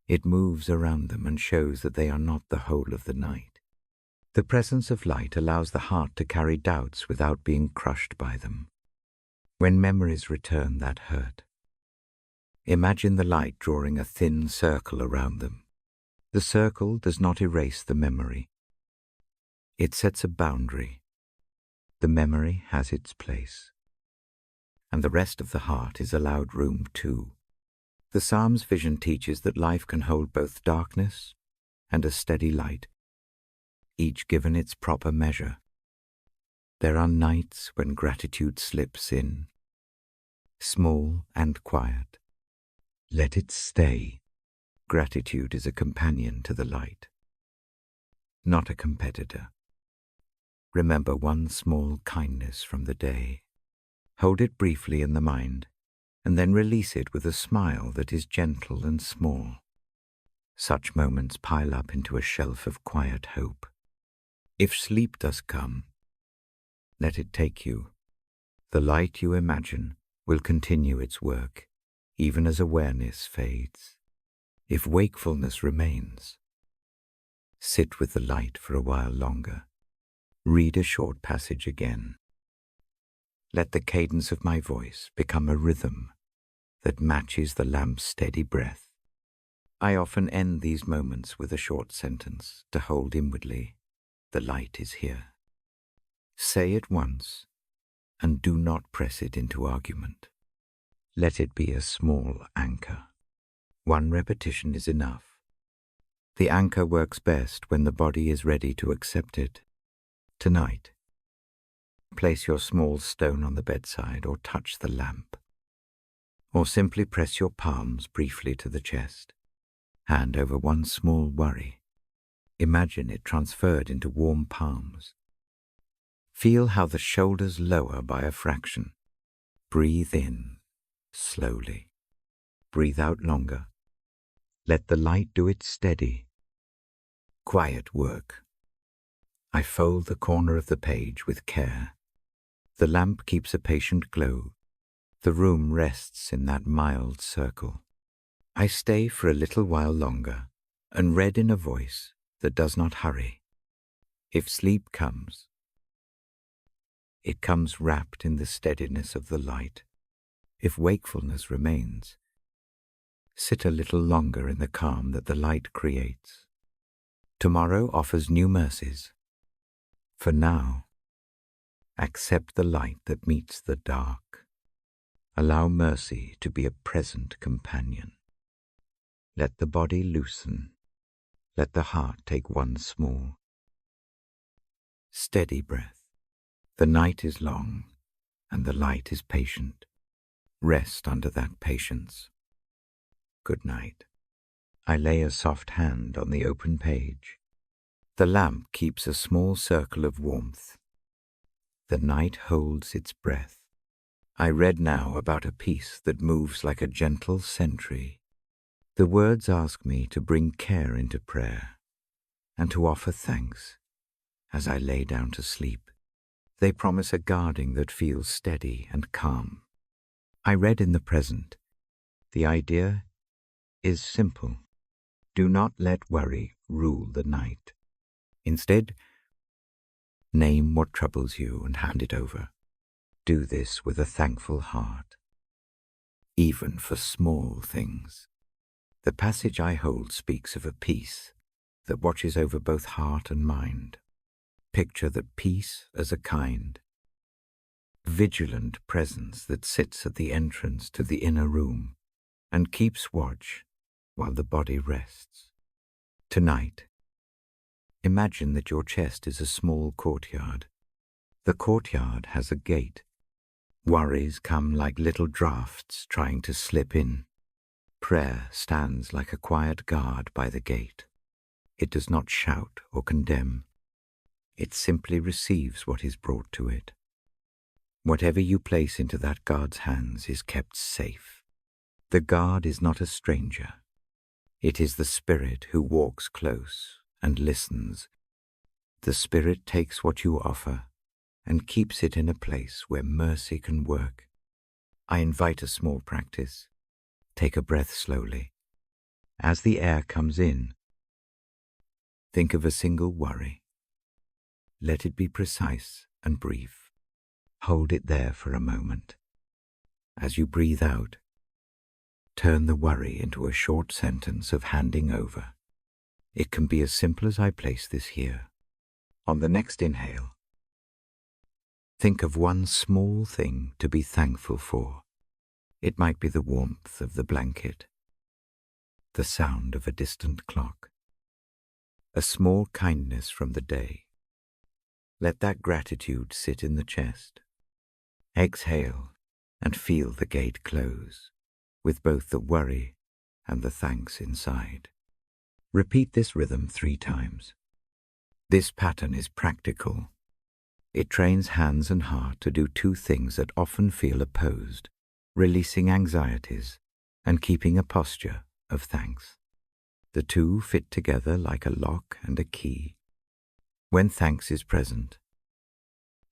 It moves around them and shows that they are not the whole of the night. The presence of light allows the heart to carry doubts without being crushed by them. When memories return that hurt, imagine the light drawing a thin circle around them. The circle does not erase the memory. It sets a boundary. The memory has its place, and the rest of the heart is allowed room too. The Psalm's vision teaches that life can hold both darkness and a steady light, each given its proper measure. There are nights when gratitude slips in, small and quiet. Let it stay. Gratitude is a companion to the light, not a competitor. Remember one small kindness from the day. Hold it briefly in the mind, and then release it with a smile that is gentle and small. Such moments pile up into a shelf of quiet hope. If sleep does come, let it take you. The light you imagine will continue its work, even as awareness fades. If wakefulness remains, sit with the light for a while longer. Read a short passage again. Let the cadence of my voice become a rhythm that matches the lamp's steady breath. I often end these moments with a short sentence to hold inwardly. The light is here. Say it once, and do not press it into argument. Let it be a small anchor. One repetition is enough. The anchor works best when the body is ready to accept it. Tonight, place your small stone on the bedside or touch the lamp, or simply press your palms briefly to the chest. Hand over one small worry. Imagine it transferred into warm palms. Feel how the shoulders lower by a fraction. Breathe in slowly. Breathe out longer. Let the light do its steady, quiet work. I fold the corner of the page with care. The lamp keeps a patient glow. The room rests in that mild circle. I stay for a little while longer and read in a voice that does not hurry. If sleep comes, it comes wrapped in the steadiness of the light. If wakefulness remains, sit a little longer in the calm that the light creates. Tomorrow offers new mercies. For now, accept the light that meets the dark. Allow mercy to be a present companion. Let the body loosen. Let the heart take one small, steady breath. The night is long, and the light is patient. Rest under that patience. Good night. I lay a soft hand on the open page. The lamp keeps a small circle of warmth. The night holds its breath. I read now about a peace that moves like a gentle sentry. The words ask me to bring care into prayer and to offer thanks as I lay down to sleep. They promise a guarding that feels steady and calm. I read in the present. The idea is simple. Do not let worry rule the night. Instead, name what troubles you and hand it over. Do this with a thankful heart, even for small things. The passage I hold speaks of a peace that watches over both heart and mind. Picture the peace as a kind, vigilant presence that sits at the entrance to the inner room and keeps watch while the body rests. Tonight, imagine that your chest is a small courtyard. The courtyard has a gate. Worries come like little drafts trying to slip in. Prayer stands like a quiet guard by the gate. It does not shout or condemn. It simply receives what is brought to it. Whatever you place into that guard's hands is kept safe. The guard is not a stranger. It is the Spirit who walks close and listens. The Spirit takes what you offer and keeps it in a place where mercy can work. I invite a small practice. Take a breath slowly. As the air comes in, think of a single worry. Let it be precise and brief. Hold it there for a moment. As you breathe out, turn the worry into a short sentence of handing over. It can be as simple as I place this here. On the next inhale, think of one small thing to be thankful for. It might be the warmth of the blanket, the sound of a distant clock, a small kindness from the day. Let that gratitude sit in the chest. Exhale and feel the gate close, with both the worry and the thanks inside. Repeat this rhythm 3 times. This pattern is practical. It trains hands and heart to do 2 things that often feel opposed: releasing anxieties and keeping a posture of thanks. The 2 fit together like a lock and a key. When thanks is present,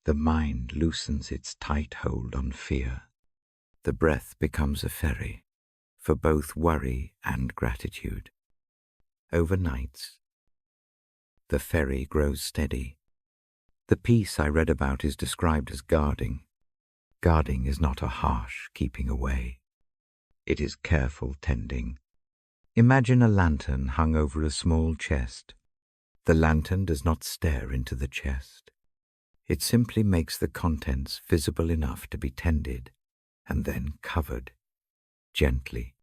the mind loosens its tight hold on fear. The breath becomes a ferry for both worry and gratitude. Over nights, the ferry grows steady. The peace I read about is described as guarding. Guarding is not a harsh keeping away. It is careful tending. Imagine a lantern hung over a small chest. The lantern does not stare into the chest. It simply makes the contents visible enough to be tended and then covered gently.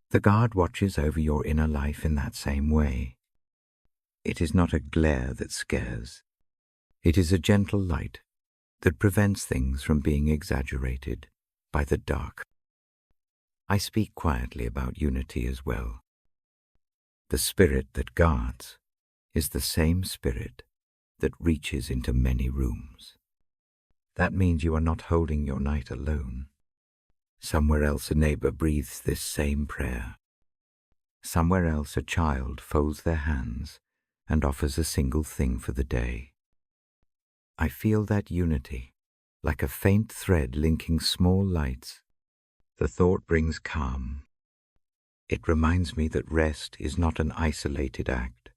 The guard watches over your inner life in that same way. It is not a glare that scares. It is a gentle light that prevents things from being exaggerated by the dark. I speak quietly about unity as well. The Spirit that guards is the same spirit that reaches into many rooms. That means you are not holding your night alone. Somewhere else a neighbor breathes this same prayer. Somewhere else a child folds their hands and offers a single thing for the day. I feel that unity, like a faint thread linking small lights. The thought brings calm. It reminds me that rest is not an isolated act.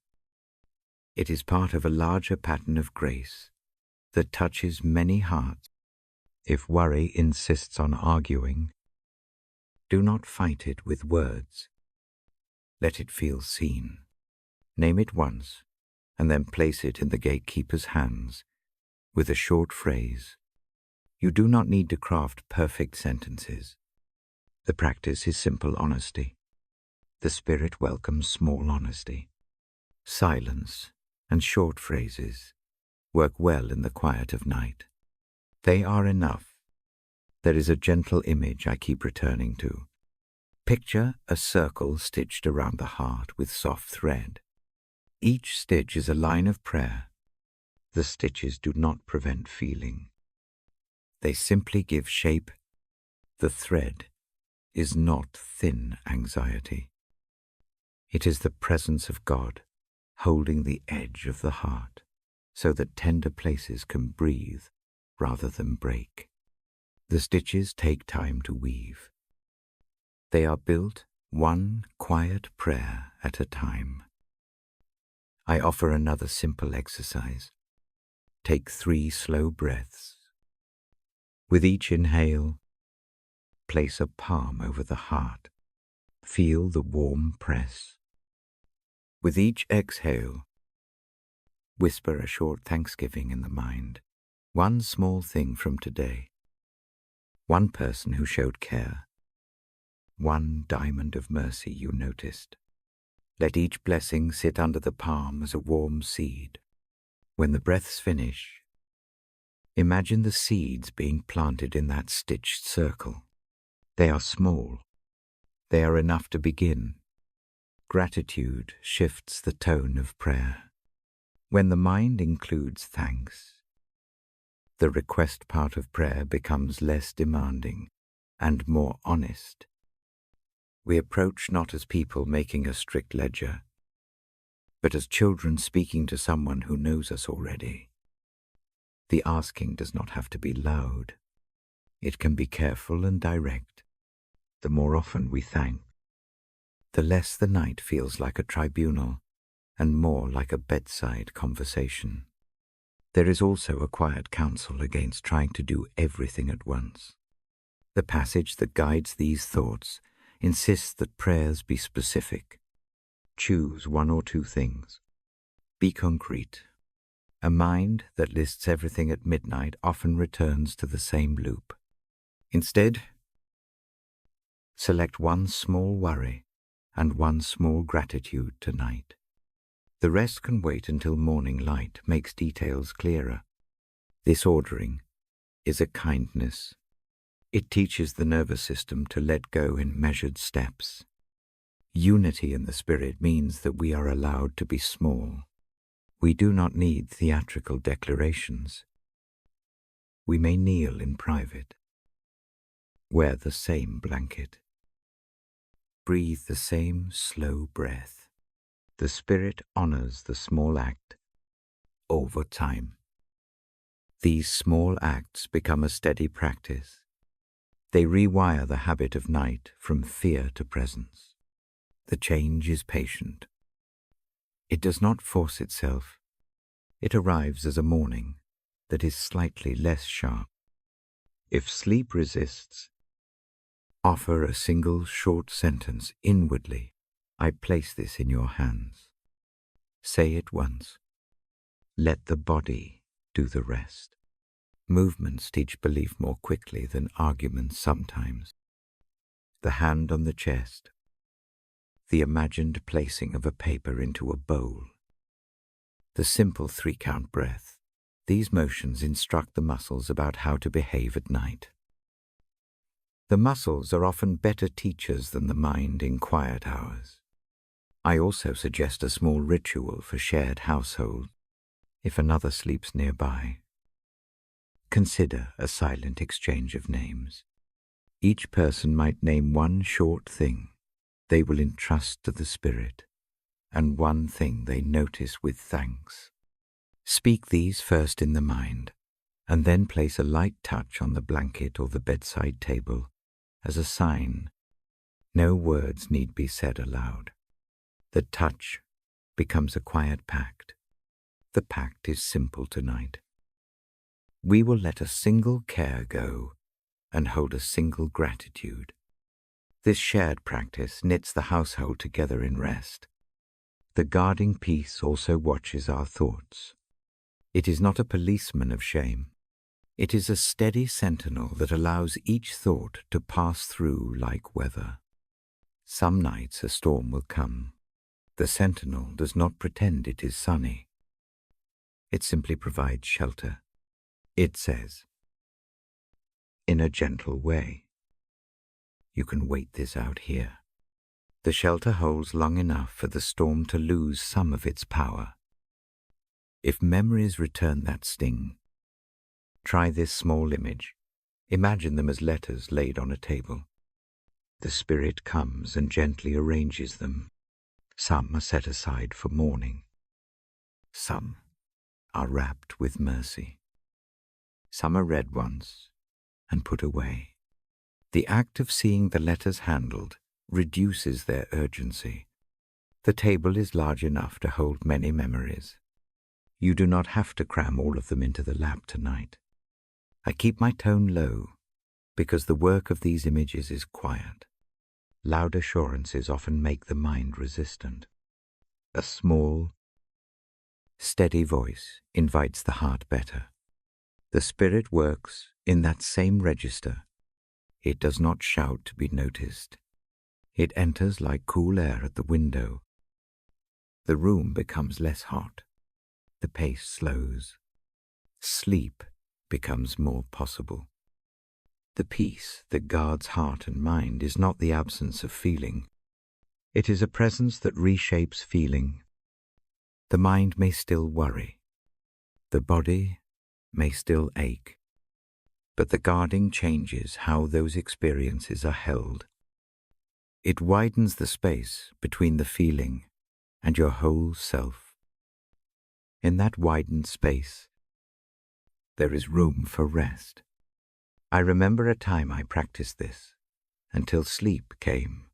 It is part of a larger pattern of grace that touches many hearts. If worry insists on arguing, do not fight it with words. Let it feel seen. Name it once, and then place it in the gatekeeper's hands with a short phrase. You do not need to craft perfect sentences. The practice is simple honesty. The spirit welcomes small honesty. Silence and short phrases work well in the quiet of night. They are enough. There is a gentle image I keep returning to. Picture a circle stitched around the heart with soft thread. Each stitch is a line of prayer. The stitches do not prevent feeling. They simply give shape. The thread is not thin anxiety. It is the presence of God holding the edge of the heart so that tender places can breathe rather than break. The stitches take time to weave. They are built one quiet prayer at a time. I offer another simple exercise. Take 3 slow breaths. With each inhale, place a palm over the heart. Feel the warm press. With each exhale, whisper a short thanksgiving in the mind. One small thing from today. One person who showed care. One diamond of mercy you noticed. Let each blessing sit under the palm as a warm seed. When the breaths finish, imagine the seeds being planted in that stitched circle. They are small. They are enough to begin. Gratitude shifts the tone of prayer. When the mind includes thanks, the request part of prayer becomes less demanding and more honest. We approach not as people making a strict ledger, but as children speaking to someone who knows us already. The asking does not have to be loud. It can be careful and direct. The more often we thank, the less the night feels like a tribunal and more like a bedside conversation. There is also a quiet counsel against trying to do everything at once. The passage that guides these thoughts insists that prayers be specific. Choose 1 or 2 things. Be concrete. A mind that lists everything at midnight often returns to the same loop. Instead, select 1 small worry and 1 small gratitude tonight. The rest can wait until morning light makes details clearer. This ordering is a kindness. It teaches the nervous system to let go in measured steps. Unity in the spirit means that we are allowed to be small. We do not need theatrical declarations. We may kneel in private. Wear the same blanket. Breathe the same slow breath. The spirit honors the small act over time. These small acts become a steady practice. They rewire the habit of night from fear to presence. The change is patient. It does not force itself. It arrives as a morning that is slightly less sharp. If sleep resists, offer a single short sentence inwardly. I place this in your hands. Say it once. Let the body do the rest. Movements teach belief more quickly than arguments sometimes. The hand on the chest. The imagined placing of a paper into a bowl. The simple 3-count breath. These motions instruct the muscles about how to behave at night. The muscles are often better teachers than the mind in quiet hours. I also suggest a small ritual for shared household if another sleeps nearby. Consider a silent exchange of names. Each person might name one short thing they will entrust to the spirit, and one thing they notice with thanks. Speak these first in the mind, and then place a light touch on the blanket or the bedside table as a sign. No words need be said aloud. The touch becomes a quiet pact. The pact is simple tonight. We will let a single care go and hold a single gratitude. This shared practice knits the household together in rest. The guarding peace also watches our thoughts. It is not a policeman of shame. It is a steady sentinel that allows each thought to pass through like weather. Some nights a storm will come. The sentinel does not pretend it is sunny. It simply provides shelter. It says, in a gentle way, you can wait this out here. The shelter holds long enough for the storm to lose some of its power. If memories return that sting, try this small image. Imagine them as letters laid on a table. The spirit comes and gently arranges them. Some are set aside for mourning. Some are wrapped with mercy. Some are read once and put away. The act of seeing the letters handled reduces their urgency. The table is large enough to hold many memories. You do not have to cram all of them into the lap tonight. I keep my tone low because the work of these images is quiet. Loud assurances often make the mind resistant. A small, steady voice invites the heart better. The spirit works in that same register. It does not shout to be noticed. It enters like cool air at the window. The room becomes less hot. The pace slows. Sleep becomes more possible. The peace that guards heart and mind is not the absence of feeling. It is a presence that reshapes feeling. The mind may still worry. The body may still ache. But the guarding changes how those experiences are held. It widens the space between the feeling and your whole self. In that widened space, there is room for rest. I remember a time I practiced this until sleep came.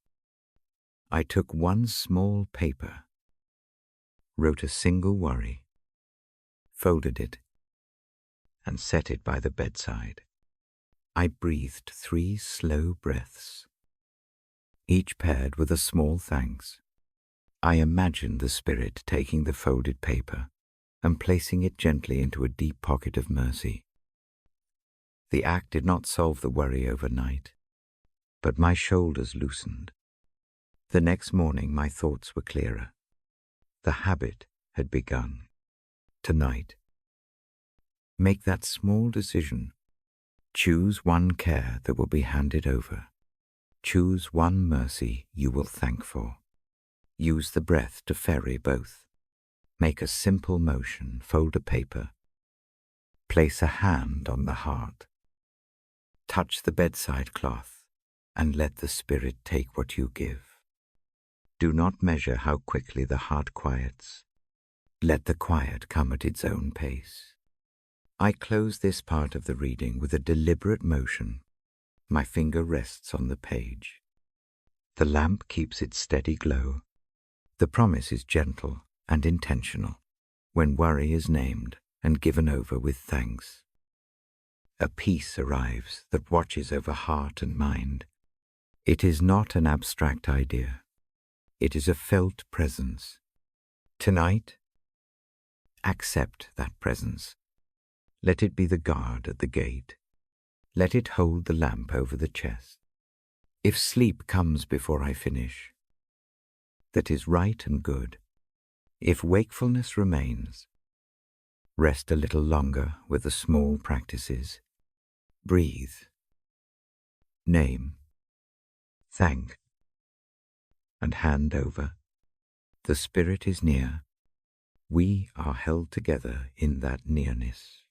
I took one small paper, wrote a single worry, folded it, and set it by the bedside. I breathed 3 slow breaths, each paired with a small thanks. I imagined the spirit taking the folded paper and placing it gently into a deep pocket of mercy. The act did not solve the worry overnight, but my shoulders loosened. The next morning my thoughts were clearer. The habit had begun. Tonight, make that small decision. Choose one care that will be handed over. Choose one mercy you will thank for. Use the breath to ferry both. Make a simple motion, fold a paper. Place a hand on the heart. Touch the bedside cloth and let the spirit take what you give. Do not measure how quickly the heart quiets. Let the quiet come at its own pace. I close this part of the reading with a deliberate motion. My finger rests on the page. The lamp keeps its steady glow. The promise is gentle and intentional when worry is named and given over with thanks. A peace arrives that watches over heart and mind. It is not an abstract idea. It is a felt presence. Tonight, accept that presence. Let it be the guard at the gate. Let it hold the lamp over the chest. If sleep comes before I finish, that is right and good. If wakefulness remains, rest a little longer with the small practices. Breathe. Name. Thank. And hand over. The Spirit is near. We are held together in that nearness.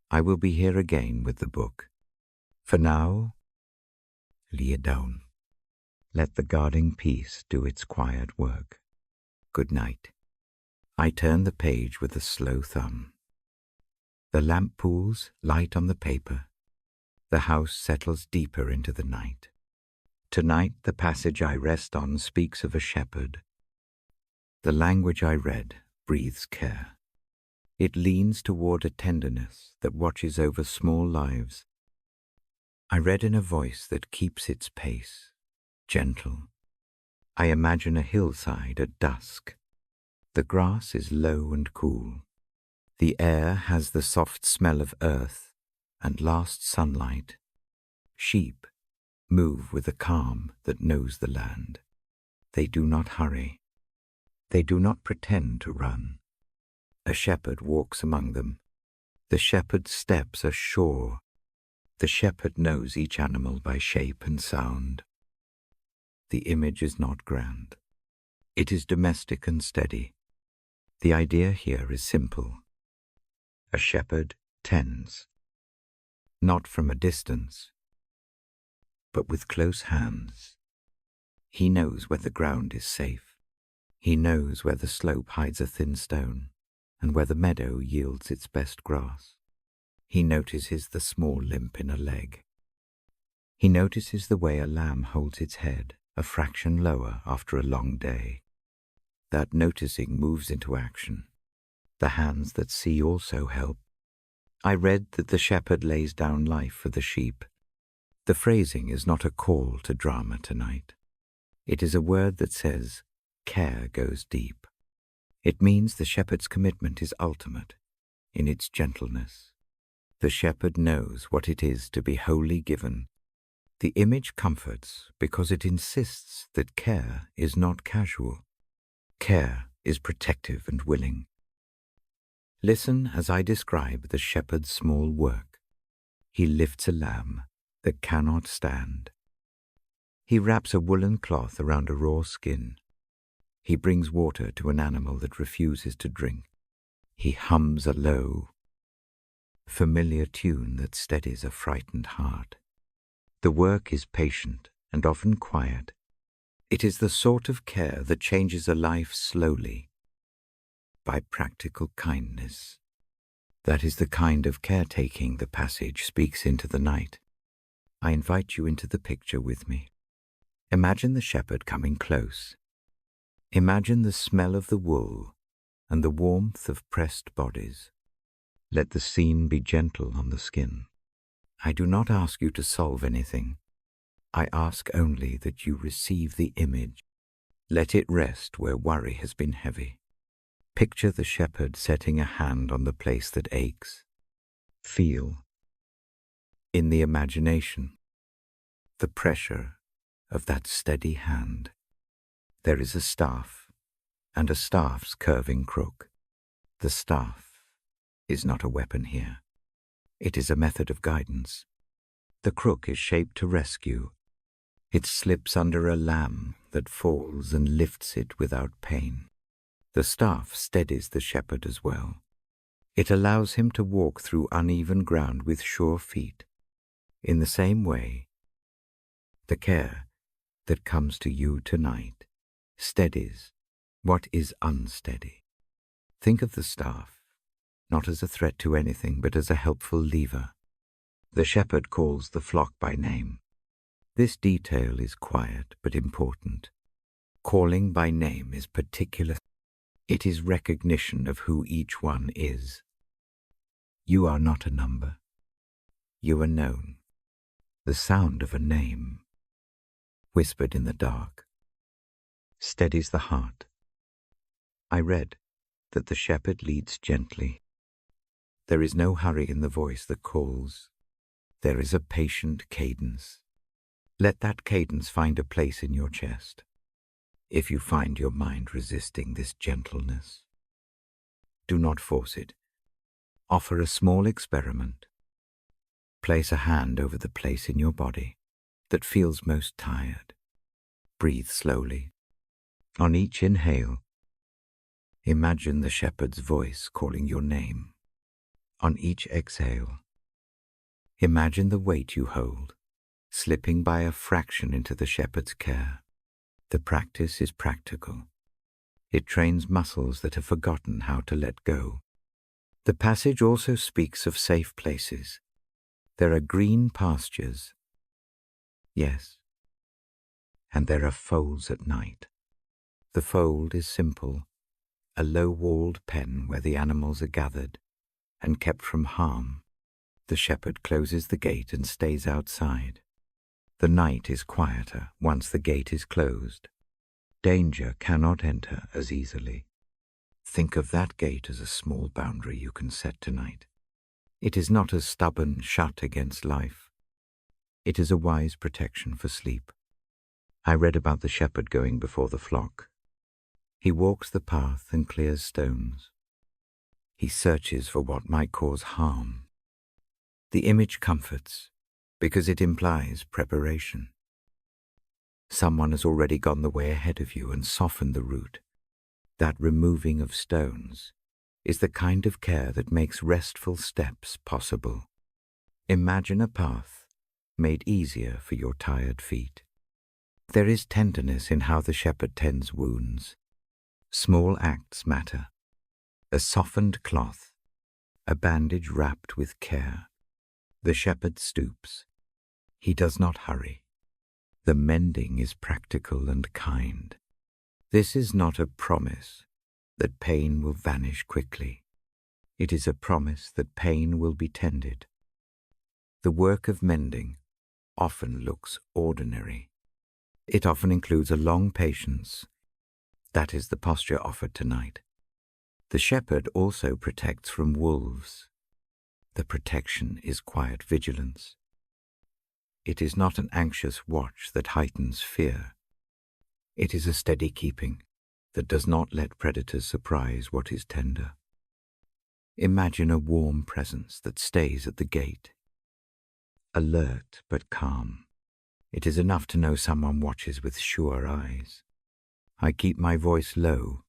I will be here again with the book. For now, lay it down. Let the guarding peace do its quiet work. Good night. I turn the page with a slow thumb. The lamp pools light on the paper. The house settles deeper into the night. Tonight the passage I rest on speaks of a shepherd. The language I read breathes care. It leans toward a tenderness that watches over small lives. I read in a voice that keeps its pace, gentle. I imagine a hillside at dusk. The grass is low and cool. The air has the soft smell of earth and last sunlight. Sheep move with a calm that knows the land. They do not hurry. They do not pretend to run. A shepherd walks among them. The shepherd's steps are sure. The shepherd knows each animal by shape and sound. The image is not grand. It is domestic and steady. The idea here is simple. A shepherd tends, not from a distance, but with close hands. He knows where the ground is safe. He knows where the slope hides a thin stone, and where the meadow yields its best grass. He notices the small limp in a leg. He notices the way a lamb holds its head a fraction lower after a long day. That noticing moves into action. The hands that see also help. I read that the shepherd lays down life for the sheep. The phrasing is not a call to drama tonight. It is a word that says, care goes deep. It means the shepherd's commitment is ultimate in its gentleness. The shepherd knows what it is to be wholly given. The image comforts because it insists that care is not casual. Care is protective and willing. Listen as I describe the shepherd's small work. He lifts a lamb that cannot stand. He wraps a woolen cloth around a raw skin. He brings water to an animal that refuses to drink. He hums a low, familiar tune that steadies a frightened heart. The work is patient and often quiet. It is the sort of care that changes a life slowly, by practical kindness. That is the kind of caretaking the passage speaks into the night. I invite you into the picture with me. Imagine the shepherd coming close. Imagine the smell of the wool and the warmth of pressed bodies. Let the scene be gentle on the skin. I do not ask you to solve anything. I ask only that you receive the image. Let it rest where worry has been heavy. Picture the shepherd setting a hand on the place that aches. Feel, in the imagination, the pressure of that steady hand. There is a staff, and a staff's curving crook. The staff is not a weapon here. It is a method of guidance. The crook is shaped to rescue. It slips under a lamb that falls and lifts it without pain. The staff steadies the shepherd as well. It allows him to walk through uneven ground with sure feet. In the same way, the care that comes to you tonight steadies what is unsteady. Think of the staff, not as a threat to anything, but as a helpful lever. The shepherd calls the flock by name. This detail is quiet but important. Calling by name is particular. It is recognition of who each one is. You are not a number. You are known. The sound of a name, whispered in the dark, steadies the heart. I read that the shepherd leads gently. There is no hurry in the voice that calls. There is a patient cadence. Let that cadence find a place in your chest. If you find your mind resisting this gentleness, do not force it. Offer a small experiment. Place a hand over the place in your body that feels most tired. Breathe slowly. On each inhale, Imagine the shepherd's voice calling your name. On each exhale, imagine the weight you hold, slipping by a fraction into the shepherd's care. The practice is practical. It trains muscles that have forgotten how to let go. The passage also speaks of safe places. There are green pastures. Yes. And there are folds at night. The fold is simple, a low-walled pen where the animals are gathered and kept from harm. The shepherd closes the gate and stays outside. The night is quieter once the gate is closed. Danger cannot enter as easily. Think of that gate as a small boundary you can set tonight. It is not a stubborn shut against life. It is a wise protection for sleep. I read about the shepherd going before the flock. He walks the path and clears stones. He searches for what might cause harm. The image comforts because it implies preparation. Someone has already gone the way ahead of you and softened the route. That removing of stones is the kind of care that makes restful steps possible. Imagine a path made easier for your tired feet. There is tenderness in how the shepherd tends wounds. Small acts matter. A softened cloth, a bandage wrapped with care. The shepherd stoops. He does not hurry. The mending is practical and kind. This is not a promise that pain will vanish quickly. It is a promise that pain will be tended. The work of mending often looks ordinary. It often includes a long patience. That is the posture offered tonight. The shepherd also protects from wolves. The protection is quiet vigilance. It is not an anxious watch that heightens fear. It is a steady keeping that does not let predators surprise what is tender. Imagine a warm presence that stays at the gate. Alert but calm. It is enough to know someone watches with sure eyes. I keep my voice low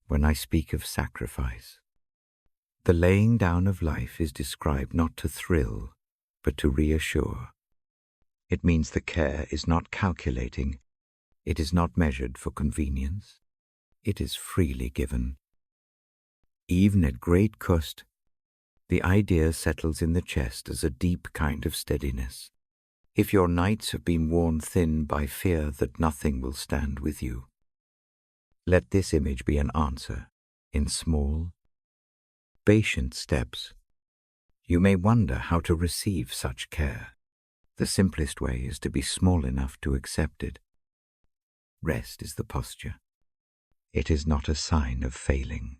when I speak of sacrifice. The laying down of life is described not to thrill, but to reassure. It means the care is not calculating. It is not measured for convenience. It is freely given. Even at great cost, the idea settles in the chest as a deep kind of steadiness. If your nights have been worn thin by fear that nothing will stand with you, let this image be an answer in small, patient steps. You may wonder how to receive such care. The simplest way is to be small enough to accept it. Rest is the posture. It is not a sign of failing.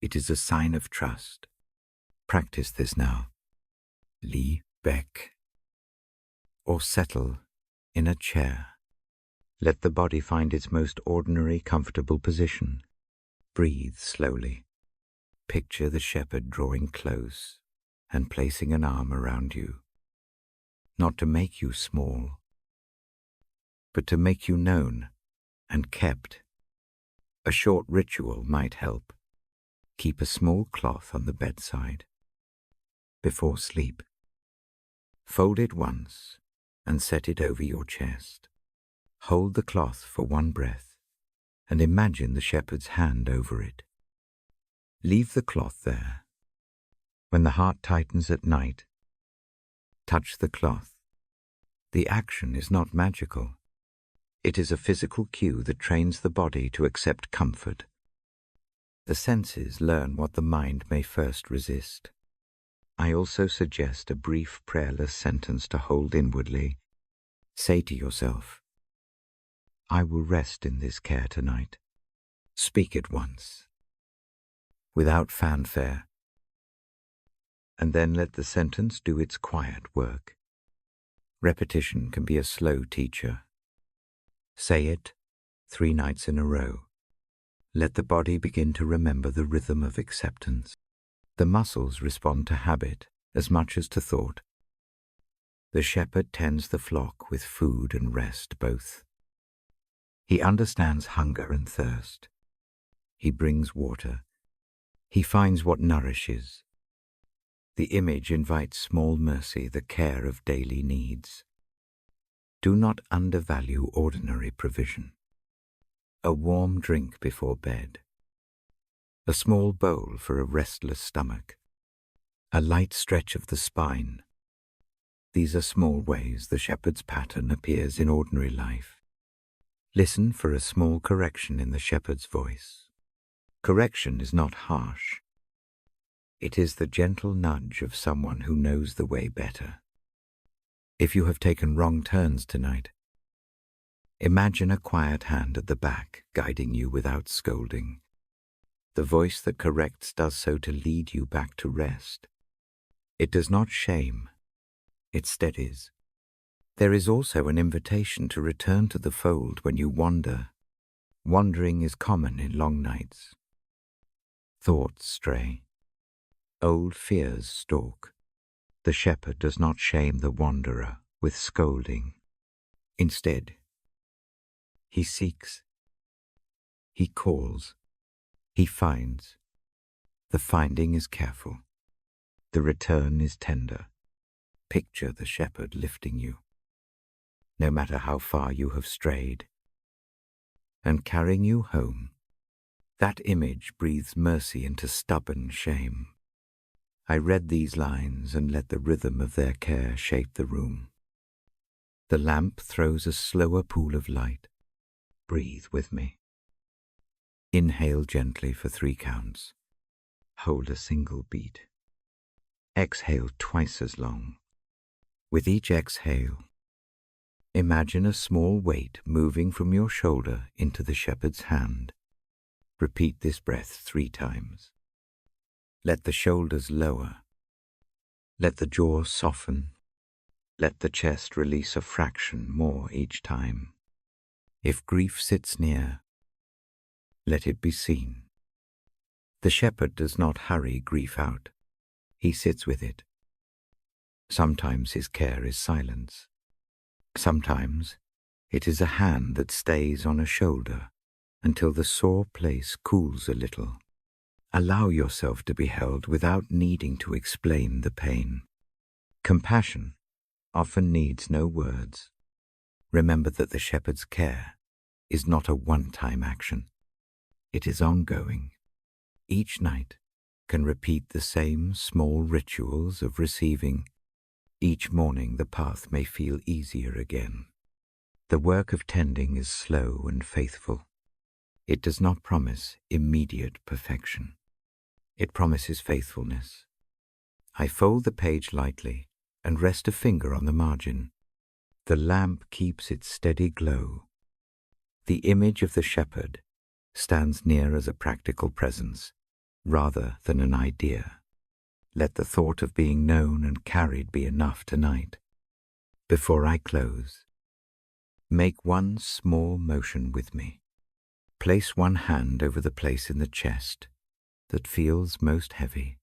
It is a sign of trust. Practice this now. Lie back. Or settle in a chair. Let the body find its most ordinary, comfortable position. Breathe slowly. Picture the shepherd drawing close and placing an arm around you. Not to make you small, but to make you known and kept. A short ritual might help. Keep a small cloth on the bedside. Before sleep, fold it once and set it over your chest. Hold the cloth for one breath and imagine the shepherd's hand over it. Leave the cloth there. When the heart tightens at night, touch the cloth. The action is not magical. It is a physical cue that trains the body to accept comfort. The senses learn what the mind may first resist. I also suggest a brief prayerless sentence to hold inwardly. Say to yourself, I will rest in this care tonight. Speak it once, without fanfare, and then let the sentence do its quiet work. Repetition can be a slow teacher. Say it 3 nights in a row. Let the body begin to remember the rhythm of acceptance. The muscles respond to habit as much as to thought. The shepherd tends the flock with food and rest both. He understands hunger and thirst. He brings water. He finds what nourishes. The image invites small mercy, the care of daily needs. Do not undervalue ordinary provision. A warm drink before bed. A small bowl for a restless stomach. A light stretch of the spine. These are small ways the shepherd's pattern appears in ordinary life. Listen for a small correction in the shepherd's voice. Correction is not harsh. It is the gentle nudge of someone who knows the way better. If you have taken wrong turns tonight, imagine a quiet hand at the back guiding you without scolding. The voice that corrects does so to lead you back to rest. It does not shame, it steadies. There is also an invitation to return to the fold when you wander. Wandering is common in long nights. Thoughts stray. Old fears stalk. The shepherd does not shame the wanderer with scolding. Instead, he seeks. He calls. He finds. The finding is careful. The return is tender. Picture the shepherd lifting you, no matter how far you have strayed, and carrying you home. That image breathes mercy into stubborn shame. I read these lines and let the rhythm of their care shape the room. The lamp throws a slower pool of light. Breathe with me. Inhale gently for 3 counts. Hold a single beat. Exhale twice as long. With each exhale, imagine a small weight moving from your shoulder into the shepherd's hand. Repeat this breath 3 times. Let the shoulders lower. Let the jaw soften. Let the chest release a fraction more each time. If grief sits near, let it be seen. The shepherd does not hurry grief out. He sits with it. Sometimes his care is silence. Sometimes it is a hand that stays on a shoulder until the sore place cools a little. Allow yourself to be held without needing to explain the pain. Compassion often needs no words. Remember that the shepherd's care is not a one-time action. It is ongoing. Each night can repeat the same small rituals of receiving. Each morning the path may feel easier again. The work of tending is slow and faithful. It does not promise immediate perfection. It promises faithfulness. I fold the page lightly and rest a finger on the margin. The lamp keeps its steady glow. The image of the shepherd stands near as a practical presence, rather than an idea. Let the thought of being known and carried be enough tonight. Before I close, make one small motion with me. Place one hand over the place in the chest that feels most heavy.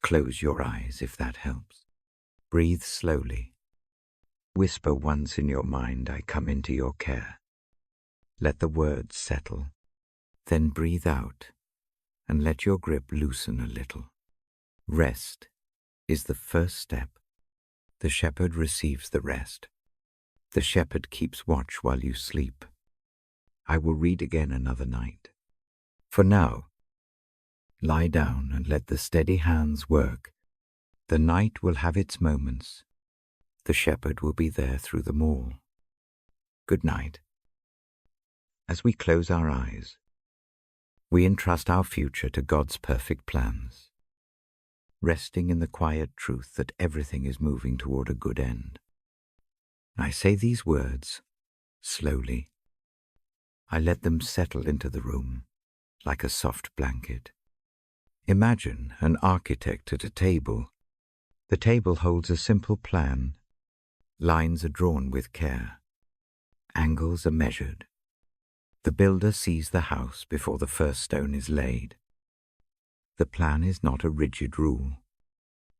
Close your eyes if that helps. Breathe slowly. Whisper once in your mind, I come into your care. Let the words settle. Then breathe out and let your grip loosen a little. Rest is the first step. The shepherd receives the rest. The shepherd keeps watch while you sleep. I will read again another night. For now, lie down and let the steady hands work. The night will have its moments. The shepherd will be there through them all. Good night. As we close our eyes, we entrust our future to God's perfect plans, resting in the quiet truth that everything is moving toward a good end. I say these words slowly. I let them settle into the room like a soft blanket. Imagine an architect at a table. The table holds a simple plan. Lines are drawn with care. Angles are measured. The builder sees the house before the first stone is laid. The plan is not a rigid rule.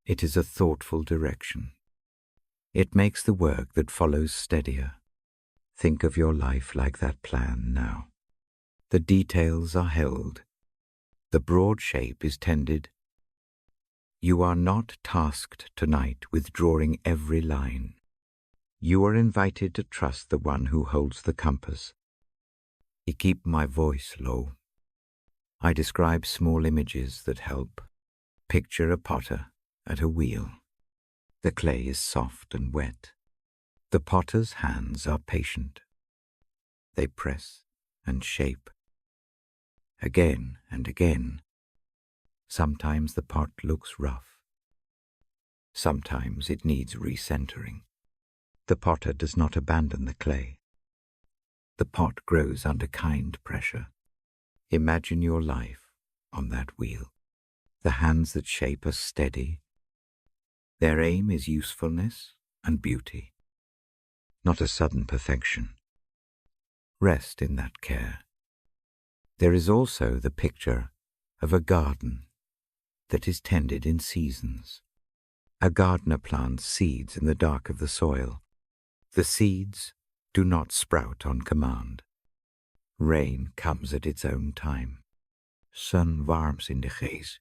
It is a thoughtful direction. It makes the work that follows steadier. Think of your life like that plan now. The details are held, The broad shape is tended. You are not tasked tonight with drawing every line. You are invited to trust the one who holds the compass. I keep my voice low. I describe small images that help. Picture a potter at a wheel. The clay is soft and wet. The potter's hands are patient. They press and shape. Again and again. Sometimes the pot looks rough. Sometimes it needs recentering. The potter does not abandon the clay. The pot grows under kind pressure. Imagine your life on that wheel. The hands that shape are steady. Their aim is usefulness and beauty, not a sudden perfection. Rest in that care. There is also the picture of a garden that is tended in seasons. A gardener plants seeds in the dark of the soil. The seeds do not sprout on command. Rain comes at its own time. Sun warms in the geest.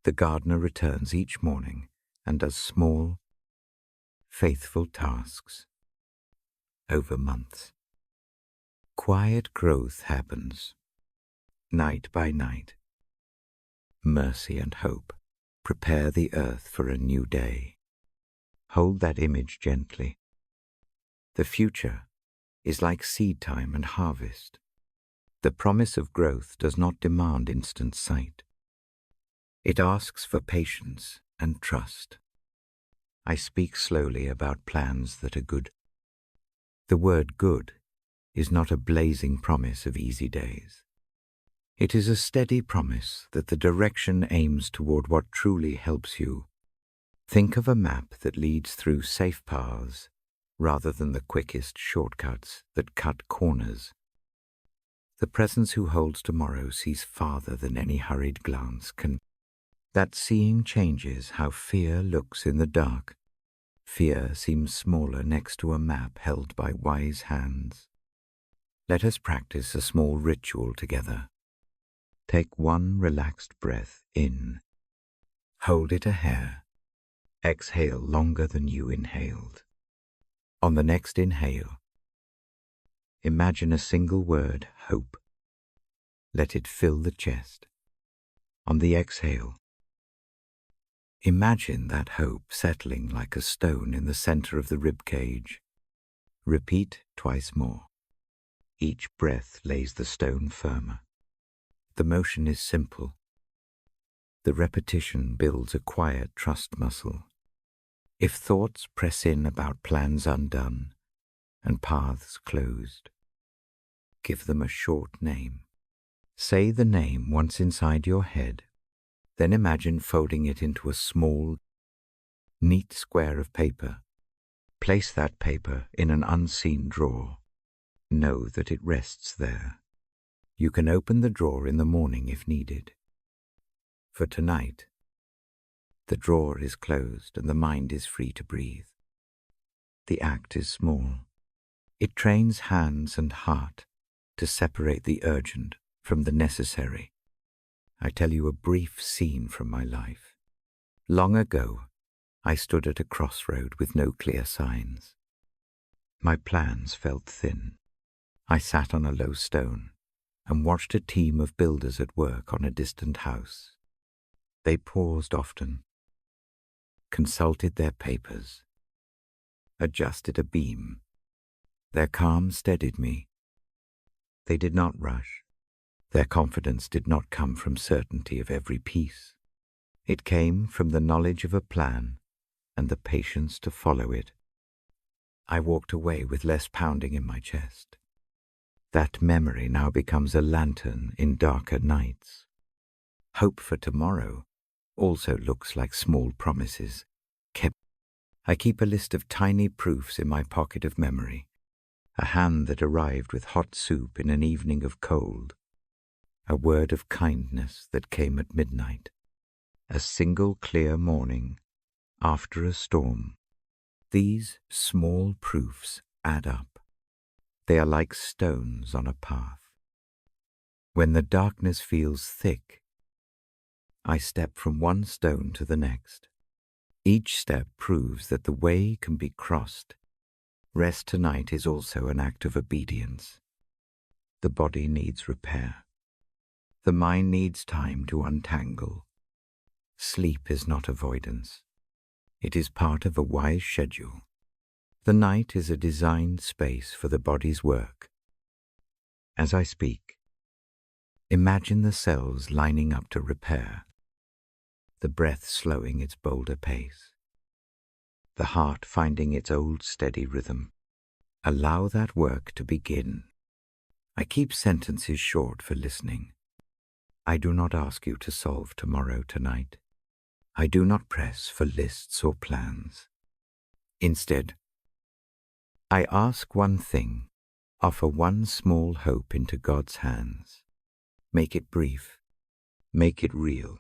The gardener returns each morning and does small, faithful tasks over months. Quiet growth happens, night by night. Mercy and hope prepare the earth for a new day. Hold that image gently. The future is like seed time and harvest. The promise of growth does not demand instant sight. It asks for patience and trust. I speak slowly about plans that are good. The word good is not a blazing promise of easy days. It is a steady promise that the direction aims toward what truly helps you. Think of a map that leads through safe paths rather than the quickest shortcuts that cut corners. The presence who holds tomorrow sees farther than any hurried glance can. That seeing changes how fear looks in the dark. Fear seems smaller next to a map held by wise hands. Let us practice a small ritual together. Take one relaxed breath in. Hold it a hair. Exhale longer than you inhaled. On the next inhale, imagine a single word, hope. Let it fill the chest. On the exhale, imagine that hope settling like a stone in the center of the rib cage. Repeat twice more. Each breath lays the stone firmer. The motion is simple. The repetition builds a quiet trust muscle. If thoughts press in about plans undone and paths closed, give them a short name. Say the name once inside your head, then imagine folding it into a small, neat square of paper. Place that paper in an unseen drawer. Know that it rests there. You can open the drawer in the morning if needed. For tonight, the drawer is closed and the mind is free to breathe. The act is small. It trains hands and heart to separate the urgent from the necessary. I tell you a brief scene from my life. Long ago, I stood at a crossroad with no clear signs. My plans felt thin. I sat on a low stone and watched a team of builders at work on a distant house. They paused often, consulted their papers, adjusted a beam. Their calm steadied me. They did not rush. Their confidence did not come from certainty of every piece. It came from the knowledge of a plan and the patience to follow it. I walked away with less pounding in my chest. That memory now becomes a lantern in darker nights. Hope for tomorrow also looks like small promises kept. I keep a list of tiny proofs in my pocket of memory. A hand that arrived with hot soup in an evening of cold. A word of kindness that came at midnight. A single clear morning after a storm. These small proofs add up. They are like stones on a path. When the darkness feels thick, I step from one stone to the next. Each step proves that the way can be crossed. Rest tonight is also an act of obedience. The body needs repair. The mind needs time to untangle. Sleep is not avoidance. It is part of a wise schedule. The night is a designed space for the body's work. As I speak, imagine the cells lining up to repair, the breath slowing its bolder pace, the heart finding its old steady rhythm. Allow that work to begin. I keep sentences short for listening. I do not ask you to solve tomorrow tonight. I do not press for lists or plans. Instead, I ask one thing, offer one small hope into God's hands. Make it brief, make it real,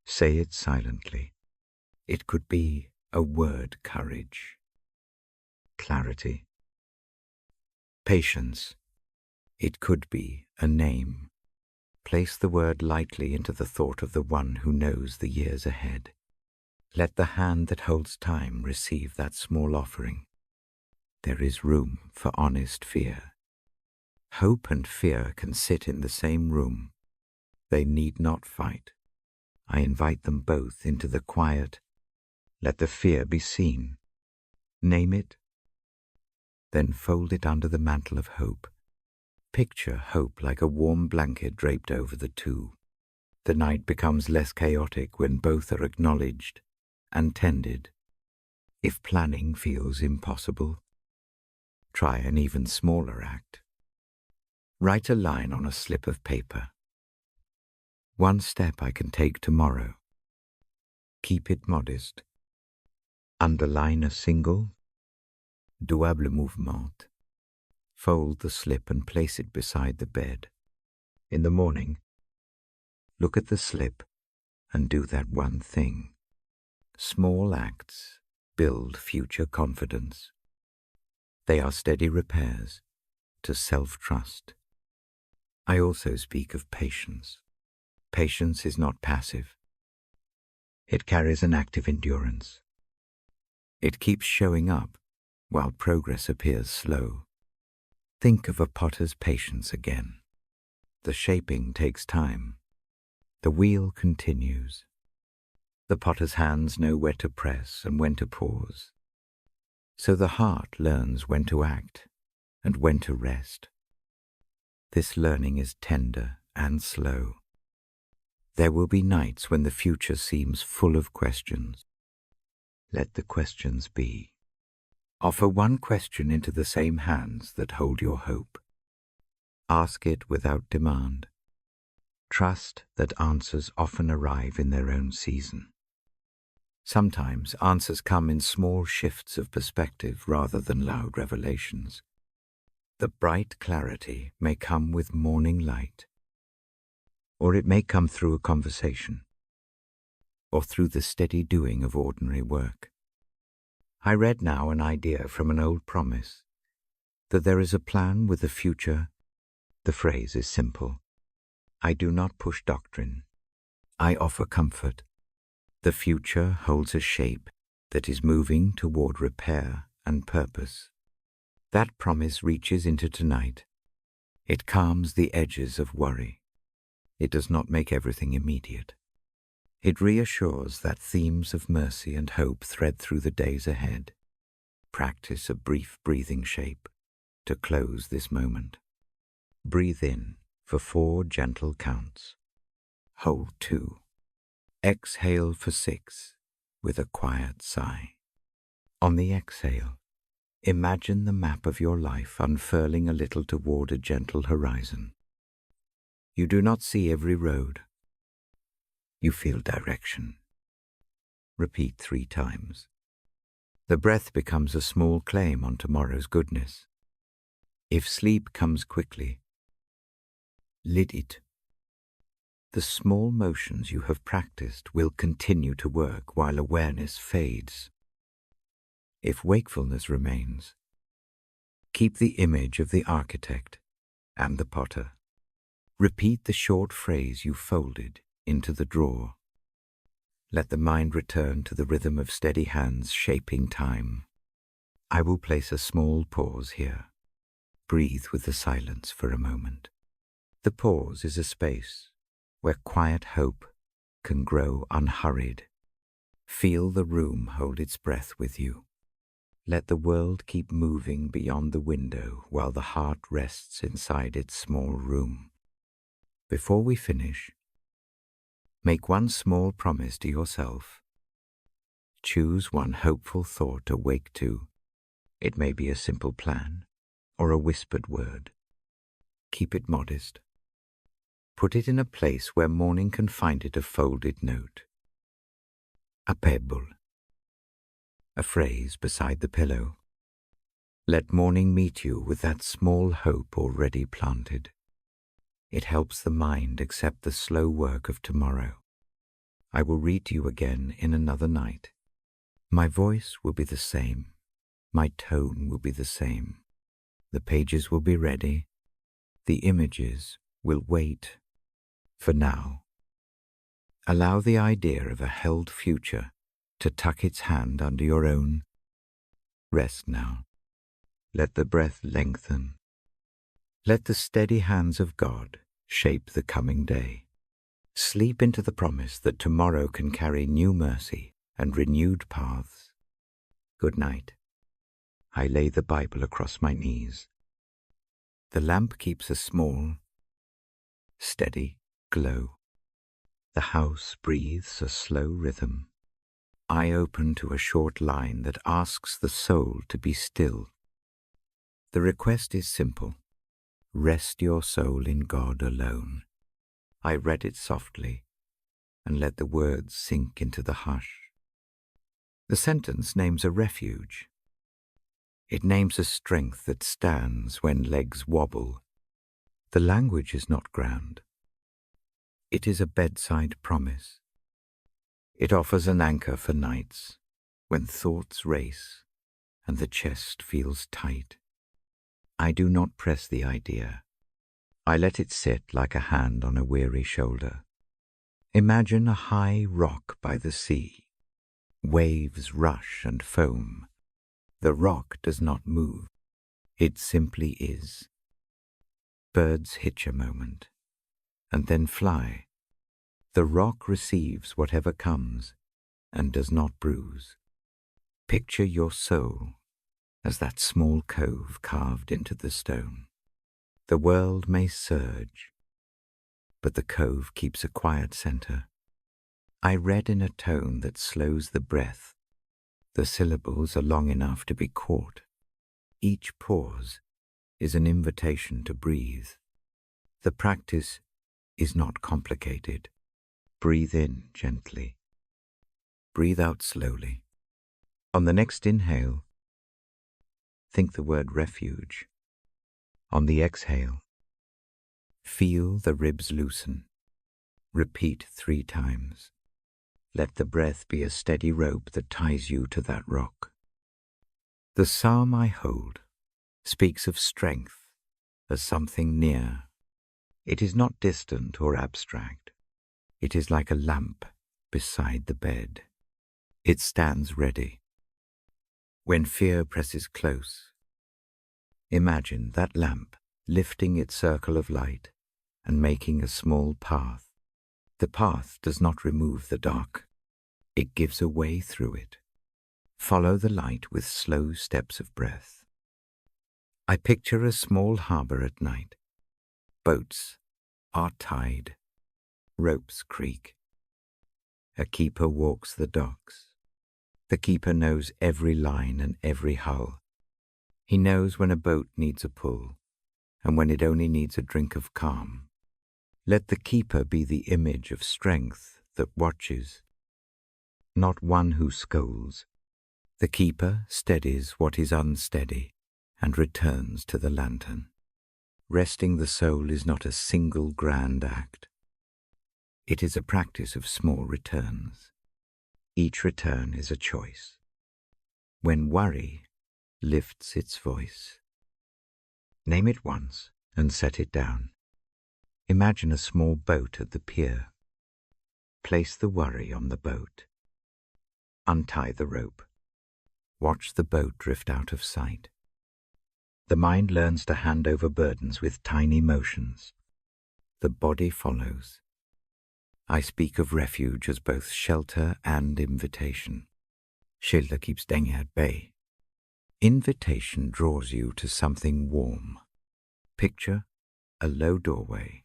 say it silently. It could be a word: courage, clarity, patience. It could be a name. Place the word lightly into the thought of the one who knows the years ahead. Let the hand that holds time receive that small offering. There is room for honest fear. Hope and fear can sit in the same room. They need not fight. I invite them both into the quiet. Let the fear be seen. Name it. Then fold it under the mantle of hope. Picture hope like a warm blanket draped over the two. The night becomes less chaotic when both are acknowledged and tended. If planning feels impossible, try an even smaller act. Write a line on a slip of paper. One step I can take tomorrow. Keep it modest. Underline a single, double mouvement. Fold the slip and place it beside the bed. In the morning, look at the slip and do that one thing. Small acts build future confidence. They are steady repairs to self-trust. I also speak of patience. Patience is not passive. It carries an active endurance. It keeps showing up while progress appears slow. Think of a potter's patience again. The shaping takes time. The wheel continues. The potter's hands know where to press and when to pause. So the heart learns when to act and when to rest. This learning is tender and slow. There will be nights when the future seems full of questions. Let the questions be. Offer one question into the same hands that hold your hope. Ask it without demand. Trust that answers often arrive in their own season. Sometimes answers come in small shifts of perspective rather than loud revelations. The bright clarity may come with morning light, or it may come through a conversation, or through the steady doing of ordinary work. I read now an idea from an old promise, that there is a plan with the future. The phrase is simple. I do not push doctrine. I offer comfort. The future holds a shape that is moving toward repair and purpose. That promise reaches into tonight. It calms the edges of worry. It does not make everything immediate. It reassures that themes of mercy and hope thread through the days ahead. Practice a brief breathing shape to close this moment. Breathe in for 4 gentle counts. Hold 2. Exhale for 6 with a quiet sigh. On the exhale, imagine the map of your life unfurling a little toward a gentle horizon. You do not see every road. You feel direction. Repeat 3 times. The breath becomes a small claim on tomorrow's goodness. If sleep comes quickly, lid it. The small motions you have practiced will continue to work while awareness fades. If wakefulness remains, keep the image of the architect and the potter. Repeat the short phrase you folded into the drawer. Let the mind return to the rhythm of steady hands shaping time. I will place a small pause here. Breathe with the silence for a moment. The pause is a space where quiet hope can grow unhurried. Feel the room hold its breath with you. Let the world keep moving beyond the window while the heart rests inside its small room. Before we finish, make one small promise to yourself. Choose one hopeful thought to wake to. It may be a simple plan or a whispered word. Keep it modest. Put it in a place where morning can find it a folded note. A pebble. A phrase beside the pillow. Let morning meet you with that small hope already planted. It helps the mind accept the slow work of tomorrow. I will read to you again in another night. My voice will be the same. My tone will be the same. The pages will be ready. The images will wait. For now, allow the idea of a held future to tuck its hand under your own. Rest now. Let the breath lengthen. Let the steady hands of God shape the coming day. Sleep into the promise that tomorrow can carry new mercy and renewed paths. Good night. I lay the Bible across my knees. The lamp keeps a small, steady glow. The house breathes a slow rhythm. I open to a short line that asks the soul to be still. The request is simple. Rest your soul in God alone. I read it softly and let the words sink into the hush. The sentence names a refuge. It names a strength that stands when legs wobble. The language is not grand. It is a bedside promise. It offers an anchor for nights when thoughts race and the chest feels tight. I do not press the idea. I let it sit like a hand on a weary shoulder. Imagine a high rock by the sea. Waves rush and foam. The rock does not move. It simply is. Birds hitch a moment and then fly. The rock receives whatever comes and does not bruise. Picture your soul as that small cove carved into the stone. The world may surge, but the cove keeps a quiet center. I read in a tone that slows the breath. The syllables are long enough to be caught. Each pause is an invitation to breathe. The practice is not complicated. Breathe in gently. Breathe out slowly. On the next inhale, think the word refuge. On the exhale, feel the ribs loosen. Repeat 3 times. Let the breath be a steady rope that ties you to that rock. The psalm I hold speaks of strength as something near. It is not distant or abstract. It is like a lamp beside the bed. It stands ready. When fear presses close, imagine that lamp lifting its circle of light and making a small path. The path does not remove the dark. It gives a way through it. Follow the light with slow steps of breath. I picture a small harbor at night. Boats are tied. Ropes creak. A keeper walks the docks. The keeper knows every line and every hull. He knows when a boat needs a pull and when it only needs a drink of calm. Let the keeper be the image of strength that watches, not one who scolds. The keeper steadies what is unsteady and returns to the lantern. Resting the soul is not a single grand act. It is a practice of small returns. Each return is a choice. When worry lifts its voice, name it once and set it down. Imagine a small boat at the pier. Place the worry on the boat. Untie the rope. Watch the boat drift out of sight. The mind learns to hand over burdens with tiny motions. The body follows. I speak of refuge as both shelter and invitation. Skilde keeps Denge at bay. Invitation draws you to something warm. Picture a low doorway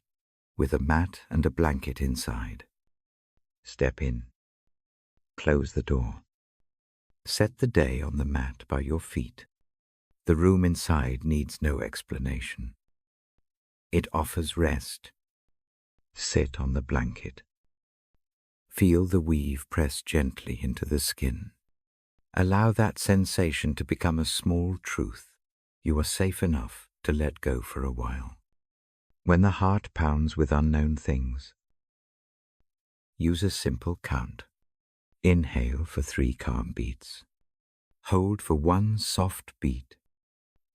with a mat and a blanket inside. Step in. Close the door. Set the day on the mat by your feet. The room inside needs no explanation. It offers rest. Sit on the blanket. Feel the weave press gently into the skin. Allow that sensation to become a small truth. You are safe enough to let go for a while. When the heart pounds with unknown things, use a simple count. Inhale for 3 calm beats. Hold for 1 soft beat.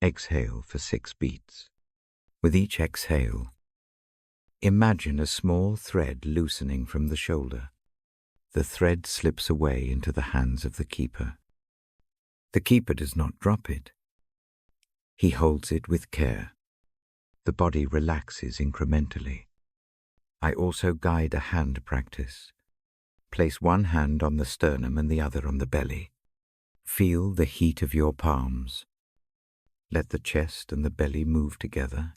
Exhale for 6 beats. With each exhale, imagine a small thread loosening from the shoulder. The thread slips away into the hands of the keeper. The keeper does not drop it. He holds it with care. The body relaxes incrementally. I also guide a hand practice. Place one hand on the sternum and the other on the belly. Feel the heat of your palms. Let the chest and the belly move together.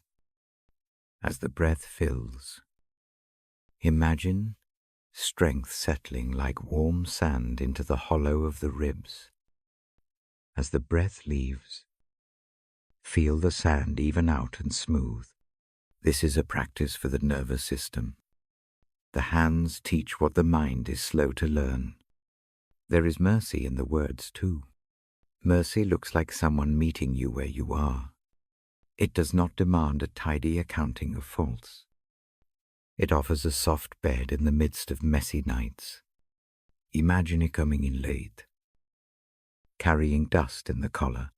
As the breath fills, imagine strength settling like warm sand into the hollow of the ribs. As the breath leaves, feel the sand even out and smooth. This is a practice for the nervous system. The hands teach what the mind is slow to learn. There is mercy in the words too. Mercy looks like someone meeting you where you are. It does not demand a tidy accounting of faults. It offers a soft bed in the midst of messy nights. Imagine it coming in late, carrying dust in the collar.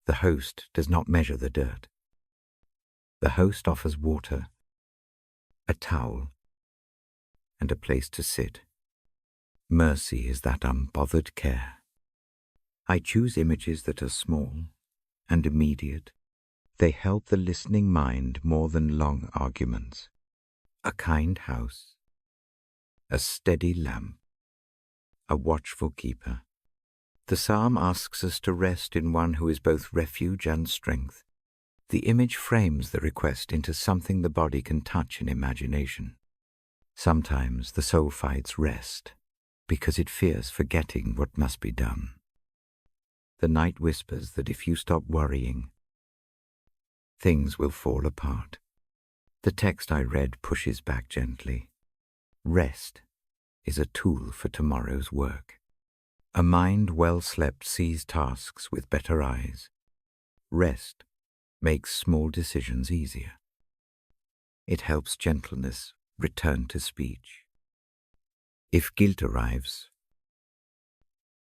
The host does not measure the dirt. The host offers water, a towel, and a place to sit. Mercy is that unbothered care. I choose images that are small and immediate. They help the listening mind more than long arguments. A kind house, a steady lamp, a watchful keeper. The psalm asks us to rest in one who is both refuge and strength. The image frames the request into something the body can touch in imagination. Sometimes the soul fights rest because it fears forgetting what must be done. The night whispers that if you stop worrying, things will fall apart. The text I read pushes back gently. Rest is a tool for tomorrow's work. A mind well slept sees tasks with better eyes. Rest makes small decisions easier. It helps gentleness return to speech. If guilt arrives,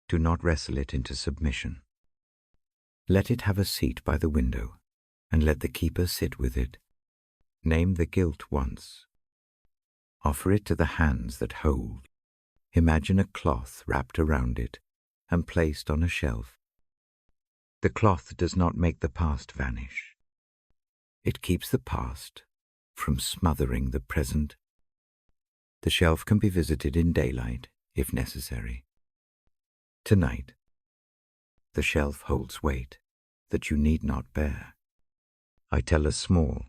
do not wrestle it into submission. Let it have a seat by the window, and let the keeper sit with it. Name the guilt once. Offer it to the hands that hold. Imagine a cloth wrapped around it and placed on a shelf. The cloth does not make the past vanish. It keeps the past from smothering the present. The shelf can be visited in daylight, if necessary. Tonight, the shelf holds weight that you need not bear. I tell a small,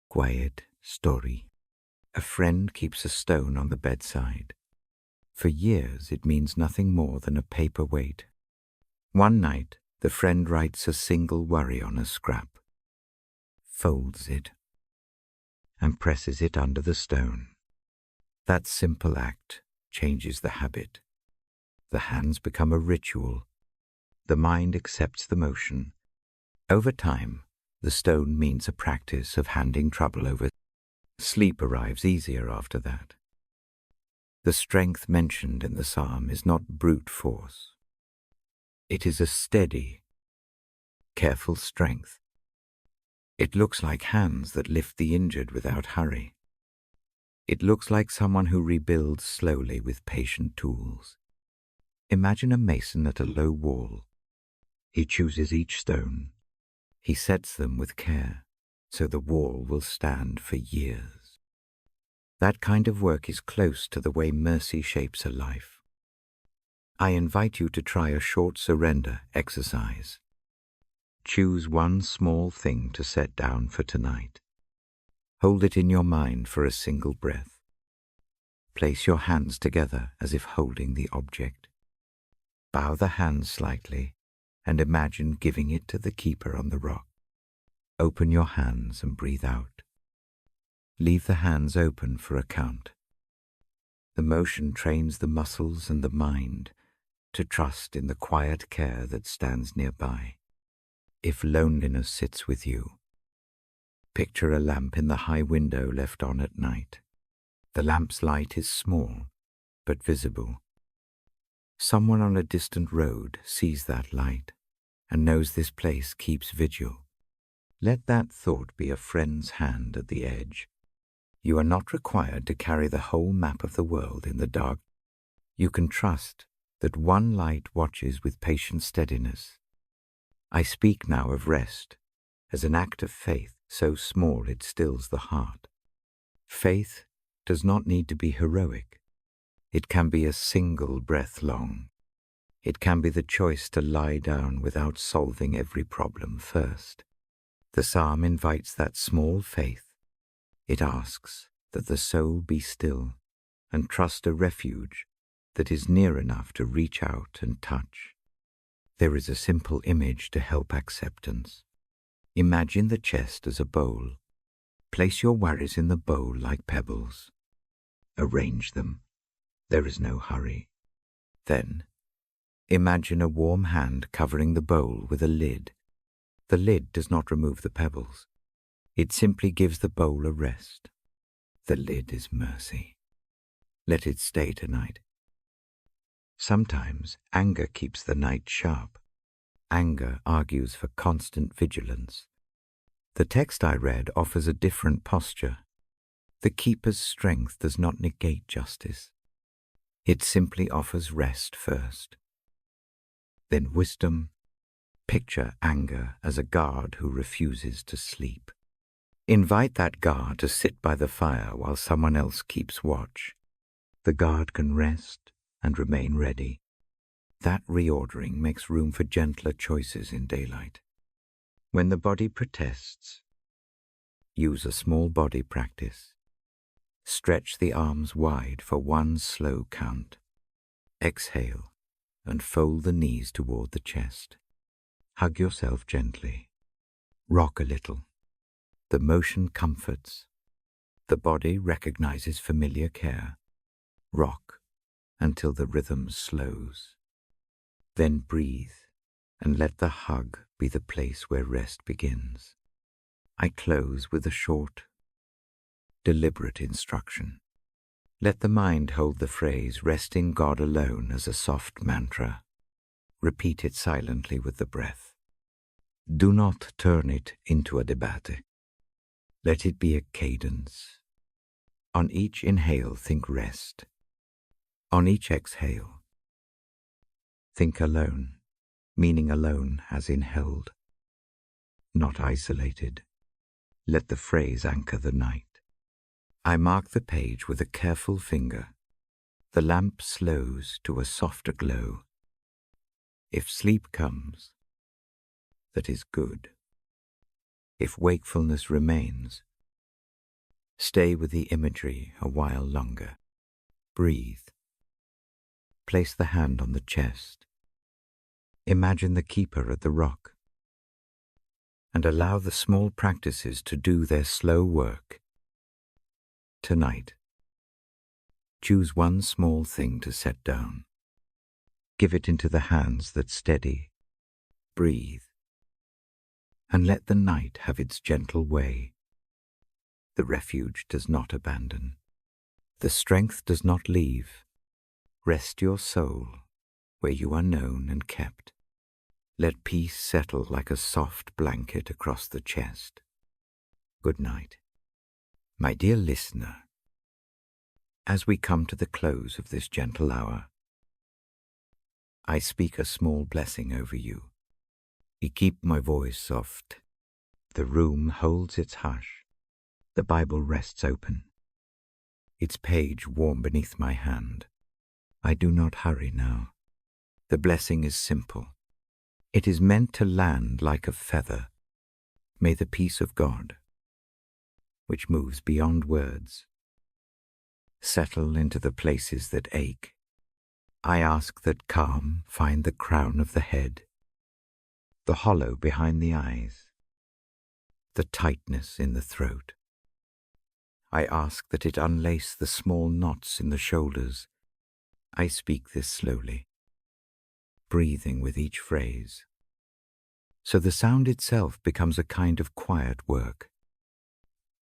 quiet story. A friend keeps a stone on the bedside. For years it means nothing more than a paper weight. One night the friend writes a single worry on a scrap, folds it, and presses it under the stone. That simple act changes the habit. The hands become a ritual. The mind accepts the motion. Over time, the stone means a practice of handing trouble over. Sleep arrives easier after that. The strength mentioned in the psalm is not brute force. It is a steady, careful strength. It looks like hands that lift the injured without hurry. It looks like someone who rebuilds slowly with patient tools. Imagine a mason at a low wall. He chooses each stone. He sets them with care, so the wall will stand for years. That kind of work is close to the way mercy shapes a life. I invite you to try a short surrender exercise. Choose one small thing to set down for tonight. Hold it in your mind for a single breath. Place your hands together as if holding the object. Bow the hands slightly and imagine giving it to the keeper on the rock. Open your hands and breathe out. Leave the hands open for a count. The motion trains the muscles and the mind to trust in the quiet care that stands nearby. If loneliness sits with you, picture a lamp in the high window left on at night. The lamp's light is small, but visible. Someone on a distant road sees that light and knows this place keeps vigil. Let that thought be a friend's hand at the edge. You are not required to carry the whole map of the world in the dark. You can trust that one light watches with patient steadiness. I speak now of rest as an act of faith so small it stills the heart. Faith does not need to be heroic. It can be a single breath long. It can be the choice to lie down without solving every problem first. The psalm invites that small faith. It asks that the soul be still and trust a refuge that is near enough to reach out and touch. There is a simple image to help acceptance. Imagine the chest as a bowl. Place your worries in the bowl like pebbles. Arrange them. There is no hurry. Then, imagine a warm hand covering the bowl with a lid. The lid does not remove the pebbles. It simply gives the bowl a rest. The lid is mercy. Let it stay tonight. Sometimes anger keeps the night sharp. Anger argues for constant vigilance. The text I read offers a different posture. The keeper's strength does not negate justice. It simply offers rest first. Then wisdom. Picture anger as a guard who refuses to sleep. Invite that guard to sit by the fire while someone else keeps watch. The guard can rest and remain ready. That reordering makes room for gentler choices in daylight. When the body protests, use a small body practice. Stretch the arms wide for one slow count. Exhale and fold the knees toward the chest. Hug yourself gently. Rock a little. The motion comforts. The body recognizes familiar care. Rock until the rhythm slows. Then breathe and let the hug be the place where rest begins. I close with a short, deliberate instruction. Let the mind hold the phrase, "Rest in God alone," as a soft mantra. Repeat it silently with the breath. Do not turn it into a debate. Let it be a cadence. On each inhale, think rest. On each exhale, think alone, meaning alone as in held, not isolated. Let the phrase anchor the night. I mark the page with a careful finger. The lamp slows to a softer glow. If sleep comes, that is good. If wakefulness remains, stay with the imagery a while longer. Breathe. Place the hand on the chest. Imagine the keeper at the rock. And allow the small practices to do their slow work. Tonight, choose one small thing to set down. Give it into the hands that steady. Breathe. And let the night have its gentle way. The refuge does not abandon. The strength does not leave. Rest your soul where you are known and kept. Let peace settle like a soft blanket across the chest. Good night. My dear listener, As we come to the close of this gentle hour, I speak a small blessing over you. I keep my voice soft. The room holds its hush. The Bible rests open, its page warm beneath my hand. I do not hurry now. The blessing is simple. It is meant to land like a feather. May the peace of God, which moves beyond words, settle into the places that ache. I ask that calm find the crown of the head, the hollow behind the eyes, the tightness in the throat. I ask that it unlace the small knots in the shoulders. I speak this slowly, breathing with each phrase, so the sound itself becomes a kind of quiet work.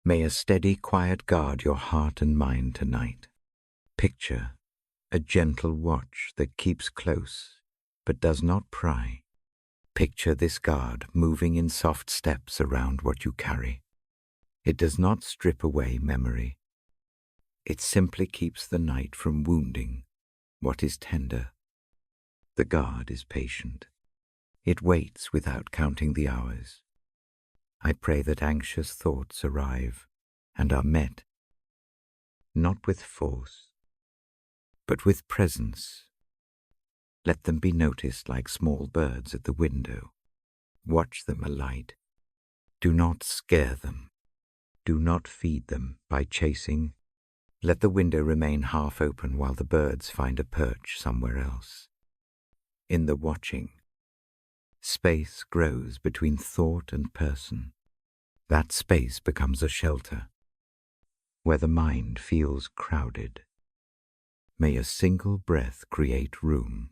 May a steady, quiet guard your heart and mind tonight. Picture a gentle watch that keeps close but does not pry. Picture this guard moving in soft steps around what you carry. It does not strip away memory. It simply keeps the night from wounding what is tender. The guard is patient. It waits without counting the hours. I pray that anxious thoughts arrive and are met, not with force, but with presence. Let them be noticed like small birds at the window. Watch them alight. Do not scare them. Do not feed them by chasing. Let the window remain half open while the birds find a perch somewhere else. In the watching, space grows between thought and person. That space becomes a shelter where the mind feels crowded. May a single breath create room.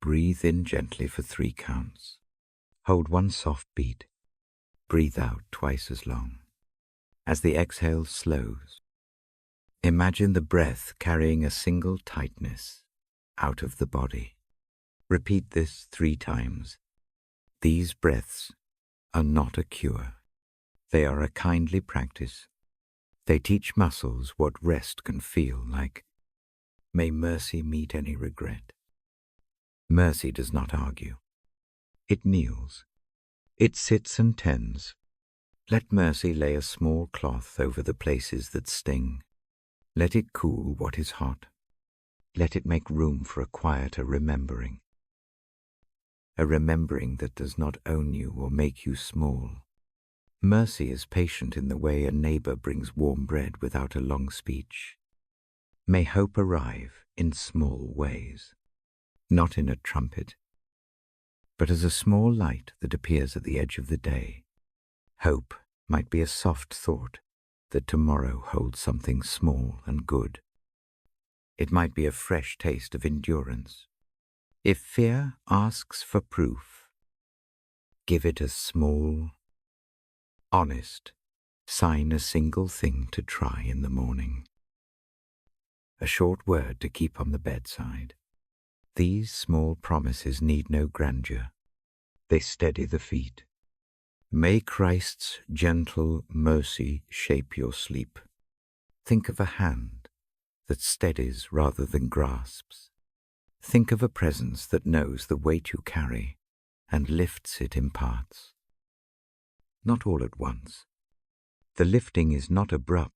Breathe in gently for 3 counts. Hold 1 soft beat. Breathe out twice as long. As the exhale slows, imagine the breath carrying a single tightness out of the body. Repeat this 3 times. These breaths are not a cure. They are a kindly practice. They teach muscles what rest can feel like. May mercy meet any regret. Mercy does not argue. It kneels. It sits and tends. Let mercy lay a small cloth over the places that sting. Let it cool what is hot. Let it make room for a quieter remembering. A remembering that does not own you or make you small. Mercy is patient in the way a neighbor brings warm bread without a long speech. May hope arrive in small ways, not in a trumpet, but as a small light that appears at the edge of the day. Hope might be a soft thought that tomorrow holds something small and good. It might be a fresh taste of endurance. If fear asks for proof, give it a small, honest sign, a single thing to try in the morning. A short word to keep on the bedside. These small promises need no grandeur. They steady the feet. May Christ's gentle mercy shape your sleep. Think of a hand that steadies rather than grasps. Think of a presence that knows the weight you carry and lifts it in parts. Not all at once. The lifting is not abrupt.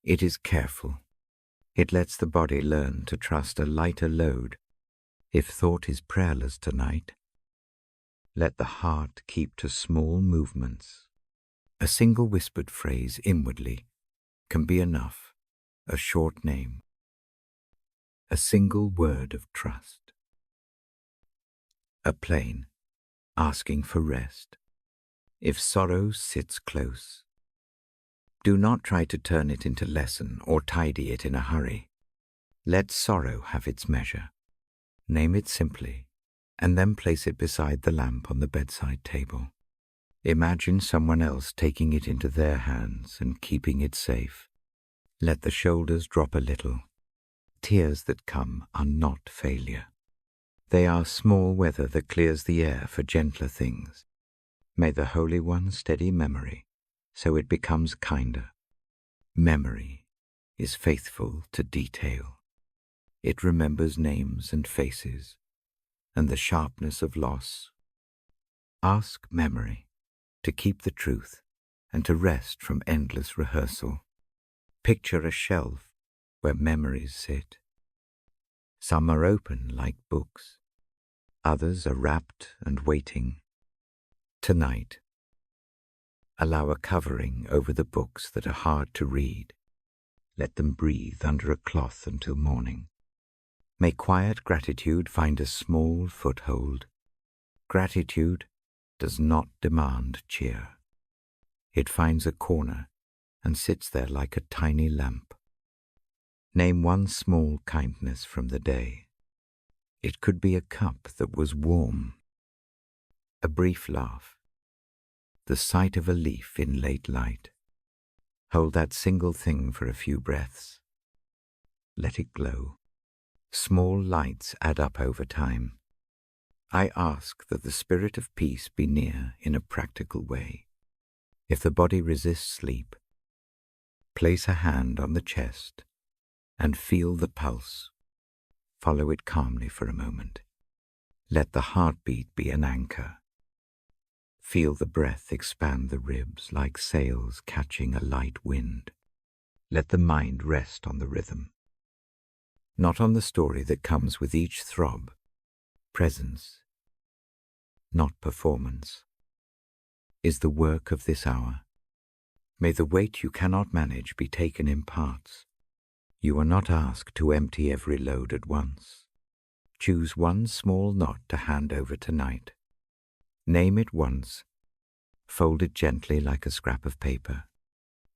It is careful. It lets the body learn to trust a lighter load. If thought is prayerless tonight, let the heart keep to small movements. A single whispered phrase inwardly can be enough. A short name. A single word of trust. A plain, asking for rest. If sorrow sits close, do not try to turn it into lesson or tidy it in a hurry. Let sorrow have its measure. Name it simply, and then place it beside the lamp on the bedside table. Imagine someone else taking it into their hands and keeping it safe. Let the shoulders drop a little. Tears that come are not failure. They are small weather that clears the air for gentler things. May the Holy One steady memory, so it becomes kinder. Memory is faithful to detail. It remembers names and faces, and the sharpness of loss. Ask memory to keep the truth and to rest from endless rehearsal. Picture a shelf where memories sit. Some are open like books, others are wrapped and waiting. Tonight, allow a covering over the books that are hard to read. Let them breathe under a cloth until morning. May quiet gratitude find a small foothold. Gratitude does not demand cheer. It finds a corner and sits there like a tiny lamp. Name one small kindness from the day. It could be a cup that was warm, a brief laugh, the sight of a leaf in late light. Hold that single thing for a few breaths. Let it glow. Small lights add up over time. I ask that the spirit of peace be near in a practical way. If the body resists sleep, place a hand on the chest and feel the pulse. Follow it calmly for a moment. Let the heartbeat be an anchor. Feel the breath expand the ribs like sails catching a light wind. Let the mind rest on the rhythm, not on the story that comes with each throb. Presence, not performance, is the work of this hour. May the weight you cannot manage be taken in parts. You are not asked to empty every load at once. Choose one small knot to hand over tonight. Name it once. Fold it gently like a scrap of paper.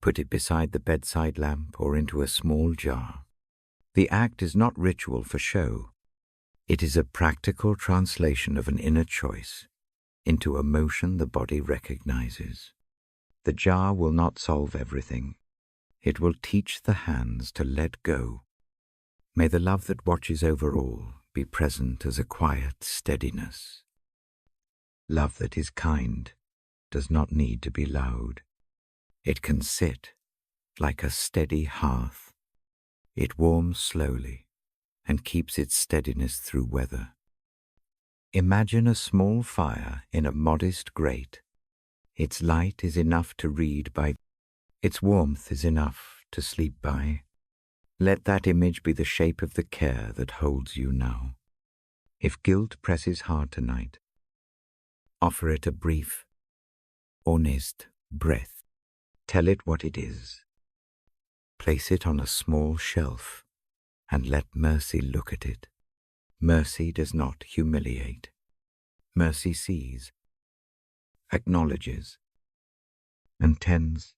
Put it beside the bedside lamp or into a small jar. The act is not ritual for show. It is a practical translation of an inner choice into a motion the body recognizes. The jar will not solve everything. It will teach the hands to let go. May the love that watches over all be present as a quiet steadiness. Love that is kind does not need to be loud. It can sit like a steady hearth. It warms slowly and keeps its steadiness through weather. Imagine a small fire in a modest grate. Its light is enough to read by. Its warmth is enough to sleep by. Let that image be the shape of the care that holds you now. If guilt presses hard tonight, offer it a brief, honest breath. Tell it what it is. Place it on a small shelf and let mercy look at it. Mercy does not humiliate. Mercy sees, acknowledges, and tends.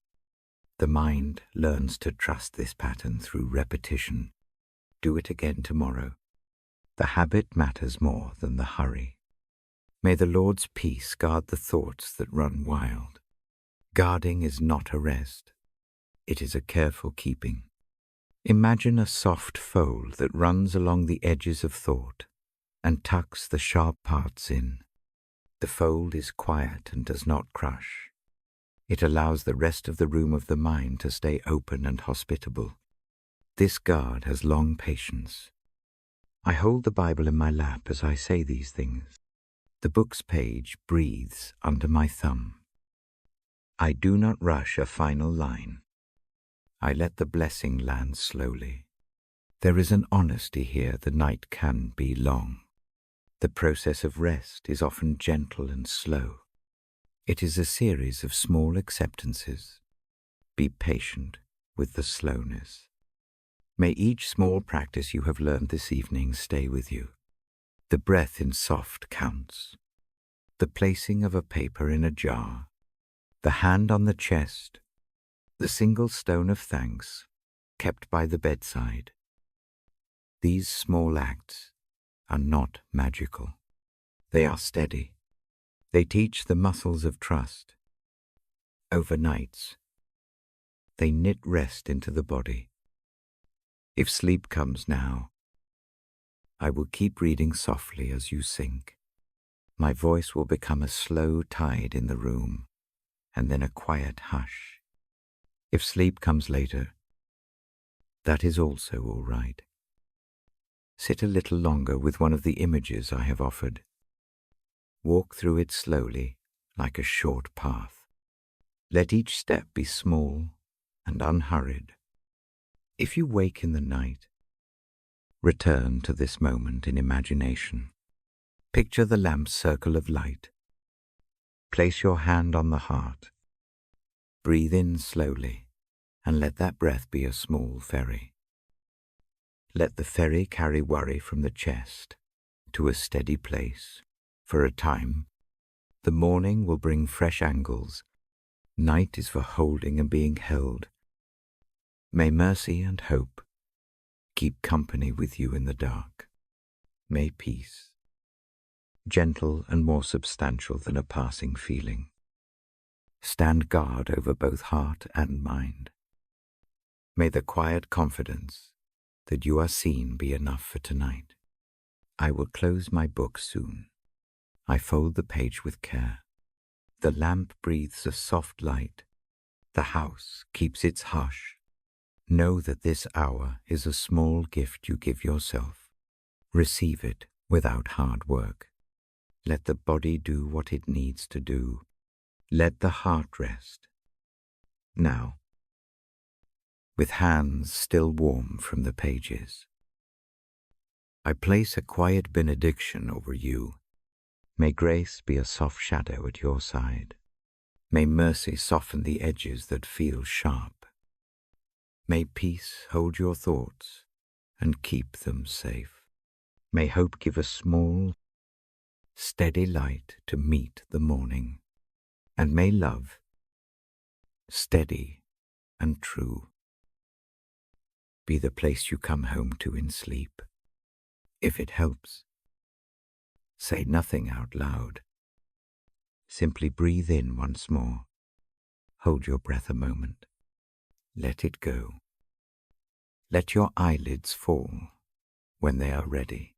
The mind learns to trust this pattern through repetition. Do it again tomorrow. The habit matters more than the hurry. May the Lord's peace guard the thoughts that run wild. Guarding is not a rest. It is a careful keeping. Imagine a soft fold that runs along the edges of thought and tucks the sharp parts in. The fold is quiet and does not crush. It allows the rest of the room of the mind to stay open and hospitable. This guard has long patience. I hold the Bible in my lap as I say these things. The book's page breathes under my thumb. I do not rush a final line. I let the blessing land slowly. There is an honesty here the night can be long. The process of rest is often gentle and slow. It is a series of small acceptances. Be patient with the slowness. May each small practice you have learned this evening stay with you. The breath in soft counts. The placing of a paper in a jar. The hand on the chest. The single stone of thanks kept by the bedside. These small acts are not magical. They are steady. They teach the muscles of trust. Overnights, they knit rest into the body. If sleep comes now, I will keep reading softly as you sink. My voice will become a slow tide in the room, and then a quiet hush. If sleep comes later, That is also all right. Sit a little longer with one of the images I have offered. Walk through it slowly, like a short path. Let each step be small and unhurried. If you wake in the night, return to this moment in imagination. Picture the lamp's circle of light. Place your hand on the heart. Breathe in slowly, and let that breath be a small ferry. Let the ferry carry worry from the chest to a steady place. For a time, the morning will bring fresh angles. Night is for holding and being held. May mercy and hope keep company with you in the dark. May peace, gentle and more substantial than a passing feeling, stand guard over both heart and mind. May the quiet confidence that you are seen be enough for tonight. I will close my book soon. I fold the page with care. The lamp breathes a soft light. The house keeps its hush. Know that this hour is a small gift you give yourself. Receive it without hard work. Let the body do what it needs to do. Let the heart rest. Now, with hands still warm from the pages, I place a quiet benediction over you. May grace be a soft shadow at your side. May mercy soften the edges that feel sharp. May peace hold your thoughts and keep them safe. May hope give a small, steady light to meet the morning. And may love, steady and true, be the place you come home to in sleep. If it helps, say nothing out loud. Simply breathe in once more. Hold your breath a moment. Let it go. Let your eyelids fall when they are ready.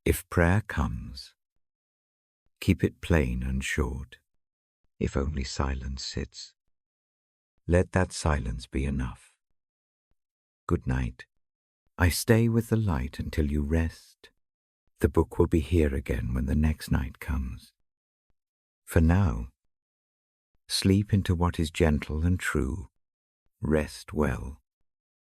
If prayer comes, keep it plain and short. If only silence sits, let that silence be enough. Good night. I stay with the light until you rest. The book will be here again when the next night comes. For now, sleep into what is gentle and true. Rest well.